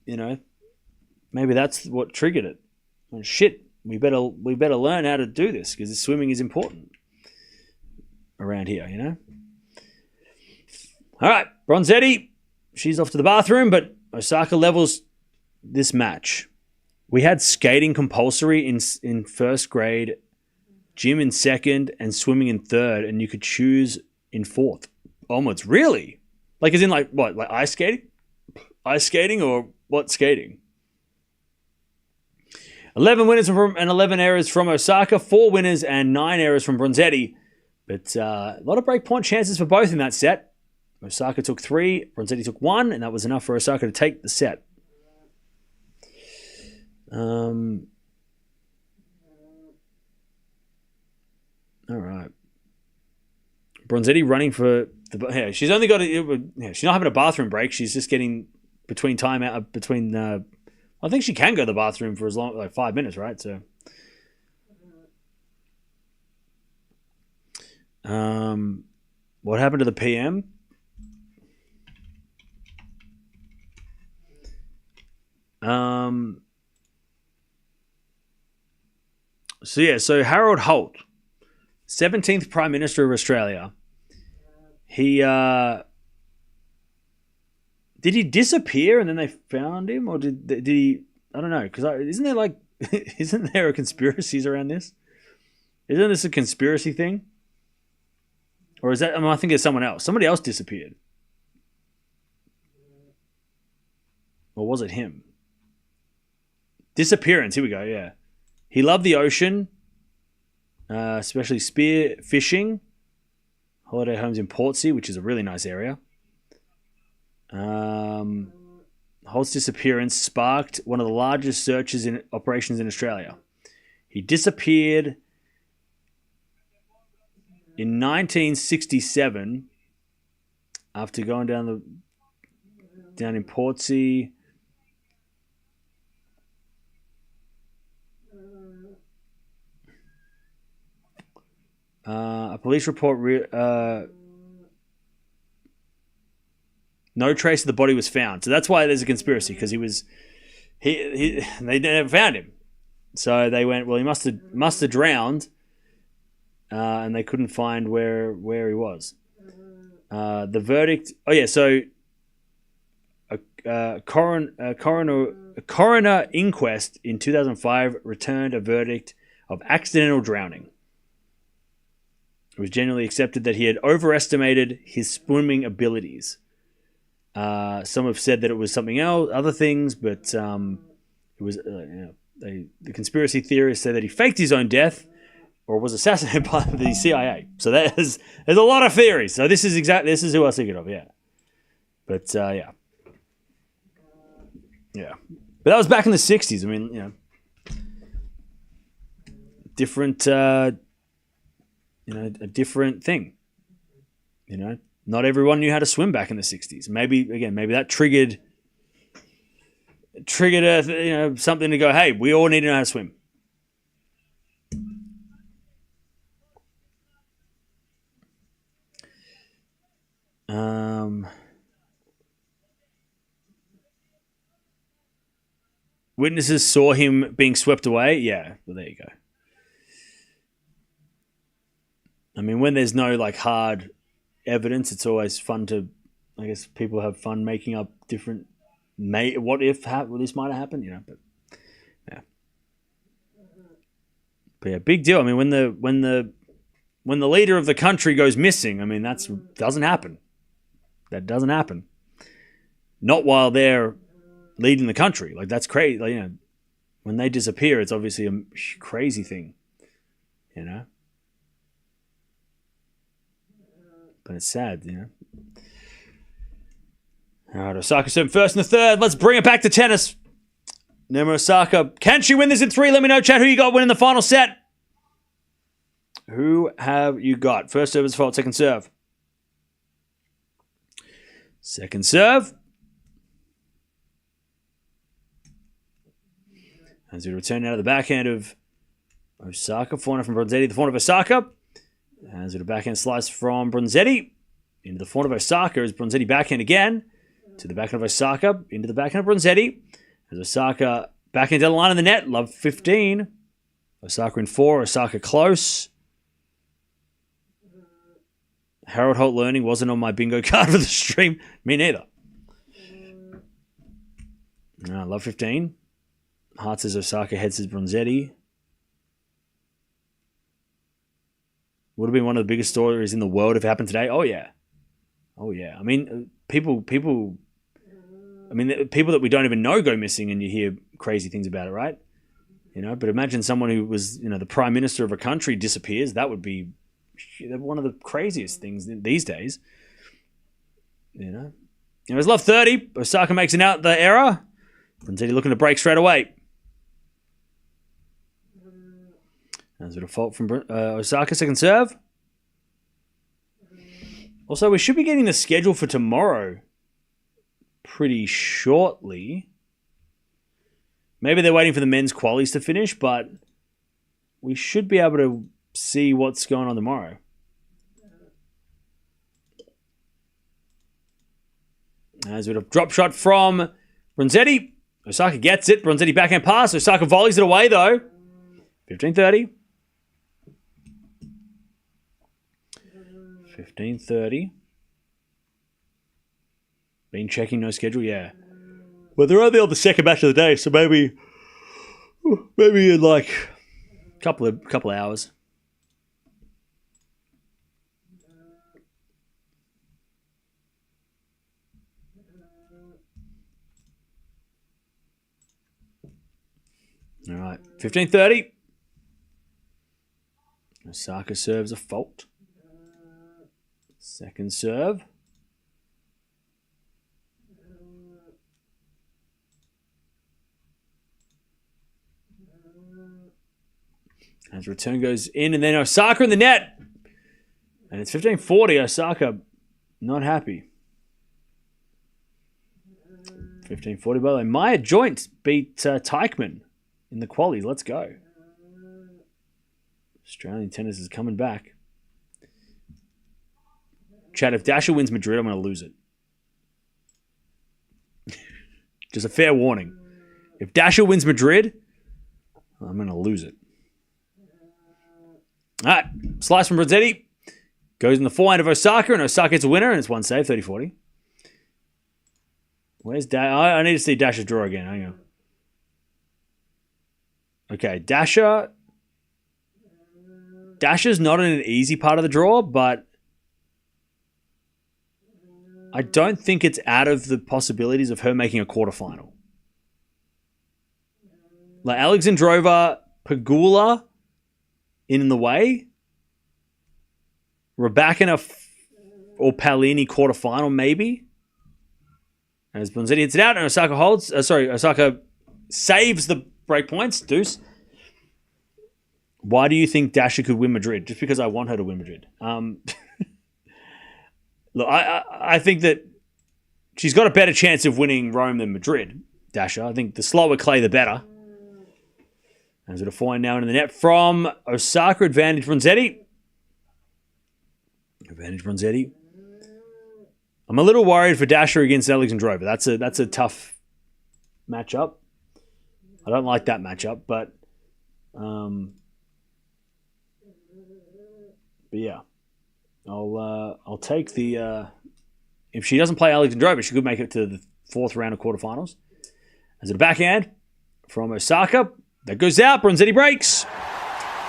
You know, maybe that's what triggered it. Well, shit, we better learn how to do this, because swimming is important around here, you know. All right, Bronzetti, she's off to the bathroom, but Osaka levels this match. We had skating compulsory in first grade, gym in second, and swimming in third, and you could choose in fourth onwards. Really? Like, as in, like, what? Like ice skating? Ice skating, or what skating? 11 winners and 11 errors from Osaka, 4 winners and 9 errors from Bronzetti. But a lot of breakpoint chances for both in that set. Osaka took 3, Bronzetti took 1, and that was enough for Osaka to take the set. All right. Bronzetti running for the. She's only got she's not having a bathroom break. She's just getting between timeout between. I think she can go to the bathroom for as long, like 5 minutes, right? So. What happened to the PM? So Harold Holt, 17th Prime Minister of Australia. He did he disappear and then they found him, or did he? I don't know, because isn't there a conspiracies around this? Isn't this a conspiracy thing? Or is that? I think it's someone else. Somebody else disappeared, or was it him? Disappearance. Here we go. Yeah, he loved the ocean, especially spear fishing. Holiday homes in Portsea, which is a really nice area. Holt's disappearance sparked one of the largest searches in operations in Australia. He disappeared in 1967 after going down in Portsea. A police report. No trace of the body was found, so that's why there's a conspiracy, because they never found him. So they went, well, he must have drowned, and they couldn't find where he was. The verdict. Oh yeah, so a coroner inquest in 2005 returned a verdict of accidental drowning. It was generally accepted that he had overestimated his swimming abilities. Some have said that it was something else, other things, but it was the conspiracy theorists say that he faked his own death or was assassinated by the CIA. So there's a lot of theories. So this is who I was thinking of, yeah. But yeah. But that was back in the 60s. I mean, different. A different thing. Not everyone knew how to swim back in the 60s. Maybe that triggered something to go, hey, we all need to know how to swim. Witnesses saw him being swept away. Yeah, well, there you go. I mean, when there's no hard evidence, it's always fun to I guess people have fun making up different what if this might have happened, but yeah, big deal. I mean, when the leader of the country goes missing, I mean, that doesn't happen. That doesn't happen. Not while they're leading the country. Like, that's crazy. Like, when they disappear, it's obviously a crazy thing, But it's sad, All right, Osaka serving first in the third. Let's bring it back to tennis. Naomi Osaka. Can she win this in 3? Let me know, chat, who you got winning the final set. Who have you got? First serve is fault, second serve. Second serve. As we return out of the backhand of Osaka. Forehand from Bronzetti. The forehand of Osaka. As with a backhand slice from Bronzetti. Into the forehand of Osaka as Bronzetti backhand again. To the backhand of Osaka. Into the backhand of Bronzetti. As Osaka backhand down the line of the net. Love 15. Osaka in 4. Osaka close. Harold Holt Learning wasn't on my bingo card for the stream. Me neither. Love 15. Heart says Osaka, head says Bronzetti. Would have been one of the biggest stories in the world if it happened today. Oh, yeah. I mean, people that we don't even know go missing and you hear crazy things about it, right? But imagine someone who was, the prime minister of a country disappears. That would be one of the craziest things these days. It was love 30. Osaka makes it out the error. Bronzetti looking to break straight away. That's a fault from Osaka, second serve. Also, we should be getting the schedule for tomorrow pretty shortly. Maybe they're waiting for the men's qualies to finish, but we should be able to see what's going on tomorrow. As with a drop shot from Bronzetti. Osaka gets it. Bronzetti backhand pass. Osaka volleys it away, though. 15-30. 15-30. Been checking, no schedule, yeah. Well, they're only on the second match of the day, so maybe in like a couple of hours. All right, 15-30. Osaka serves a fault. Second serve. As return goes in, and then Osaka in the net. And it's 15-40. Osaka not happy. 15-40, by the way. Maya Joint beat Teichmann in the quali. Let's go. Australian tennis is coming back. Chad, if Dasha wins Madrid, I'm going to lose it. Just a fair warning. If Dasha wins Madrid, I'm going to lose it. All right. Slice from Bronzetti. Goes in the forehand of Osaka, and Osaka gets a winner, and it's one save, 30-40. Where's Dasha? I need to see Dasha's draw again. Hang on. Okay, Dasha's not in an easy part of the draw, but I don't think it's out of the possibilities of her making a quarterfinal. Like Alexandrova, Pegula in the way. Rybakina or Paolini quarterfinal, maybe. As Bronzetti hits it out, and Osaka holds. Osaka saves the break points. Deuce. Why do you think Dasha could win Madrid? Just because I want her to win Madrid. Look, I think that she's got a better chance of winning Rome than Madrid, Dasha. I think the slower clay, the better. As a forehand now into the net from Osaka. Advantage Bronzetti. I'm a little worried for Dasha against Alexandrova. That's a tough matchup. I don't like that matchup, but yeah, I'll take the if she doesn't play Alexandra Eala, she could make it to the 4th round of quarterfinals. As a backhand from Osaka, that goes out. Bronzetti breaks.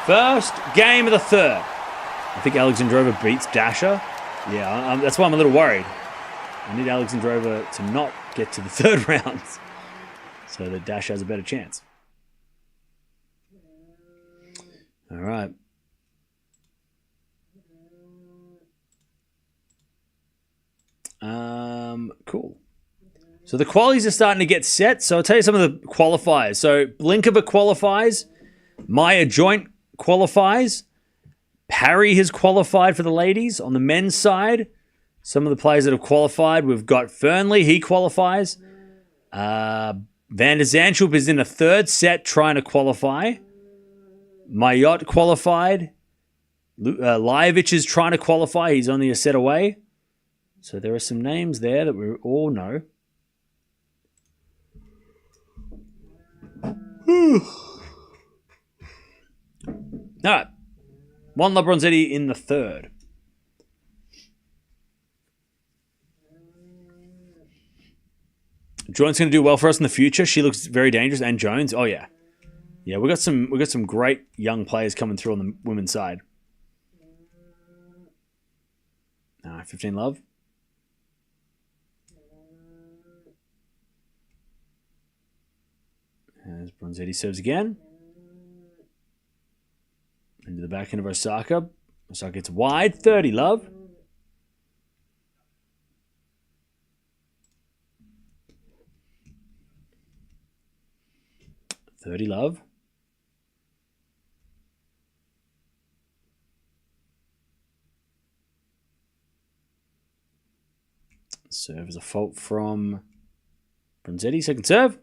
First game of the 3rd. I think Alexandra Eala beats Dasha. Yeah, that's why I'm a little worried. I need Alexandra Eala to not get to the 3rd round so that Dasha has a better chance. All right. Cool. So the qualies are starting to get set. So I'll tell you some of the qualifiers. So Blinkova qualifies. Maya Joint qualifies. Parry has qualified for the ladies. On the men's side, some of the players that have qualified, we've got Fernley. He qualifies. Van der Zandschulp is in a 3rd set trying to qualify. Mayotte qualified. Lajovic is trying to qualify. He's only a set away. So there are some names there that we all know. All right. Juan Bronzetti in the 3rd. Jones going to do well for us in the future. She looks very dangerous. And Jones, oh yeah. Yeah, we got some great young players coming through on the women's side. 15 love. As Bronzetti serves again. Into the backhand of Osaka. Osaka gets wide. 30 love. Serve is a fault from Bronzetti. Second serve.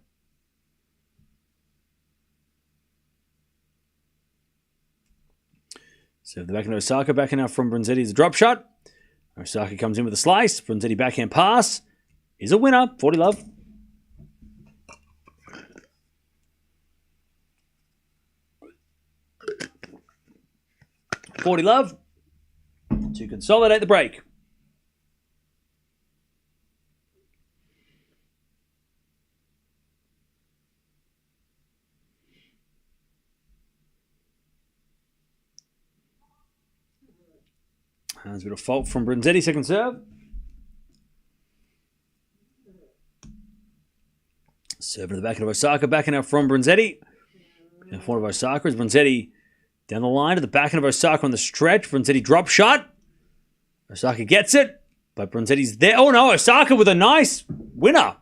Serve the backhand of Osaka. Backhand out from Bronzetti is a drop shot. Osaka comes in with a slice. Bronzetti backhand pass is a winner. 40 love. To consolidate the break. There's a bit of fault from Bronzetti, second serve. Serve to the backhand of Osaka, backhand out from Bronzetti. In front of Osaka is Bronzetti down the line to the backhand of Osaka on the stretch. Bronzetti drop shot. Osaka gets it, but Bronzetti's there. Oh no, Osaka with a nice winner.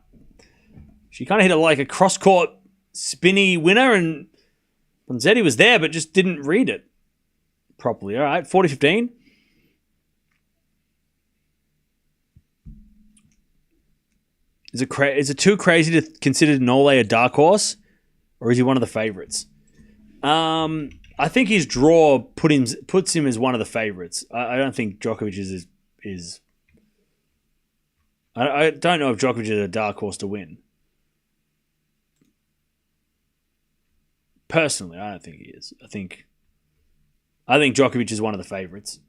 She kind of hit it like a cross-court spinny winner, and Bronzetti was there, but just didn't read it properly. All right, 40-15. Is it too crazy to consider Nole a dark horse, or is he one of the favorites? I think his draw puts him as one of the favorites. I don't think Djokovic is. I don't know if Djokovic is a dark horse to win. Personally, I don't think he is. I think Djokovic is one of the favorites.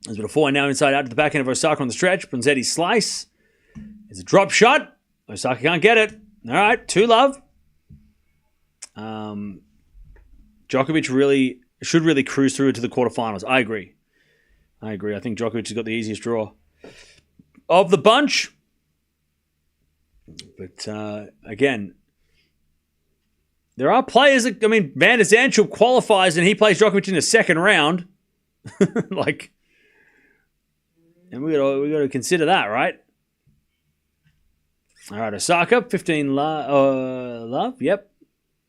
There's a bit of forehand now inside out to the backhand of Osaka on the stretch. Bronzetti's slice. It's a drop shot. Osaka can't get it. All right, 2 love. Djokovic should really cruise through to the quarterfinals. I agree. I think Djokovic has got the easiest draw of the bunch. But again, there are players that, Van der Zandschulp qualifies and he plays Djokovic in the second round. And we got to consider that, right? All right, Osaka, 15 love. Yep,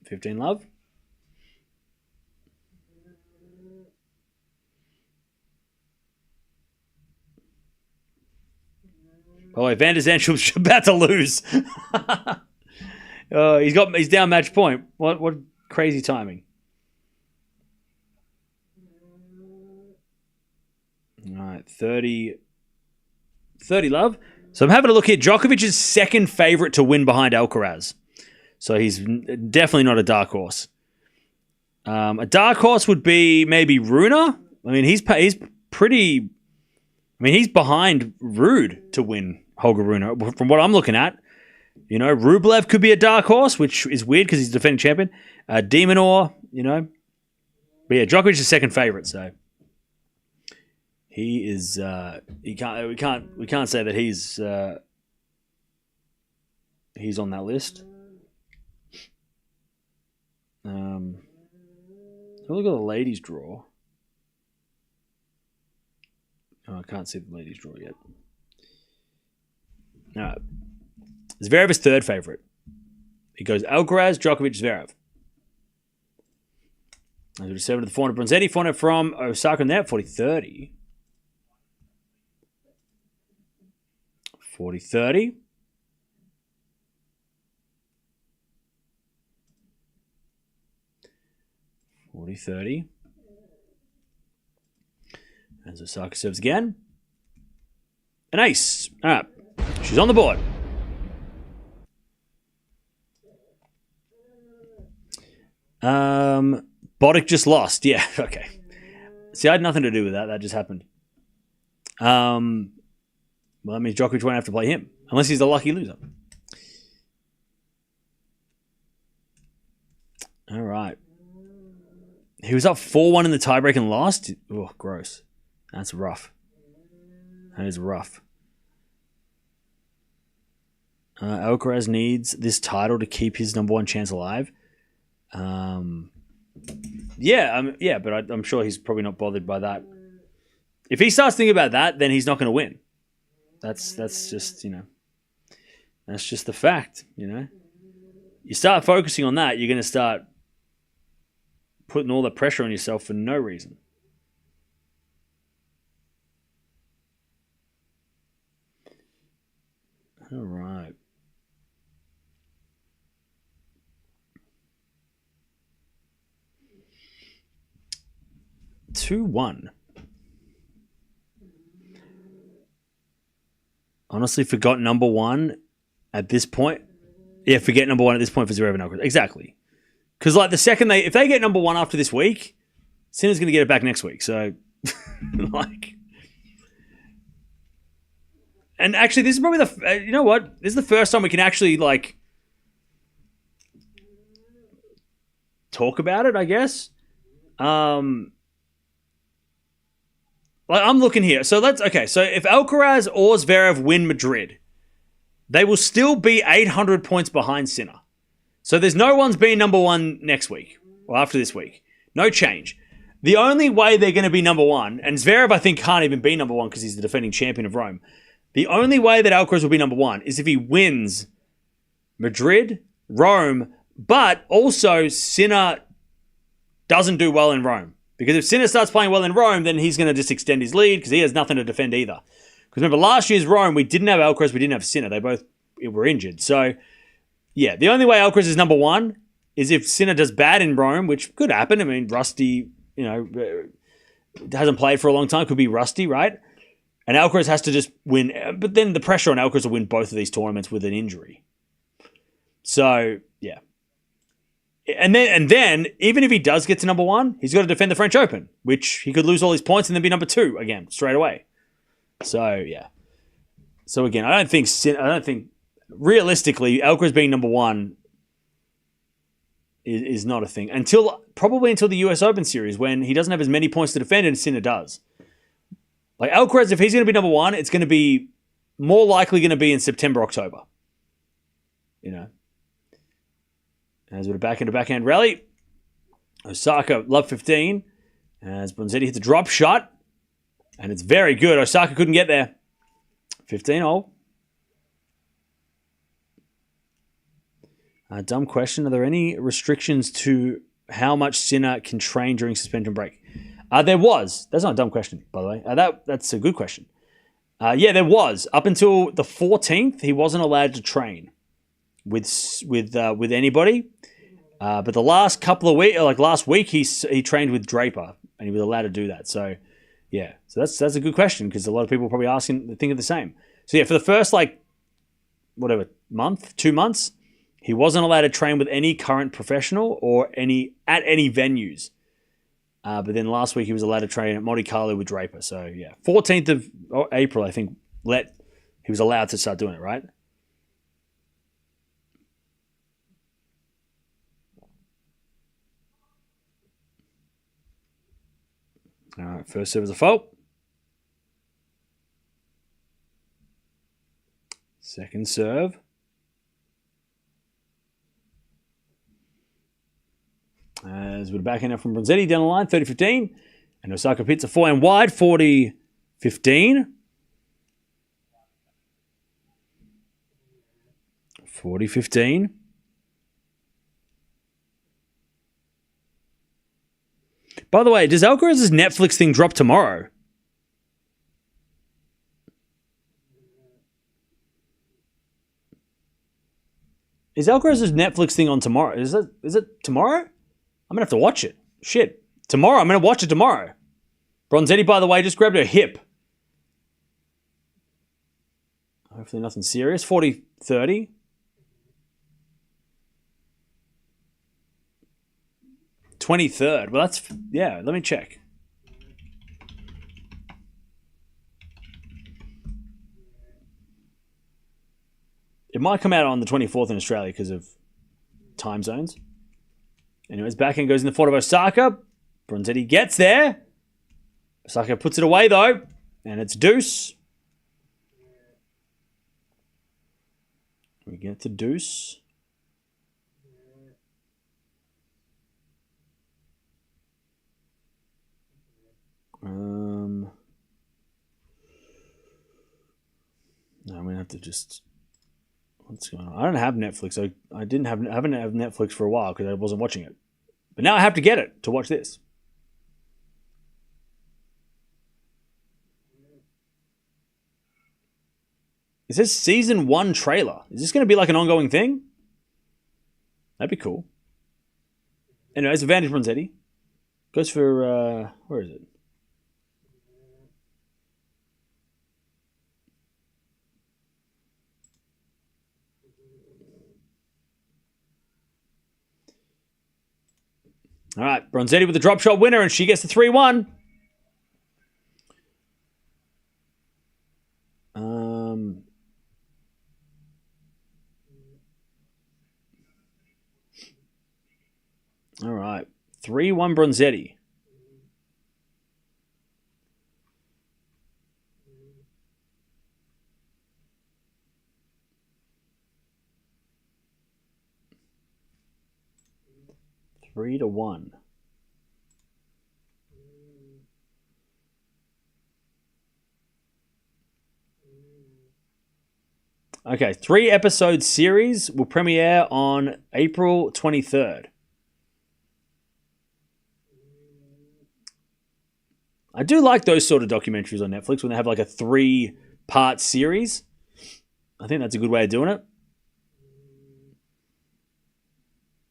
15 love. Oh, Van der Zandschulp's about to lose. He's down match point. What crazy timing. All right, 30 love. So I'm having a look here. Djokovic is second favorite to win behind Alcaraz. So he's definitely not a dark horse. A dark horse would be maybe Runa. He's pretty I mean, he's behind Rude to win Holger Rune. From what I'm looking at, you know, Rublev could be a dark horse, which is weird because he's defending champion. Demonor, you know. But yeah, Djokovic is second favorite, so he is. We can't say that he's on that list. Look at the ladies' draw. Oh, I can't see the ladies' draw yet. All right. Zverev is third favorite. It goes Alcaraz, Djokovic, Zverev. 107 to the 400 Bronzetti, 400 from Osaka in there, 40-30. 40-30. As Osaka serves again. An ace. All right. She's on the board. Boddick just lost. Yeah, okay. See, I had nothing to do with that. That just happened. Well, that means Djokovic won't have to play him. Unless he's the lucky loser. All right. He was up 4-1 in the tiebreak and lost? Oh, gross. That's rough. That is rough. Alcaraz needs this title to keep his number one chance alive. Yeah, but I'm sure he's probably not bothered by that. If he starts thinking about that, then he's not going to win. That's just, you know, that's just the fact, you know. You start focusing on that, you're going to start putting all the pressure on yourself for no reason. All right. Two-one. Honestly, forgot number one at this point. Yeah, forget number one at this point for Zverev and Alcaraz. Exactly. Because like the second if they get number one after this week, Sinner's going to get it back next week. So, like, and actually, this is probably the you know what? This is the first time we can actually like talk about it. I guess. Like I'm looking here. So so if Alcaraz or Zverev win Madrid, they will still be 800 points behind Sinner. So there's no one's being number one next week or after this week. No change. The only way they're going to be number one, and Zverev I think can't even be number one because he's the defending champion of Rome. The only way that Alcaraz will be number one is if he wins Madrid, Rome, but also Sinner doesn't do well in Rome. Because if Sinner starts playing well in Rome, then he's going to just extend his lead because he has nothing to defend either. Because remember, last year's Rome, we didn't have Alcaraz, we didn't have Sinner. They both were injured. So, yeah, the only way Alcaraz is number one is if Sinner does bad in Rome, which could happen. I mean, rusty, you know, hasn't played for a long time, could be rusty, right? And Alcaraz has to just win. But then the pressure on Alcaraz to win both of these tournaments with an injury. So, yeah. And then, even if he does get to number one, he's got to defend the French Open, which he could lose all his points and then be number two again straight away. So yeah. So again, I don't think realistically Alcaraz being number one is not a thing probably until the US Open series when he doesn't have as many points to defend and Sinner does. Like Alcaraz, if he's going to be number one, it's going to be more likely going to be in September, October. You know. As with a backhand rally, Osaka love 15 as Bronzetti hits a drop shot, and it's very good. Osaka couldn't get there. 15-all. Dumb question. Are there any restrictions to how much Sinner can train during suspension break? There was. That's not a dumb question, by the way. That's a good question. Yeah, there was. Up until the 14th, he wasn't allowed to train with anybody. But the last couple of weeks, like last week, he trained with Draper and he was allowed to do that. So, yeah. So that's a good question because a lot of people are probably thinking the same. So, yeah, for the first, 2 months, he wasn't allowed to train with any current professional or at any venues. But then last week he was allowed to train at Monte Carlo with Draper. So, yeah. 14th of April, I think, he was allowed to start doing it, right? All right, first serve is a fault. Second serve. As with a backhand from Bronzetti down the line, 30-15. And Osaka hits a forehand wide, 40-15. 40-15. By the way, does Alcaraz's Netflix thing drop tomorrow? Is Alcaraz's Netflix thing on tomorrow? Is it tomorrow? I'm going to have to watch it. Shit. Tomorrow. I'm going to watch it tomorrow. Bronzetti, by the way, just grabbed her hip. Hopefully nothing serious. 40-30. $23rd. Well, that's... Yeah, let me check. It might come out on the 24th in Australia because of time zones. Anyways, backhand goes in the fault of Osaka. Bronzetti gets there. Osaka puts it away, though. And it's deuce. We get to deuce. No, I'm going to have to just... What's going on? I don't have Netflix. I haven't had Netflix for a while because I wasn't watching it. But now I have to get it to watch this. It says season 1 trailer. Is this going to be like an ongoing thing? That'd be cool. Anyways, advantage Bronzetti. Goes for, where is it? All right, Bronzetti with the drop shot winner, and she gets the 3-1. All right, 3-1 Bronzetti. Three to 1. Okay, 3-episode series will premiere on April 23rd. I do like those sort of documentaries on Netflix when they have like a 3-part series. I think that's a good way of doing it.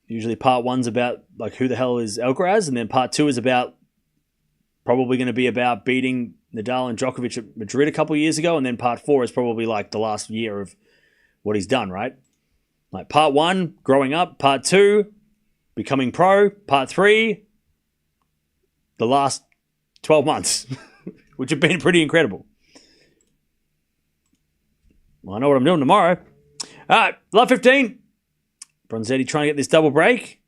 Usually part 1's about like who the hell is Alcaraz, and then part 2 is probably going to be about beating Nadal and Djokovic at Madrid a couple of years ago, and then part 4 is probably like the last year of what he's done, right? Like part 1, growing up, part 2, becoming pro, part 3, the last 12 months, which have been pretty incredible. Well, I know what I'm doing tomorrow. All right, love 15. Bronzetti trying to get this double break.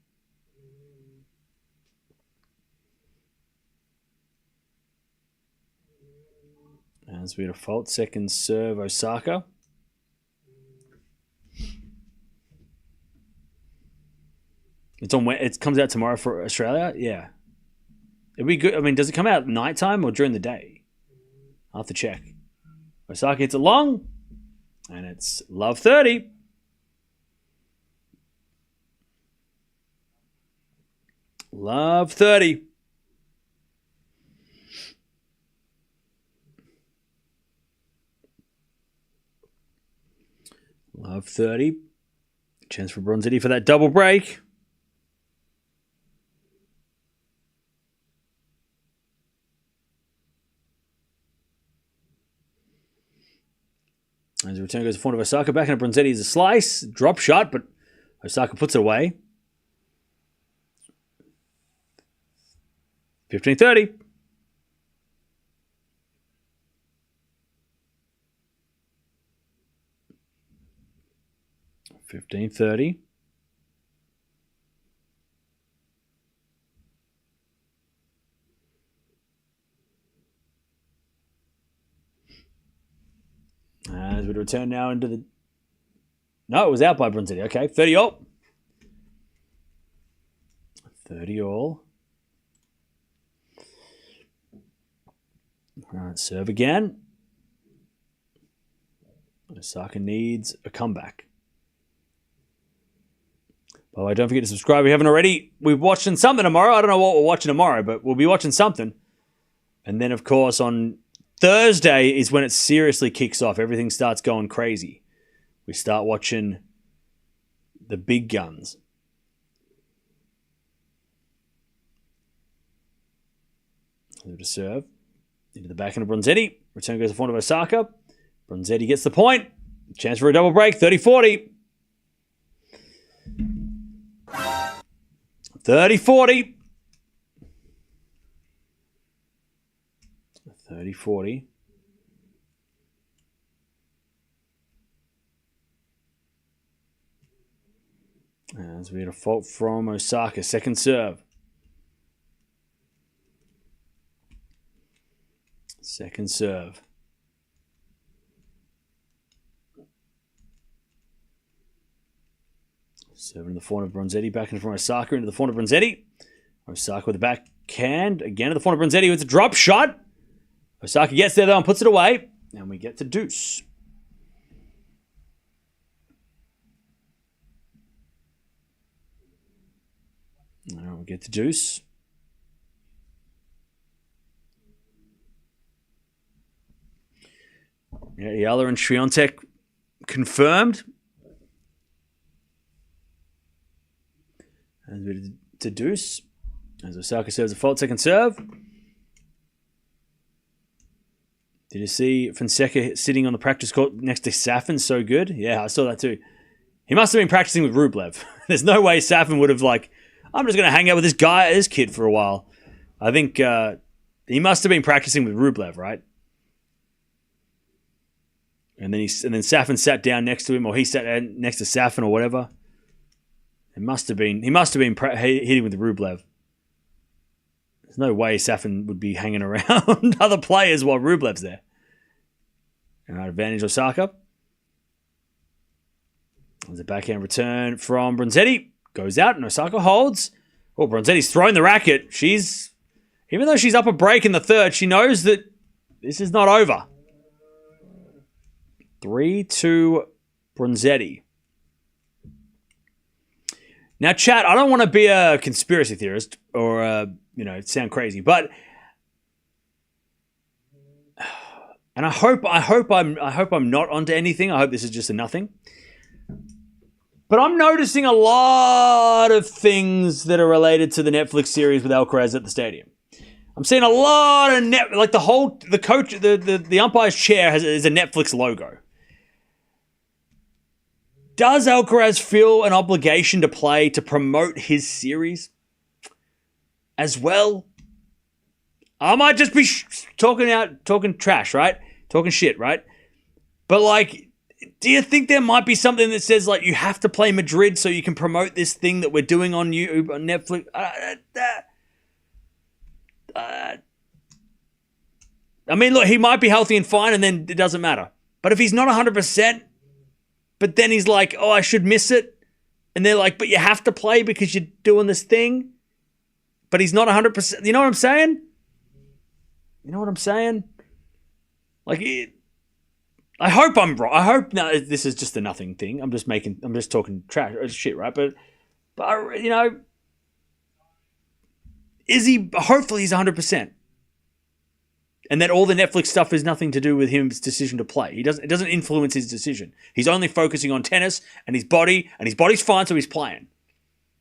As we default, second serve, Osaka. It comes out tomorrow for Australia? Yeah. It'd be good. I mean, does it come out at nighttime or during the day? I'll have to check. Osaka hits it long, and it's love 30. Love 30. Love 30. Chance for Bronzetti for that double break. As the return goes in front of Osaka. Back into Bronzetti is a slice. Drop shot, but Osaka puts it away. 15-30. As we return now into the... No, it was out by Bronzetti. Okay, 30 all. 30 all. All right, serve again. Osaka needs a comeback. By the way, don't forget to subscribe if you haven't already. We're watching something tomorrow. I don't know what we're watching tomorrow, but we'll be watching something. And then, of course, on Thursday is when it seriously kicks off. Everything starts going crazy. We start watching the big guns. To serve. Into the backhand of Bronzetti. Return goes to the front of Osaka. Bronzetti gets the point. Chance for a double break. 30-40. 30-40. 30-40. As we had a fault from Osaka. Second serve. Second serve. Serving in the front of Bronzetti. Back in front of Osaka. Into the front of Bronzetti. Osaka with the backhand. Again to the front of Bronzetti with a drop shot. Osaka gets there though and puts it away. And we get to deuce. Now we get to deuce. Yeah, Eala and Swiatek confirmed. And we to deuce. As Osaka serves a fault second serve. Did you see Fonseca sitting on the practice court next to Safin? So good. Yeah, I saw that too. He must have been practicing with Rublev. There's no way Safin would have I'm just going to hang out with this kid for a while. I think he must have been practicing with Rublev, right? And then Safin sat down next to him, or he sat next to Safin or whatever. He must have been hitting with Rublev. There's no way Safin would be hanging around other players while Rublev's there. All right, advantage Osaka. There's a backhand return from Bronzetti. Goes out and Osaka holds. Oh, Bronzetti's throwing the racket. Even though she's up a break in the third, she knows that this is not over. 3-2 Bronzetti. Now, chat, I don't want to be a conspiracy theorist or, sound crazy, but and I hope I'm not onto anything. I hope this is just a nothing. But I'm noticing a lot of things that are related to the Netflix series with Alcaraz at the stadium. I'm seeing a lot of the umpire's chair is a Netflix logo. Does Alcaraz feel an obligation to play to promote his series as well? I might just be talking trash, right? Talking shit, right? But do you think there might be something that says you have to play Madrid so you can promote this thing that we're doing on YouTube, on Netflix? I mean, look, he might be healthy and fine and then it doesn't matter. But if he's not 100%, but then he's like, oh, I should miss it. And they're like, but you have to play because you're doing this thing. But he's not 100%. You know what I'm saying? I hope I'm wrong. I hope this is just a nothing thing. I'm just talking trash shit, right? But is he? Hopefully he's 100%, and that all the Netflix stuff has nothing to do with his decision to play. It doesn't influence his decision. He's only focusing on tennis and his body, and his body's fine, so he's playing.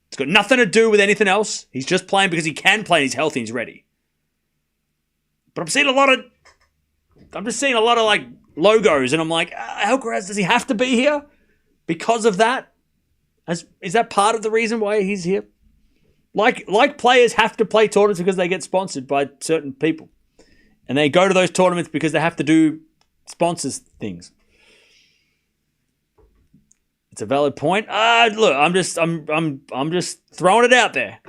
It's got nothing to do with anything else. He's just playing because he can play and he's healthy and he's ready. But I'm just seeing a lot of logos, and I'm like, Alcaraz, does he have to be here because of that? Is that part of the reason why he's here? Like players have to play tournaments because they get sponsored by certain people. And they go to those tournaments because they have to do sponsors things. It's a valid point. Look, I'm just throwing it out there.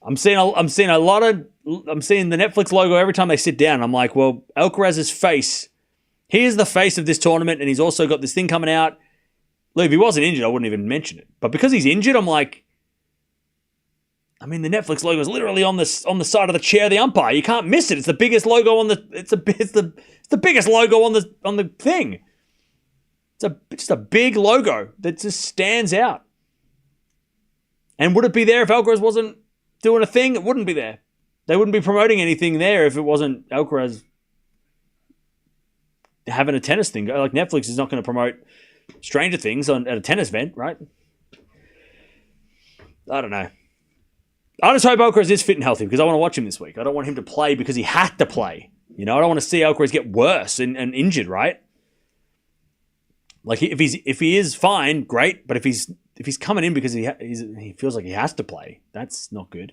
I'm seeing the Netflix logo every time they sit down. I'm like, well, Alcaraz's face. He is the face of this tournament, and he's also got this thing coming out. Look, if he wasn't injured, I wouldn't even mention it. But because he's injured, I'm like, I mean, the Netflix logo is literally on the side of the chair of the umpire. You can't miss it. It's the biggest logo on the. It's the biggest logo on the thing. It's just a big logo that just stands out. And would it be there if Alcaraz wasn't doing a thing? It wouldn't be there. They wouldn't be promoting anything there if it wasn't Alcaraz having a tennis thing. Like Netflix is not going to promote Stranger Things at a tennis event, right? I don't know. I just hope Alcaraz is fit and healthy because I want to watch him this week. I don't want him to play because he had to play. You know, I don't want to see Alcaraz get worse and injured, right? Like if he is fine, great. But if he's coming in because he feels like he has to play, that's not good.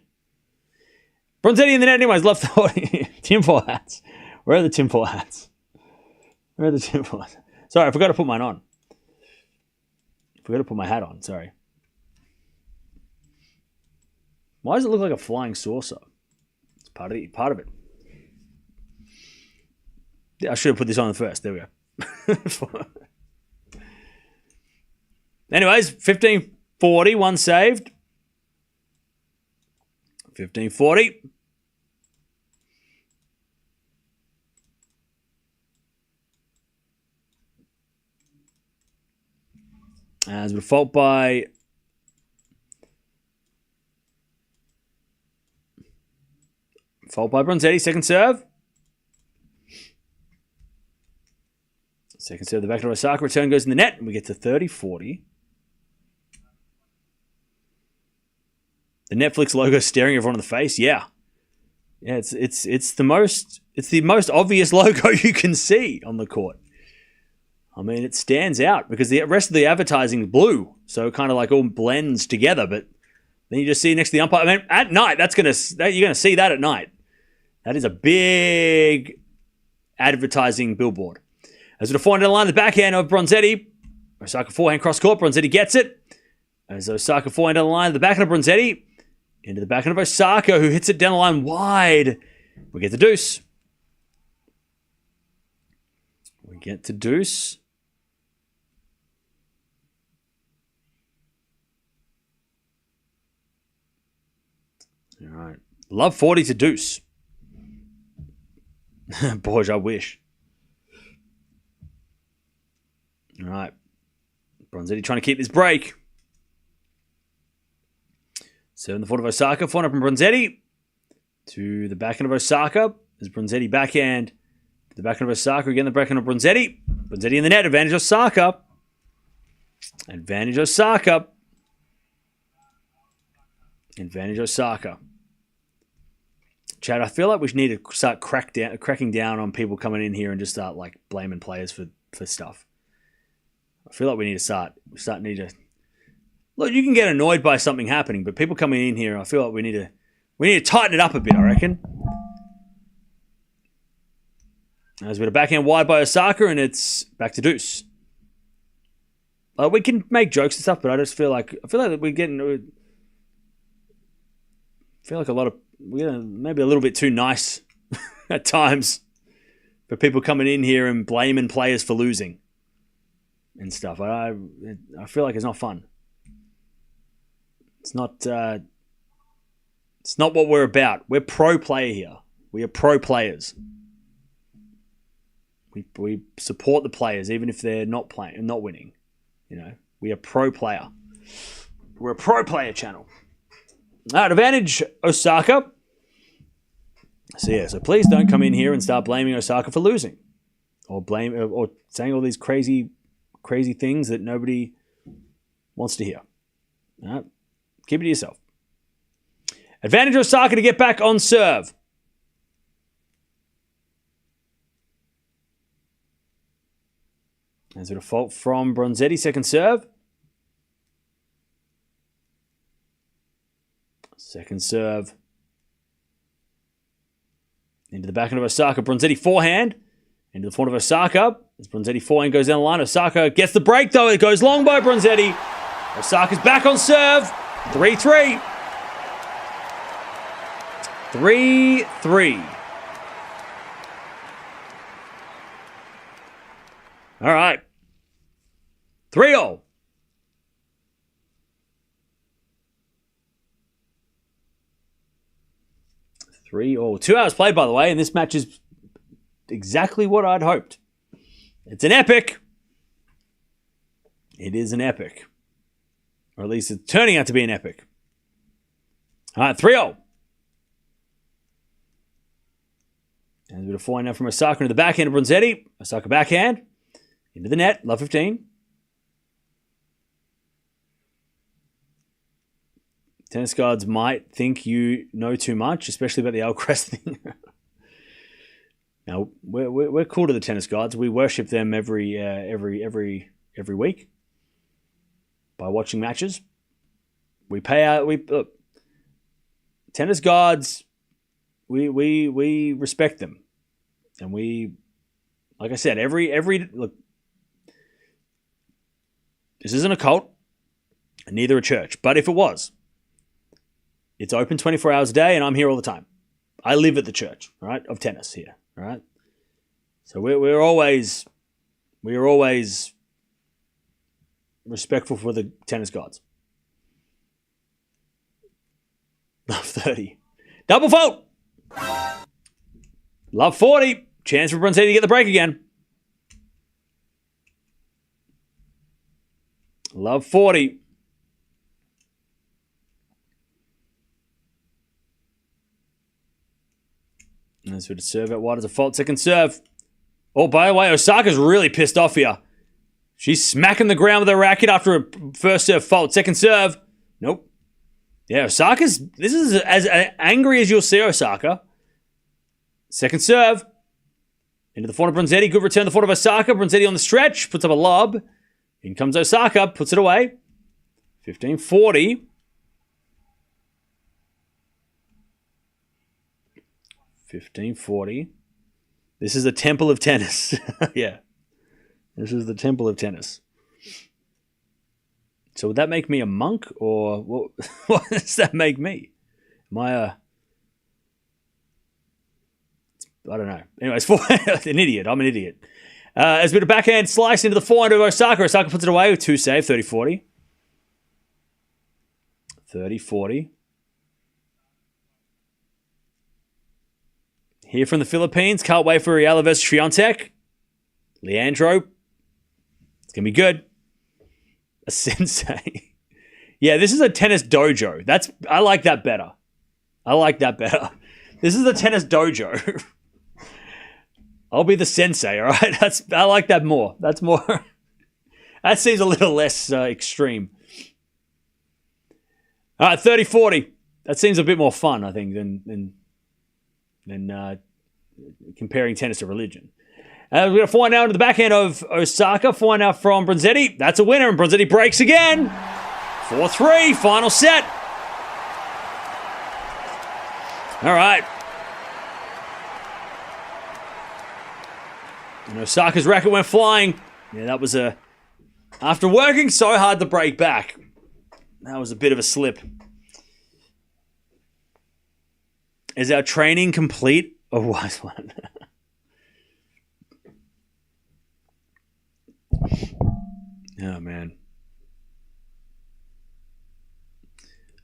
Bronzetti in the net, anyways. Love the tinfoil hats. Where are the tinfoil hats? Where are the tinfoil hats? Sorry, I forgot to put mine on. I forgot to put my hat on. Sorry. Why does it look like a flying saucer? It's part of it. I should have put this on first. There we go. Anyways, 1540, one saved. 1540. As a fault by Bronzetti, second serve. Second serve, the back to Osaka, return goes in the net, and we get to 30-40. The Netflix logo staring everyone in the face. Yeah, it's the most obvious logo you can see on the court. I mean, it stands out because the rest of the advertising is blue, so it kind of like all blends together. But then you just see next to the umpire. I mean, at night, you're gonna see that at night. That is a big advertising billboard. As the forehand line, the backhand of Bronzetti. Osaka forehand cross court. Bronzetti gets it. As Osaka forehand down the line, the backhand of Bronzetti. Into the backhand of Osaka, who hits it down the line wide. We get the deuce. All right. Love 40 to deuce. Borj, I wish. All right. Bronzetti trying to keep this break. 7 the 4 of Osaka. Forehand from Bronzetti. To the backhand of Osaka. As Bronzetti backhand. The backhand of Osaka. Again, the backhand of Bronzetti. Bronzetti in the net. Advantage Osaka. Advantage Osaka. Chad, I feel like we need to start cracking down on people coming in here and just start like blaming players for stuff. I feel like we need to look, you can get annoyed by something happening, but people coming in here, I feel like we need to tighten it up a bit, I reckon. There's a bit of backhand wide by Osaka, and it's back to deuce. We can make jokes and stuff, but I just feel like we're getting. I feel like we're maybe a little bit too nice at times for people coming in here and blaming players for losing and stuff. I feel like it's not fun. It's not what we're about. We're pro player here. We are pro players. We support the players even if they're not playing and not winning. You know, we are pro player. We're a pro player channel. All right, advantage Osaka. So please don't come in here and start blaming Osaka for losing, or saying all these crazy things that nobody wants to hear. All right, keep it to yourself. Advantage Osaka to get back on serve. There's a default from Bronzetti, second serve. Second serve. Into the backhand of Osaka. Bronzetti forehand. Into the front of Osaka. As Bronzetti forehand goes down the line. Osaka gets the break though. It goes long by Bronzetti. Osaka's back on serve. 3-3. 3-3. All right. 3-0. 3-0. 2 hours played, by the way, and this match is exactly what I'd hoped. It's an epic. It is an epic. Or at least it's turning out to be an epic. All right, 3-0. And a bit of forehand now from Osaka into the backhand of Bronzetti. Osaka backhand. Into the net. Love 15. Tennis gods might think you know too much, especially about the Alcaraz thing. Now, we're cool to the tennis gods. We worship them every week by watching matches. We pay out. Look, tennis gods. We respect them, and we, like I said, every look. This isn't a cult, and neither a church. But if it was, it's open 24 hours a day, and I'm here all the time. I live at the church, right, of tennis here, all right? So we're always respectful for the tennis gods. Love 30. Double fault. Love 40. Chance for Bronzetti to get the break again. Love 40. And that's with a serve out wide as a fault. Second serve. Oh, by the way, Osaka's really pissed off here. She's smacking the ground with her racket after a first serve fault. Second serve. Nope. Yeah, this is as angry as you'll see Osaka. Second serve. Into the front of Bronzetti. Good return to the front of Osaka. Bronzetti on the stretch. Puts up a lob. In comes Osaka. Puts it away. 15-40. 15-40. This is the temple of tennis. Yeah. This is the temple of tennis. So would that make me a monk? Or what does that make me? Am I I don't know. Anyways, an idiot. I'm an idiot. As a bit of backhand slice into the forehand of Osaka. Osaka puts it away with 2 save. 30-40. 30-40. Here from the Philippines. Can't wait for Eala versus Swiatek. Leandro. It's going to be good. A sensei. Yeah, this is a tennis dojo. I like that better. This is a tennis dojo. I'll be the sensei, all right? I like that more. That's more. That seems a little less extreme. All right, 30-40. That seems a bit more fun, I think, than comparing tennis to religion. We're going to find out into the backhand of Osaka. Find out from Bronzetti. That's a winner, and Bronzetti breaks again. 4-3, final set. All right. And Osaka's racket went flying. Yeah, that was after working so hard to break back, that was a bit of a slip. Is our training complete? A wise one. Oh, man.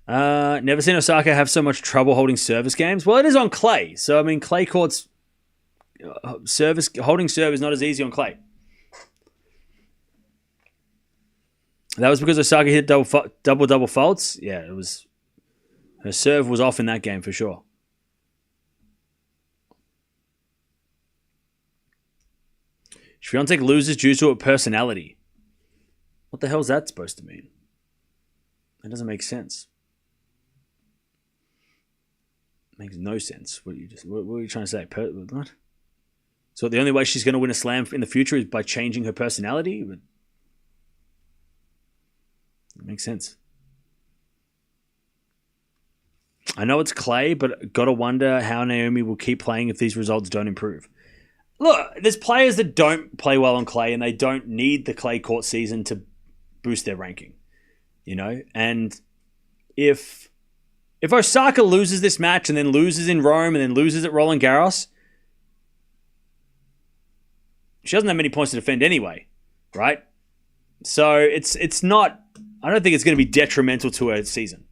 Never seen Osaka have so much trouble holding service games. Well, it is on clay. So, I mean, clay courts, holding serve is not as easy on clay. That was because Osaka hit double faults. Yeah, it was. Her serve was off in that game for sure. Swiatek loses due to her personality. What the hell is that supposed to mean? That doesn't make sense. It makes no sense. What are you trying to say? What? So the only way she's going to win a slam in the future is by changing her personality? It makes sense. I know it's clay, but got to wonder how Naomi will keep playing if these results don't improve. Look, there's players that don't play well on clay and they don't need the clay court season to boost their ranking, you know? And if Osaka loses this match and then loses in Rome and then loses at Roland Garros, she doesn't have many points to defend anyway, right? So it's not, I don't think it's going to be detrimental to her season.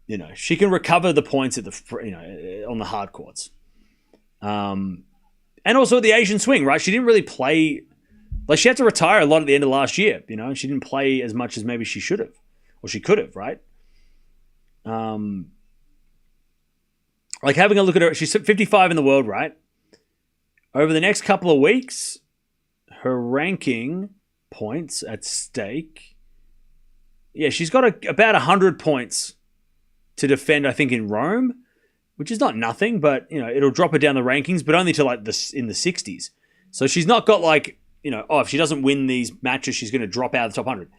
You know, she can recover the points at the, on the hard courts. And also the Asian swing, right? She didn't really play, like she had to retire a lot at the end of last year, you know, and she didn't play as much as maybe she should have, or she could have, right? Like having a look at her, she's 55 in the world, right? Over the next couple of weeks, her ranking points at stake, yeah, she's got about 100 points to defend, I think, in Rome, which is not nothing, but, you know, it'll drop her down the rankings, but only to like in the 60s. So she's not got like, you know, if she doesn't win these matches, she's going to drop out of the top 100.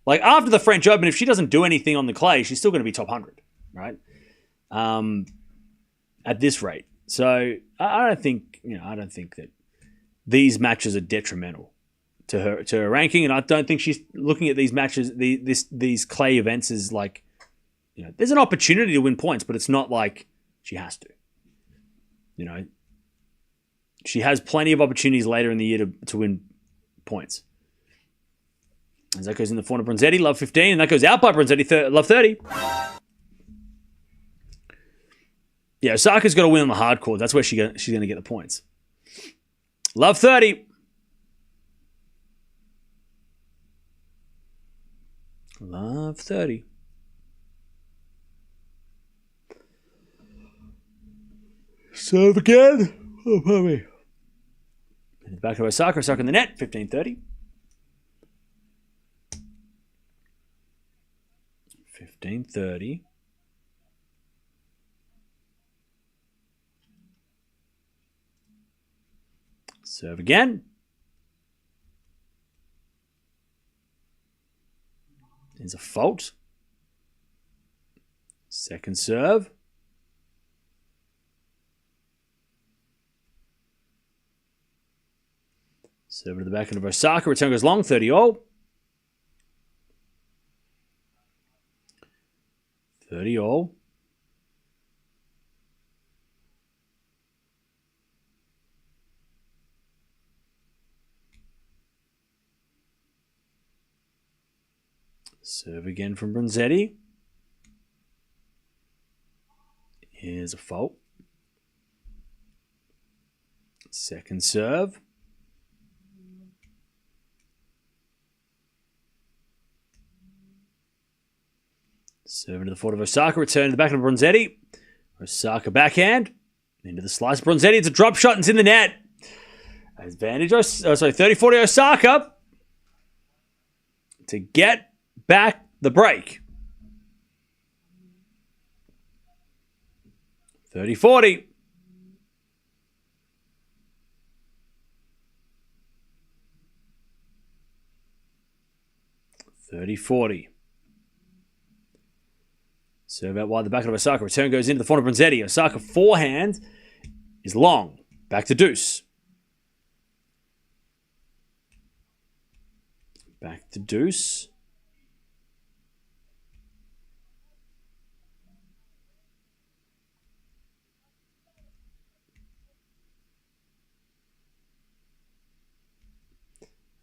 Like after the French Open, if she doesn't do anything on the clay, she's still going to be top 100, right? At this rate. So I don't think that these matches are detrimental to her ranking, and I don't think she's looking at these matches, these clay events as like, you know, there's an opportunity to win points, but it's not like she has to. You know, she has plenty of opportunities later in the year to win points. As that goes in the corner, Bronzetti, love 15, and that goes out by Bronzetti, love 30. Yeah, Osaka's got to win on the hard court. That's where she's going to get the points. Love 30. Love 30. Serve again. Oh, pardon me. In the back of Osaka. Osaka in the net. 15-30. 15-30. Serve again. There's a fault. Second serve. Serve to the back end of Osaka. Return goes long. 30-all. 30-all. Serve again from Bronzetti. Here's a fault. Second serve. Serve into the forward of Osaka. Return to the back of Bronzetti. Osaka backhand. Into the slice. Bronzetti. It's a drop shot and it's in the net. Advantage. 30-40 Osaka. To get back the break. 30-40. Serve out wide the back of Osaka. Return goes into the front of Bronzetti. Osaka forehand is long. Back to deuce. Back to deuce.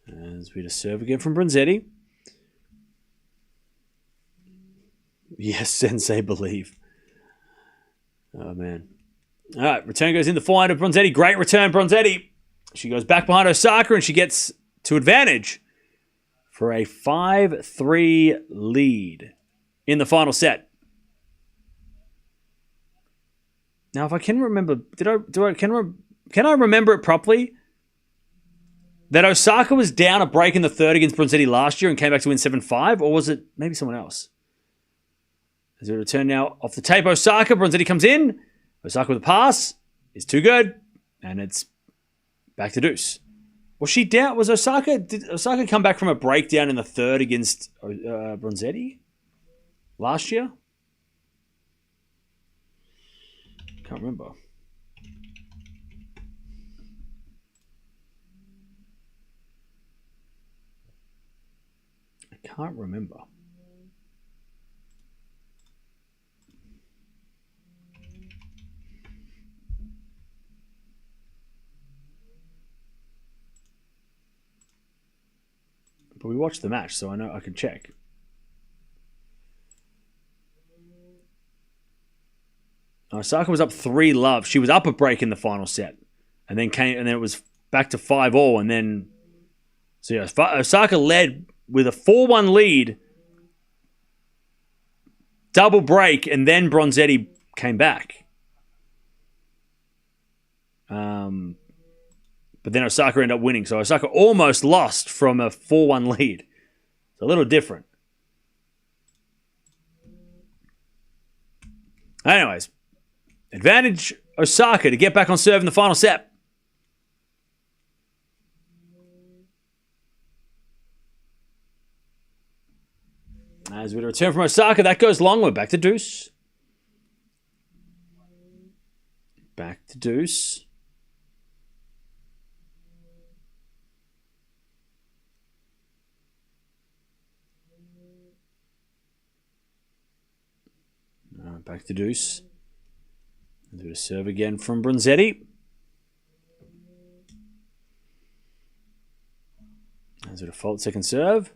As we just serve again from Bronzetti. Yes, Sensei, believe. Oh, man. All right, return goes in the forehand of Bronzetti. Great return, Bronzetti. She goes back behind Osaka and she gets to advantage for a 5-3 lead in the final set. Now, if I can remember, can I remember it properly? That Osaka was down a break in the third against Bronzetti last year and came back to win 7-5, or was it maybe someone else? As we return now off the tape, Osaka. Bronzetti comes in. Osaka with a pass. Is too good. And it's back to deuce. Was she down? Was Osaka... Did Osaka come back from a breakdown in the third against Bronzetti last year? Can't remember. I can't remember. But we watched the match, so I know I can check. Osaka was up 3-love. She was up a break in the final set, and then it was back to 5-all, and then so yeah, Osaka led with a 4-1 lead, double break, and then Bronzetti came back. But then Osaka ended up winning, so Osaka almost lost from a 4-1 lead. It's a little different. Anyways, advantage Osaka to get back on serve in the final set. As we return from Osaka, that goes long. We're back to deuce. Back to deuce. Back to deuce. Do a serve again from Bronzetti. As a default second serve.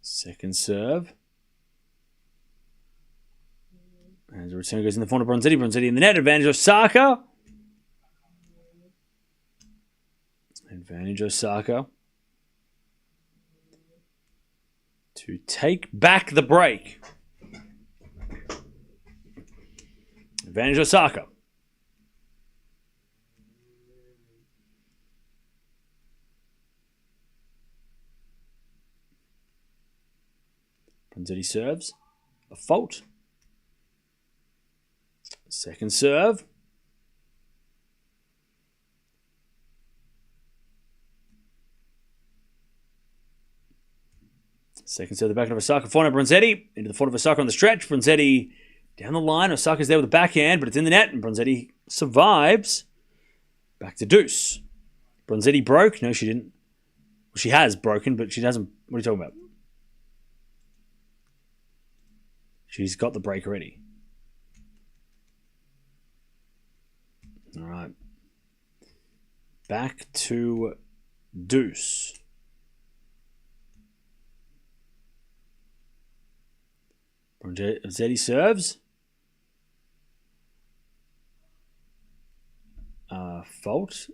Second serve. As the return goes in the front of Bronzetti. Bronzetti in the net. Advantage Osaka. Advantage Osaka. To take back the break. Advantage Osaka. Bronzetti serves. A fault. Second serve. Second serve, the back of Osaka. Forehand Bronzetti. Into the front of Osaka on the stretch. Bronzetti down the line. Osaka's there with the backhand, but it's in the net. And Bronzetti survives. Back to deuce. Bronzetti broke. No, she didn't. Well, she has broken, but she doesn't. What are you talking about? She's got the break already. All right. Back to deuce. Bronzetti serves. Fault.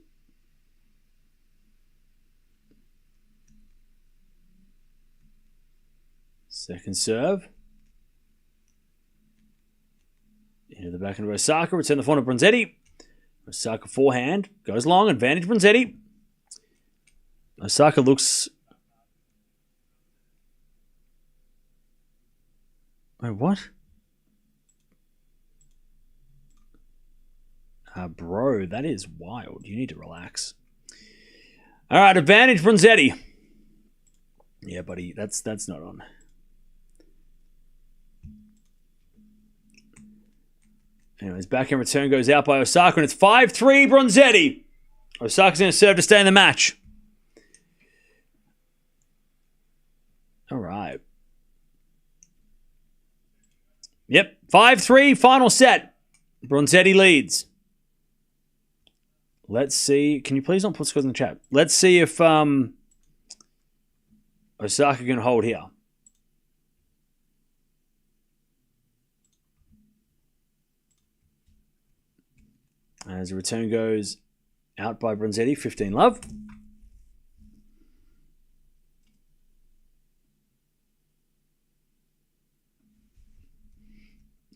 Second serve. Into the back end of Osaka. Return the front of Bronzetti. Osaka forehand. Goes long. Advantage Bronzetti. Osaka looks... Wait, what? Bro, that is wild. You need to relax. All right, advantage Bronzetti. Yeah, buddy, that's not on. Anyways, backhand return goes out by Osaka, and it's 5-3 Bronzetti. Osaka's going to serve to stay in the match. All right. Yep, 5-3, final set. Bronzetti leads. Let's see. Can you please not put scores in the chat? Let's see if Osaka can hold here. As the return goes out by Bronzetti, 15-love.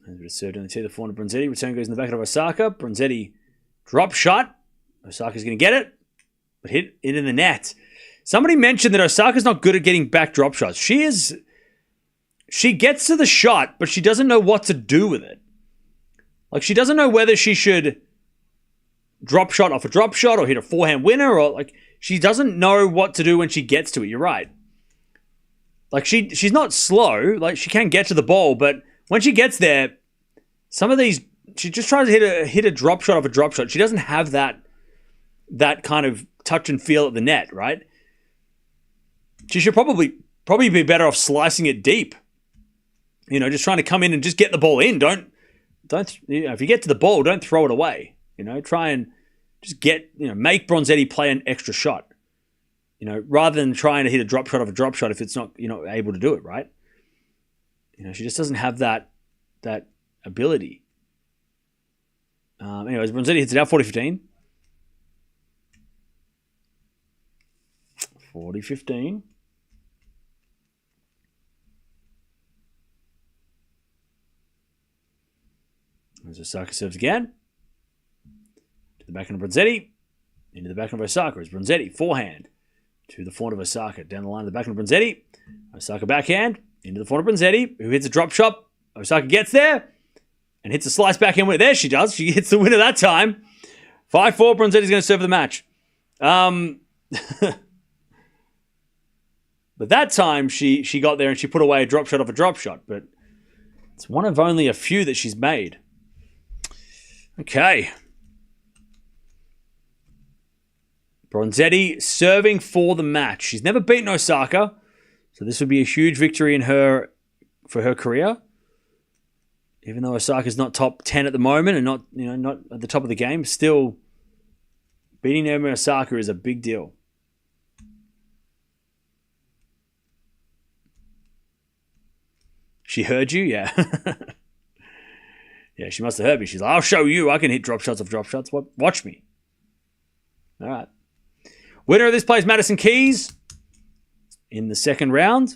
As we served on the tee, the forehand of Bronzetti. Return goes in the back of Osaka. Bronzetti drop shot. Osaka's going to get it, but hit it in the net. Somebody mentioned that Osaka's not good at getting back drop shots. She is. She gets to the shot, but she doesn't know what to do with it. Like, she doesn't know whether she should drop shot off a drop shot or hit a forehand winner, or like, she doesn't know what to do when she gets to it. You're right. Like she's not slow. Like she can get to the ball, but when she gets there, some of these she just tries to hit a drop shot off a drop shot. She doesn't have that kind of touch and feel at the net, right? She should probably be better off slicing it deep. You know, just trying to come in and just get the ball in. Don't if you get to the ball, don't throw it away. You know, try and just make Bronzetti play an extra shot. You know, rather than trying to hit a drop shot off a drop shot if you're not able to do it, right? You know, she just doesn't have that ability. Anyways, Bronzetti hits it out 40-15. 40-15. As Osaka serves again. To the backhand of Bronzetti. Into the backhand of Osaka as Bronzetti, forehand. To the forehand of Osaka. Down the line of the backhand of Bronzetti. Osaka backhand. Into the forehand of Bronzetti, who hits a drop shot. Osaka gets there. And hits a slice backhand winner. There she does. She hits the winner that time. 5-4. Bronzetti's going to serve the match. But that time she got there and she put away a drop shot off a drop shot. But it's one of only a few that she's made. Okay. Bronzetti serving for the match. She's never beaten Osaka, so this would be a huge victory for her career. Even though Osaka's not top 10 at the moment and not at the top of the game, still beating Naomi Osaka is a big deal. She heard you? Yeah. Yeah, she must have heard me. She's like, I'll show you. I can hit drop shots off drop shots. Watch me. All right. Winner of this plays Madison Keys in the second round.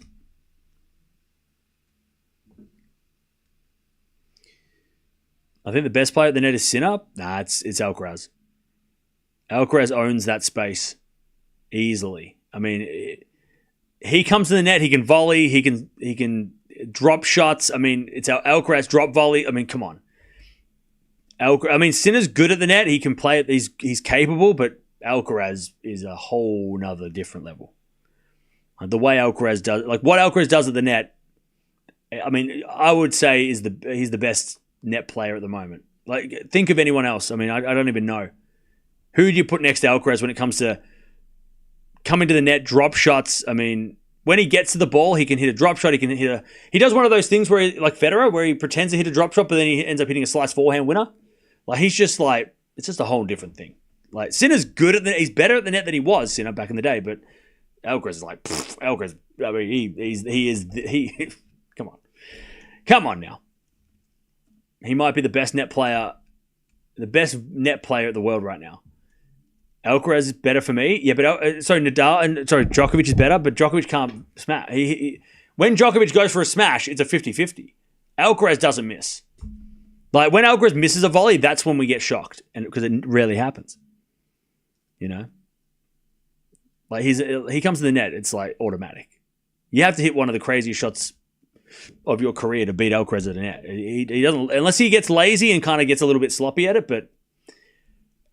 I think the best player at the net is Sinner. Nah, it's Alcaraz. Alcaraz owns that space easily. I mean, he comes to the net. He can volley. He can drop shots. I mean, it's Alcaraz drop volley. I mean, come on. Sinner's good at the net. He can play it. He's capable, but Alcaraz is a whole nother different level. The way Alcaraz does, like what Alcaraz does at the net, I mean, I would say he's the best net player at the moment. Like, think of anyone else. I mean, I don't even know. Who do you put next to Alcaraz when it comes to coming to the net, drop shots? I mean, when he gets to the ball, he can hit a drop shot. He does one of those things where, like Federer, where he pretends to hit a drop shot, but then he ends up hitting a slice forehand winner. Like, he's just like, it's just a whole different thing. Like, Sinner's good at he's better at the net than he was, Sinner, back in the day, but Alcaraz is like, Alcaraz, I mean, come on now. He might be the best net player at the world right now. Alcaraz is better for me. Yeah, but Djokovic is better, but Djokovic can't smash. When Djokovic goes for a smash, it's a 50-50. Alcaraz doesn't miss. Like, when Alcaraz misses a volley, that's when we get shocked, and because it rarely happens. You know? Like, he comes to the net, it's like automatic. You have to hit one of the craziest shots of your career to beat Alcaraz at the net. He doesn't, unless he gets lazy and kind of gets a little bit sloppy at it, but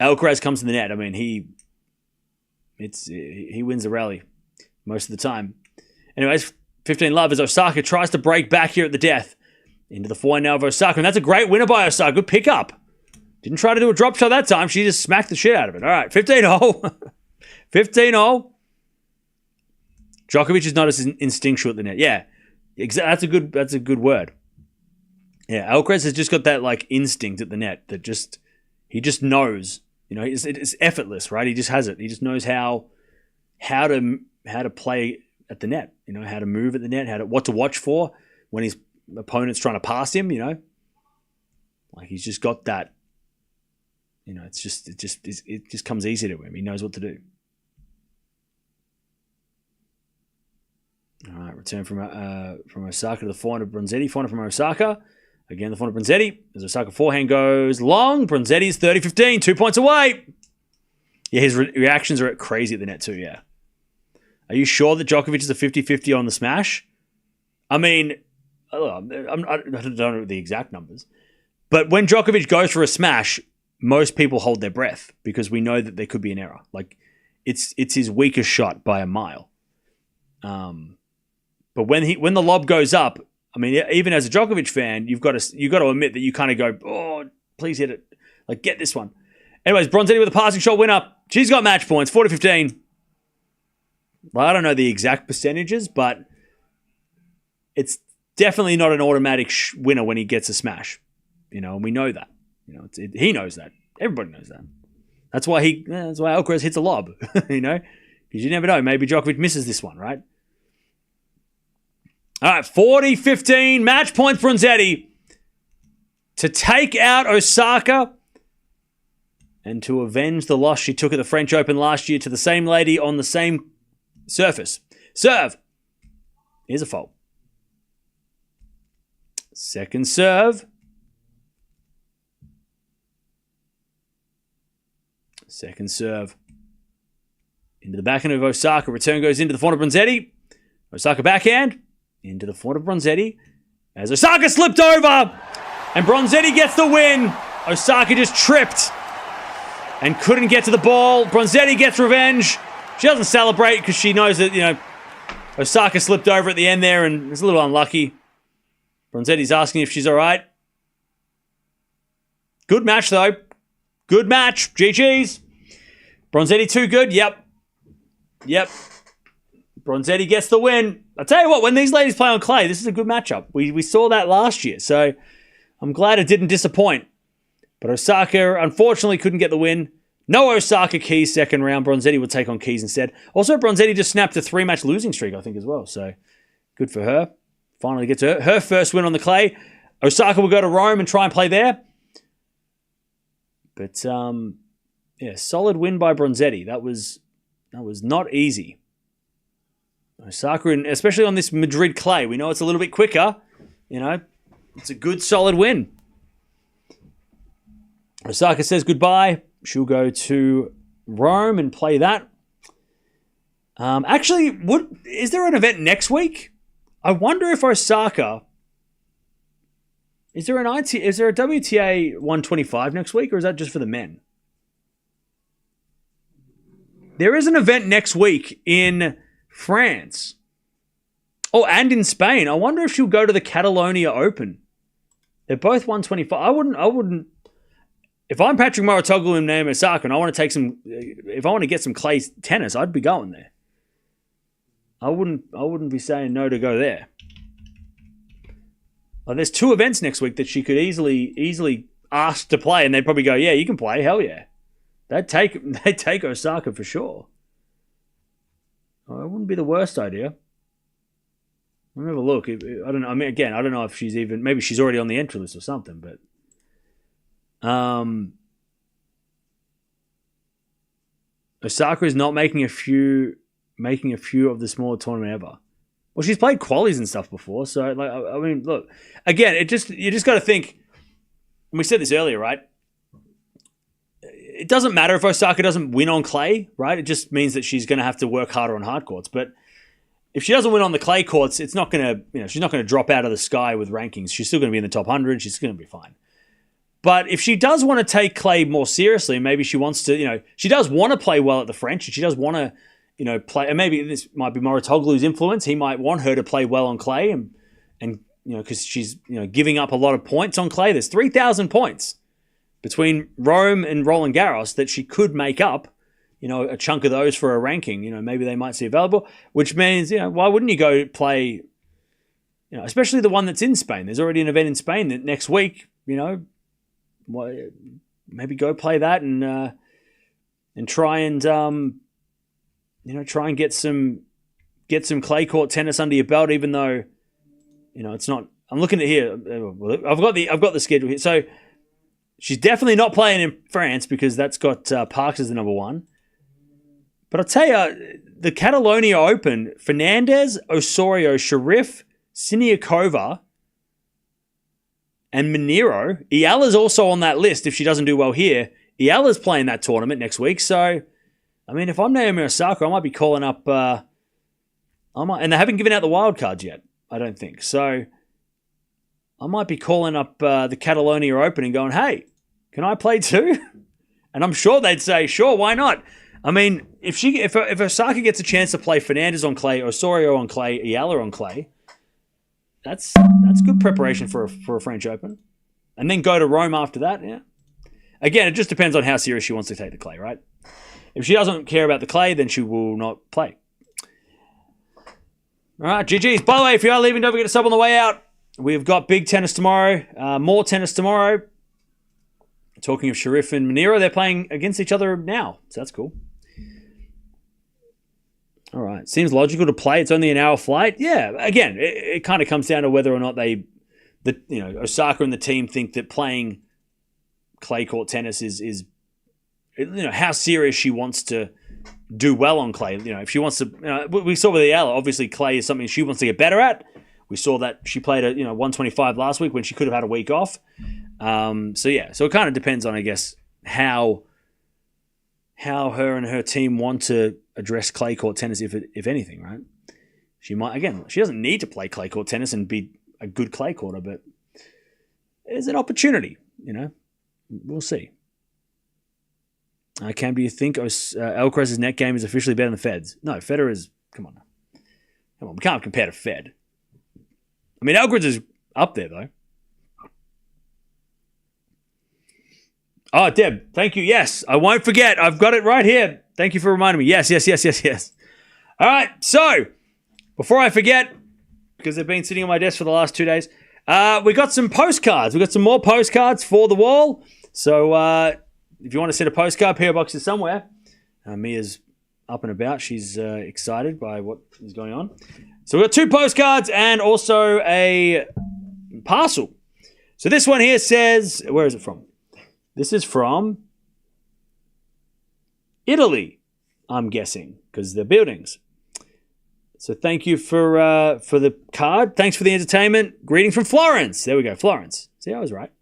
Alcaraz comes to the net. I mean, he wins the rally most of the time. Anyways, 15-love as Osaka tries to break back here at the death. Into the forehand now of Osaka, and that's a great winner by Osaka. Good pickup. Didn't try to do a drop shot that time. She just smacked the shit out of it. All right, 15-0. 15-0. Djokovic is not as instinctual at the net. Yeah, that's a good word. Yeah, Alcaraz has just got that like instinct at the net that he just knows. You know, it's effortless, right? He just has it. He just knows how to play at the net. You know, how to move at the net, what to watch for when his opponent's trying to pass him. You know, like he's just got that. You know, it just comes easy to him. He knows what to do. All right, return from Osaka to the forehand of Bronzetti. Forehand from Osaka. Again, the forehand of Bronzetti. As Osaka forehand goes long, Bronzetti's 30-15, 2 points away. Yeah, his reactions are crazy at the net too, yeah. Are you sure that Djokovic is a 50-50 on the smash? I mean, I don't know the exact numbers. But when Djokovic goes for a smash, most people hold their breath because we know that there could be an error. Like, it's his weakest shot by a mile. But when the lob goes up, I mean, even as a Djokovic fan, you've got to admit that you kind of go, oh, please hit it. Like, get this one. Anyways, Bronzetti with a passing shot winner. She's got match points, 4-15. Well, I don't know the exact percentages, but it's definitely not an automatic winner when he gets a smash. And we know that. He knows that. Everybody knows that. That's why Alcaraz hits a lob, because you never know. Maybe Djokovic misses this one, right? All right, 40-15, match point Bronzetti to take out Osaka and to avenge the loss she took at the French Open last year to the same lady on the same surface. Serve. Here's a fault. Second serve. Second serve. Into the backhand of Osaka. Return goes into the front of Bronzetti. Osaka backhand. Into the front of Bronzetti. As Osaka slipped over. And Bronzetti gets the win. Osaka just tripped. And couldn't get to the ball. Bronzetti gets revenge. She doesn't celebrate because she knows that, Osaka slipped over at the end there and it's a little unlucky. Bronzetti's asking if she's all right. Good match, though. Good match. GG's. Bronzetti too good? Yep. Bronzetti gets the win. I'll tell you what, when these ladies play on clay, this is a good matchup. We saw that last year, so I'm glad it didn't disappoint. But Osaka, unfortunately, couldn't get the win. No Osaka Keys second round. Bronzetti would take on Keys instead. Also, Bronzetti just snapped a 3-match losing streak, I think, as well. So, good for her. Finally gets her first win on the clay. Osaka will go to Rome and try and play there. But, solid win by Bronzetti. That was not easy. Osaka, especially on this Madrid clay, we know it's a little bit quicker. It's a good, solid win. Osaka says goodbye. She'll go to Rome and play that. Actually, is there an event next week? I wonder if Osaka... Is there a WTA 125 next week, or is that just for the men? There is an event next week in France. Oh, and in Spain. I wonder if she'll go to the Catalonia Open. They're both 125. I wouldn't. If I'm Patrick Mouratoglou and Naomi Osaka and I want to get some clay tennis, I'd be going there. I wouldn't be saying no to go there. Well, there's 2 events next week that she could easily ask to play, and they'd probably go, yeah, you can play, hell yeah. They'd take Osaka for sure. Oh, it wouldn't be the worst idea. Let me have a look. I don't know. I mean, again, I don't know if maybe she's already on the entry list or something, but Osaka is not making a few of the smaller tournament ever. Well, she's played qualies and stuff before, so I mean, look, again, you just got to think. And we said this earlier, right? It doesn't matter if Osaka doesn't win on clay, right? It just means that she's going to have to work harder on hard courts. But if she doesn't win on the clay courts, it's not going to, she's not going to drop out of the sky with rankings. She's still going to be in the top 100. She's going to be fine. But if she does want to take clay more seriously, maybe she wants to, she does want to play well at the French, and she does want to, play. And maybe this might be Mouratoglou's influence. He might want her to play well on clay, and because she's giving up a lot of points on clay. There's 3,000 points between Rome and Roland Garros that she could make up, a chunk of those for a ranking. Maybe they might see available, which means, why wouldn't you go play, especially the one that's in Spain? There's already an event in Spain that next week, maybe go play that and try and get some clay court tennis under your belt, even though, it's not. I'm looking at here. I've got the schedule here. So she's definitely not playing in France because that's got Parks as the number 1. But I'll tell you, the Catalonia Open, Fernandez, Osorio, Sharif, Siniakova, and Minero. Eala's also on that list if she doesn't do well here. Eala's playing that tournament next week. So, I mean, if I'm Naomi Osaka, I might be calling up... and they haven't given out the wild cards yet, I don't think. So, I might be calling up the Catalonia Open and going, hey, can I play too? And I'm sure they'd say, sure, why not? I mean, if Osaka gets a chance to play Fernandez on clay, Osorio on clay, Eala on clay, that's good preparation for a French Open. And then go to Rome after that, yeah. Again, it just depends on how serious she wants to take the clay, right? If she doesn't care about the clay, then she will not play. All right, GG's. By the way, if you are leaving, don't forget to sub on the way out. We've got big tennis tomorrow, more tennis tomorrow. Talking of Sharif and Munira, they're playing against each other now, so that's cool. All right, seems logical to play. It's only an hour flight. Yeah, again, it kind of comes down to whether or not Osaka and the team think that playing clay court tennis is how serious she wants to do well on clay. If she wants to, we saw with Eala, obviously clay is something she wants to get better at. We saw that she played at 125 last week when she could have had a week off. So it kind of depends on, I guess, how her and her team want to address clay court tennis, if anything, right? She doesn't need to play clay court tennis and be a good clay courter, but there's an opportunity, We'll see. Cam, do you think Alcaraz's net game is officially better than Fed's? No, Federer's... Come on. We can't compare to Fed. I mean, Alcaraz is up there, though. Oh, Deb, thank you. Yes, I won't forget. I've got it right here. Thank you for reminding me. Yes. All right, so before I forget, because they've been sitting on my desk for the last 2 days, we got some postcards. We got some more postcards for the wall. So if you want to send a postcard, PO Box is somewhere. Mia's up and about. She's excited by what is going on. So we've got 2 postcards and also a parcel. So this one here says, where is it from? This is from Italy, I'm guessing, because they're buildings. So thank you for the card. Thanks for the entertainment. Greeting from Florence. There we go, Florence. See, I was right.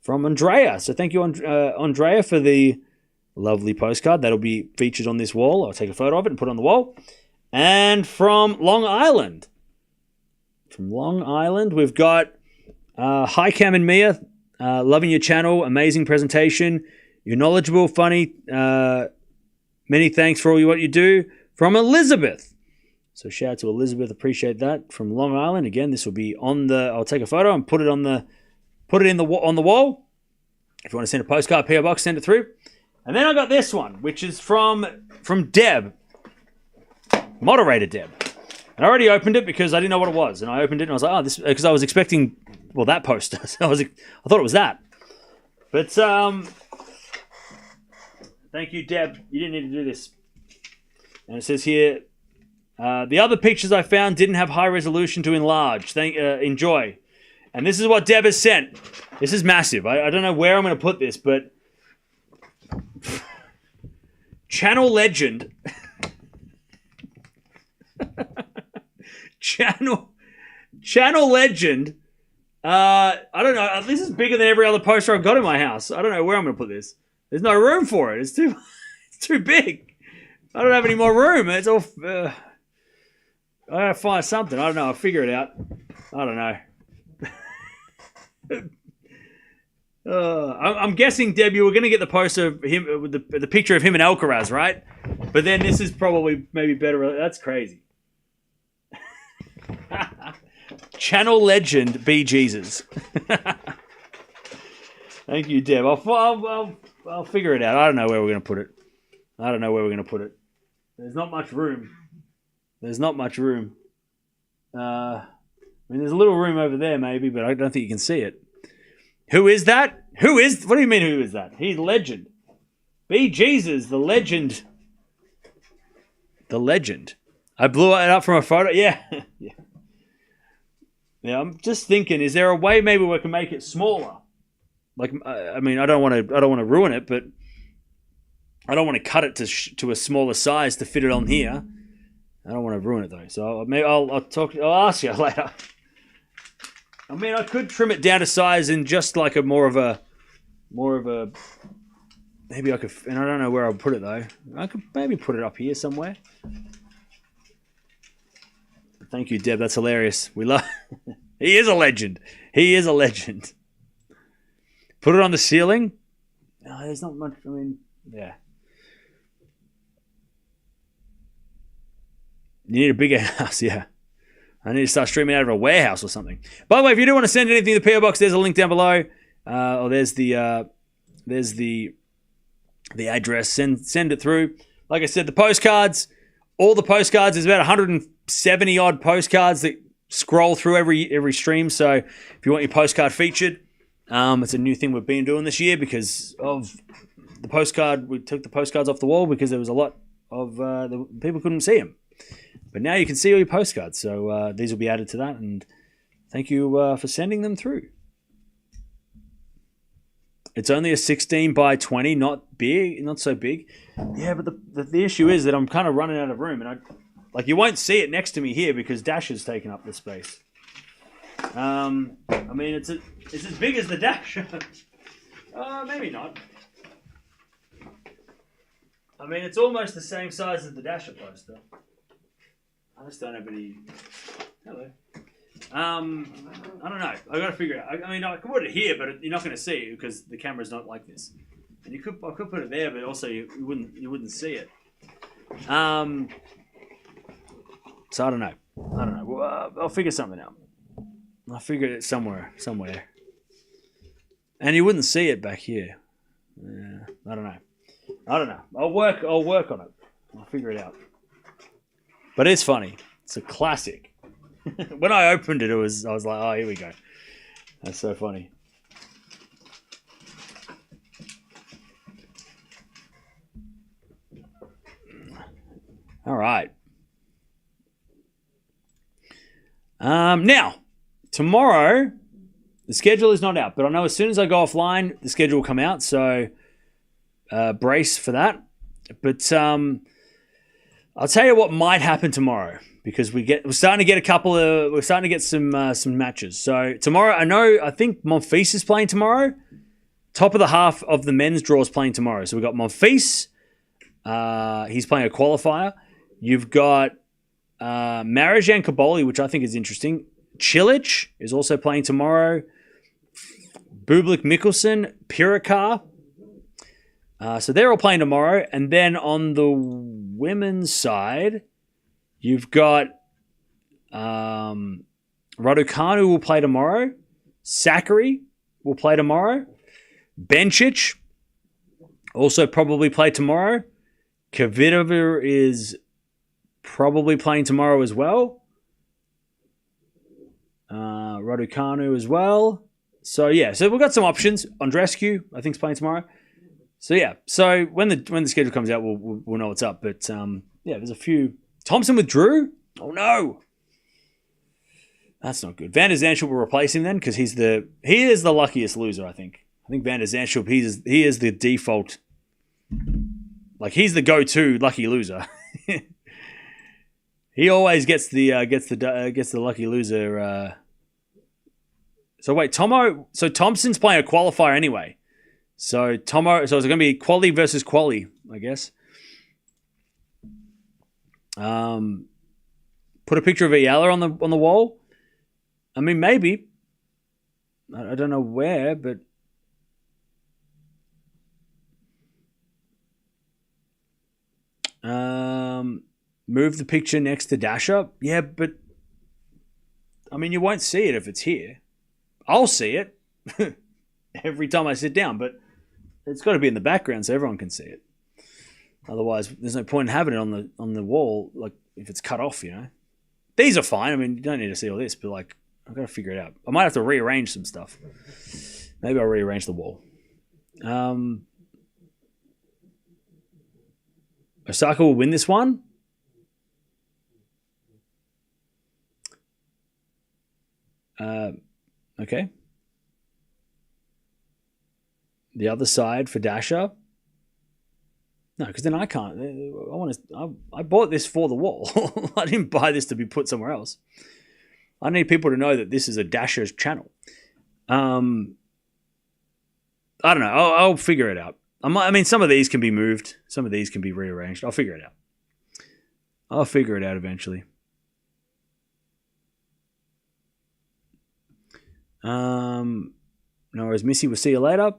From Andrea. So thank you, Andrea, for the lovely postcard. That'll be featured on this wall. I'll take a photo of it and put it on the wall. And from Long Island. We've got hi, Cam and Mia. Loving your channel. Amazing presentation. You're knowledgeable, funny. Many thanks for all what you do. From Elizabeth. So shout out to Elizabeth. Appreciate that. From Long Island. Again, this will be on the... I'll take a photo and put it on the wall. If you want to send a postcard, PO Box, send it through. And then I got this one, which is from Deb. Moderator Deb. And I already opened it because I didn't know what it was. And I opened it and I was like, this, because I was expecting, that poster. So I thought it was that. But thank you, Deb. You didn't need to do this. And it says here, the other pictures I found didn't have high resolution to enlarge. Enjoy. And this is what Deb has sent. This is massive. I don't know where I'm going to put this, but channel legend. channel legend. I don't know. This is bigger than every other poster I've got in my house. I don't know where I'm going to put this. There's no room for it. It's too big. I don't have any more room. It's all... I gotta find something. I don't know. I'll figure it out. I don't know. I'm guessing, Deb, you were going to get the poster of him with the picture of him and Alcaraz, right? But then this is probably maybe better. That's crazy. Channel legend, be Jesus. Thank you, Deb. I'll figure it out. I don't know where we're going to put it. There's not much room. I mean, there's a little room over there, maybe, but I don't think you can see it. Who is that? What do you mean, who is that? He's legend. Be Jesus, the legend. The legend. I blew it up from a photo. Yeah. Yeah, I'm just thinking, is there a way maybe we can make it smaller? Like, I mean, I don't want to ruin it, but I don't want to cut it to a smaller size to fit it on here. I don't want to ruin it though, so maybe I'll ask you later. I mean, I could trim it down to size in just like a more of a. Maybe I could, and I don't know where I'll put it though. I could maybe put it up here somewhere. Thank you, Deb. That's hilarious. We love. He is a legend. Put it on the ceiling. No, there's not much. I mean, yeah. You need a bigger house, yeah. I need to start streaming out of a warehouse or something. By the way, if you do want to send anything to the PO Box, there's a link down below. Or there's the address. Send it through. Like I said, the postcards, all the postcards, there's about 170 odd postcards that scroll through every stream. So if you want your postcard featured, it's a new thing we've been doing this year because of the postcard. We took the postcards off the wall because there was a lot of the people couldn't see them. But now you can see all your postcards. So these will be added to that. And thank you for sending them through. It's only a 16 by 20, not big, not so big. Yeah, but the issue is that I'm kind of running out of room. And you won't see it next to me here because Dash has taken up the space. I mean, it's as big as the Dash. Maybe not. I mean, it's almost the same size as the Dasher poster. I just don't have any... Hello. I don't know. I got to figure it out. I mean, I could put it here, but you're not going to see it because the camera's not like this. And I could put it there, but also you wouldn't see it. So I don't know. Well, I'll figure something out. I'll figure it somewhere. And you wouldn't see it back here. Yeah, I don't know. I'll work on it. I'll figure it out. But it's funny. It's a classic. When I opened it, I was like, oh, here we go. That's so funny. All right. Now, tomorrow, the schedule is not out, but I know as soon as I go offline, the schedule will come out. So brace for that. But I'll tell you what might happen tomorrow because we're starting to get some matches. So tomorrow, I think Monfils is playing tomorrow. Top of the half of the men's draw is playing tomorrow. So we've got Monfils. He's playing a qualifier. You've got Marijan Kaboli, which I think is interesting. Cilic is also playing tomorrow. Bublik Mikkelsen, Pirikar. So they're all playing tomorrow. And then on the women's side, you've got Raducanu will play tomorrow. Sakari will play tomorrow. Bencic also probably play tomorrow. Kvitova is probably playing tomorrow as well. Raducanu as well. So yeah, so we've got some options. Andreescu, I think, is playing tomorrow. So yeah, so when the schedule comes out, we'll know what's up. But yeah, there's a few. Thompson withdrew. Oh no, that's not good. Van der Zandschulp will replace him then because he is the luckiest loser. I think Van der Zandschulp he is the default. Like he's the go-to lucky loser. He always gets the lucky loser. So wait, So Thompson's playing a qualifier anyway. So it's going to be quali versus quali, I guess. Put a picture of Eala on the wall. I mean, maybe. I don't know where, but move the picture next to Dasher. Yeah, but I mean, you won't see it if it's here. I'll see it every time I sit down, but it's got to be in the background so everyone can see it. Otherwise, there's no point in having it on the wall, like if it's cut off, you know. These are fine. I mean, you don't need to see all this, but like I've got to figure it out. I might have to rearrange some stuff. Maybe I'll rearrange the wall. Osaka will win this one. Okay. The other side for Dasher. No, because then I can't. I bought this for the wall. I didn't buy this to be put somewhere else. I need people to know that this is a Dasher's channel. I don't know. I'll figure it out. I mean, some of these can be moved. Some of these can be rearranged. I'll figure it out. I'll figure it out eventually. No worries, Missy. We'll see you later.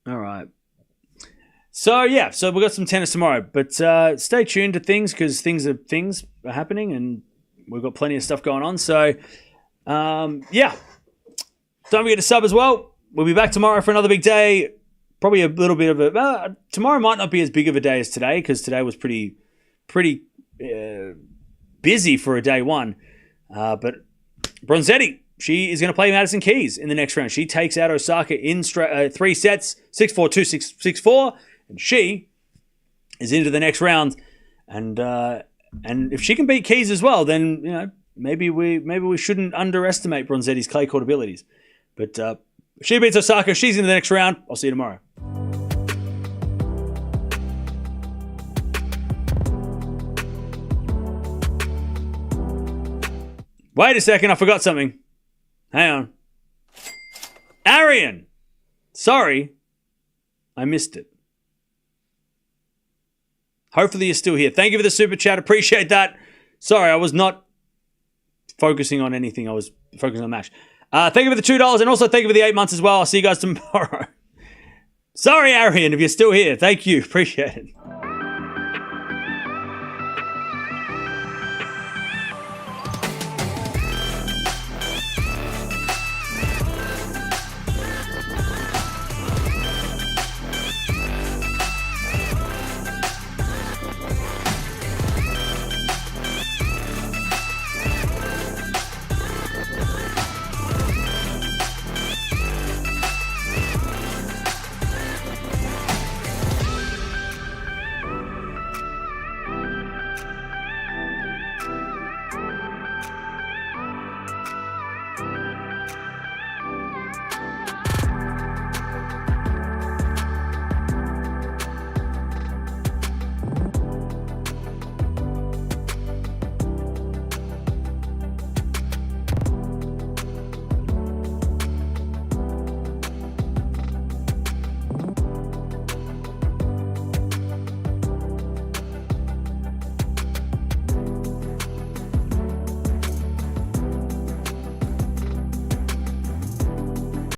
All right. So we've got some tennis tomorrow, but stay tuned to things because things are happening and we've got plenty of stuff going on. So, don't forget to sub as well. We'll be back tomorrow for another big day. Probably a little bit of tomorrow might not be as big of a day as today because today was pretty busy for a day one. But Bronzetti, she is going to play Madison Keys in the next round. She takes out Osaka in 3 sets, 6-4, 2-6, 6-4. And she is into the next round, and if she can beat Keys as well, then maybe we shouldn't underestimate Bronzetti's clay court abilities. But if she beats Osaka, she's into the next round. I'll see you tomorrow. Wait a second, I forgot something. Hang on, Arian. Sorry, I missed it. Hopefully you're still here. Thank you for the super chat. Appreciate that. Sorry, I was not focusing on anything. I was focusing on the match. Thank you for the $2 and also thank you for the 8 months as well. I'll see you guys tomorrow. Sorry, Arian, if you're still here. Thank you. Appreciate it.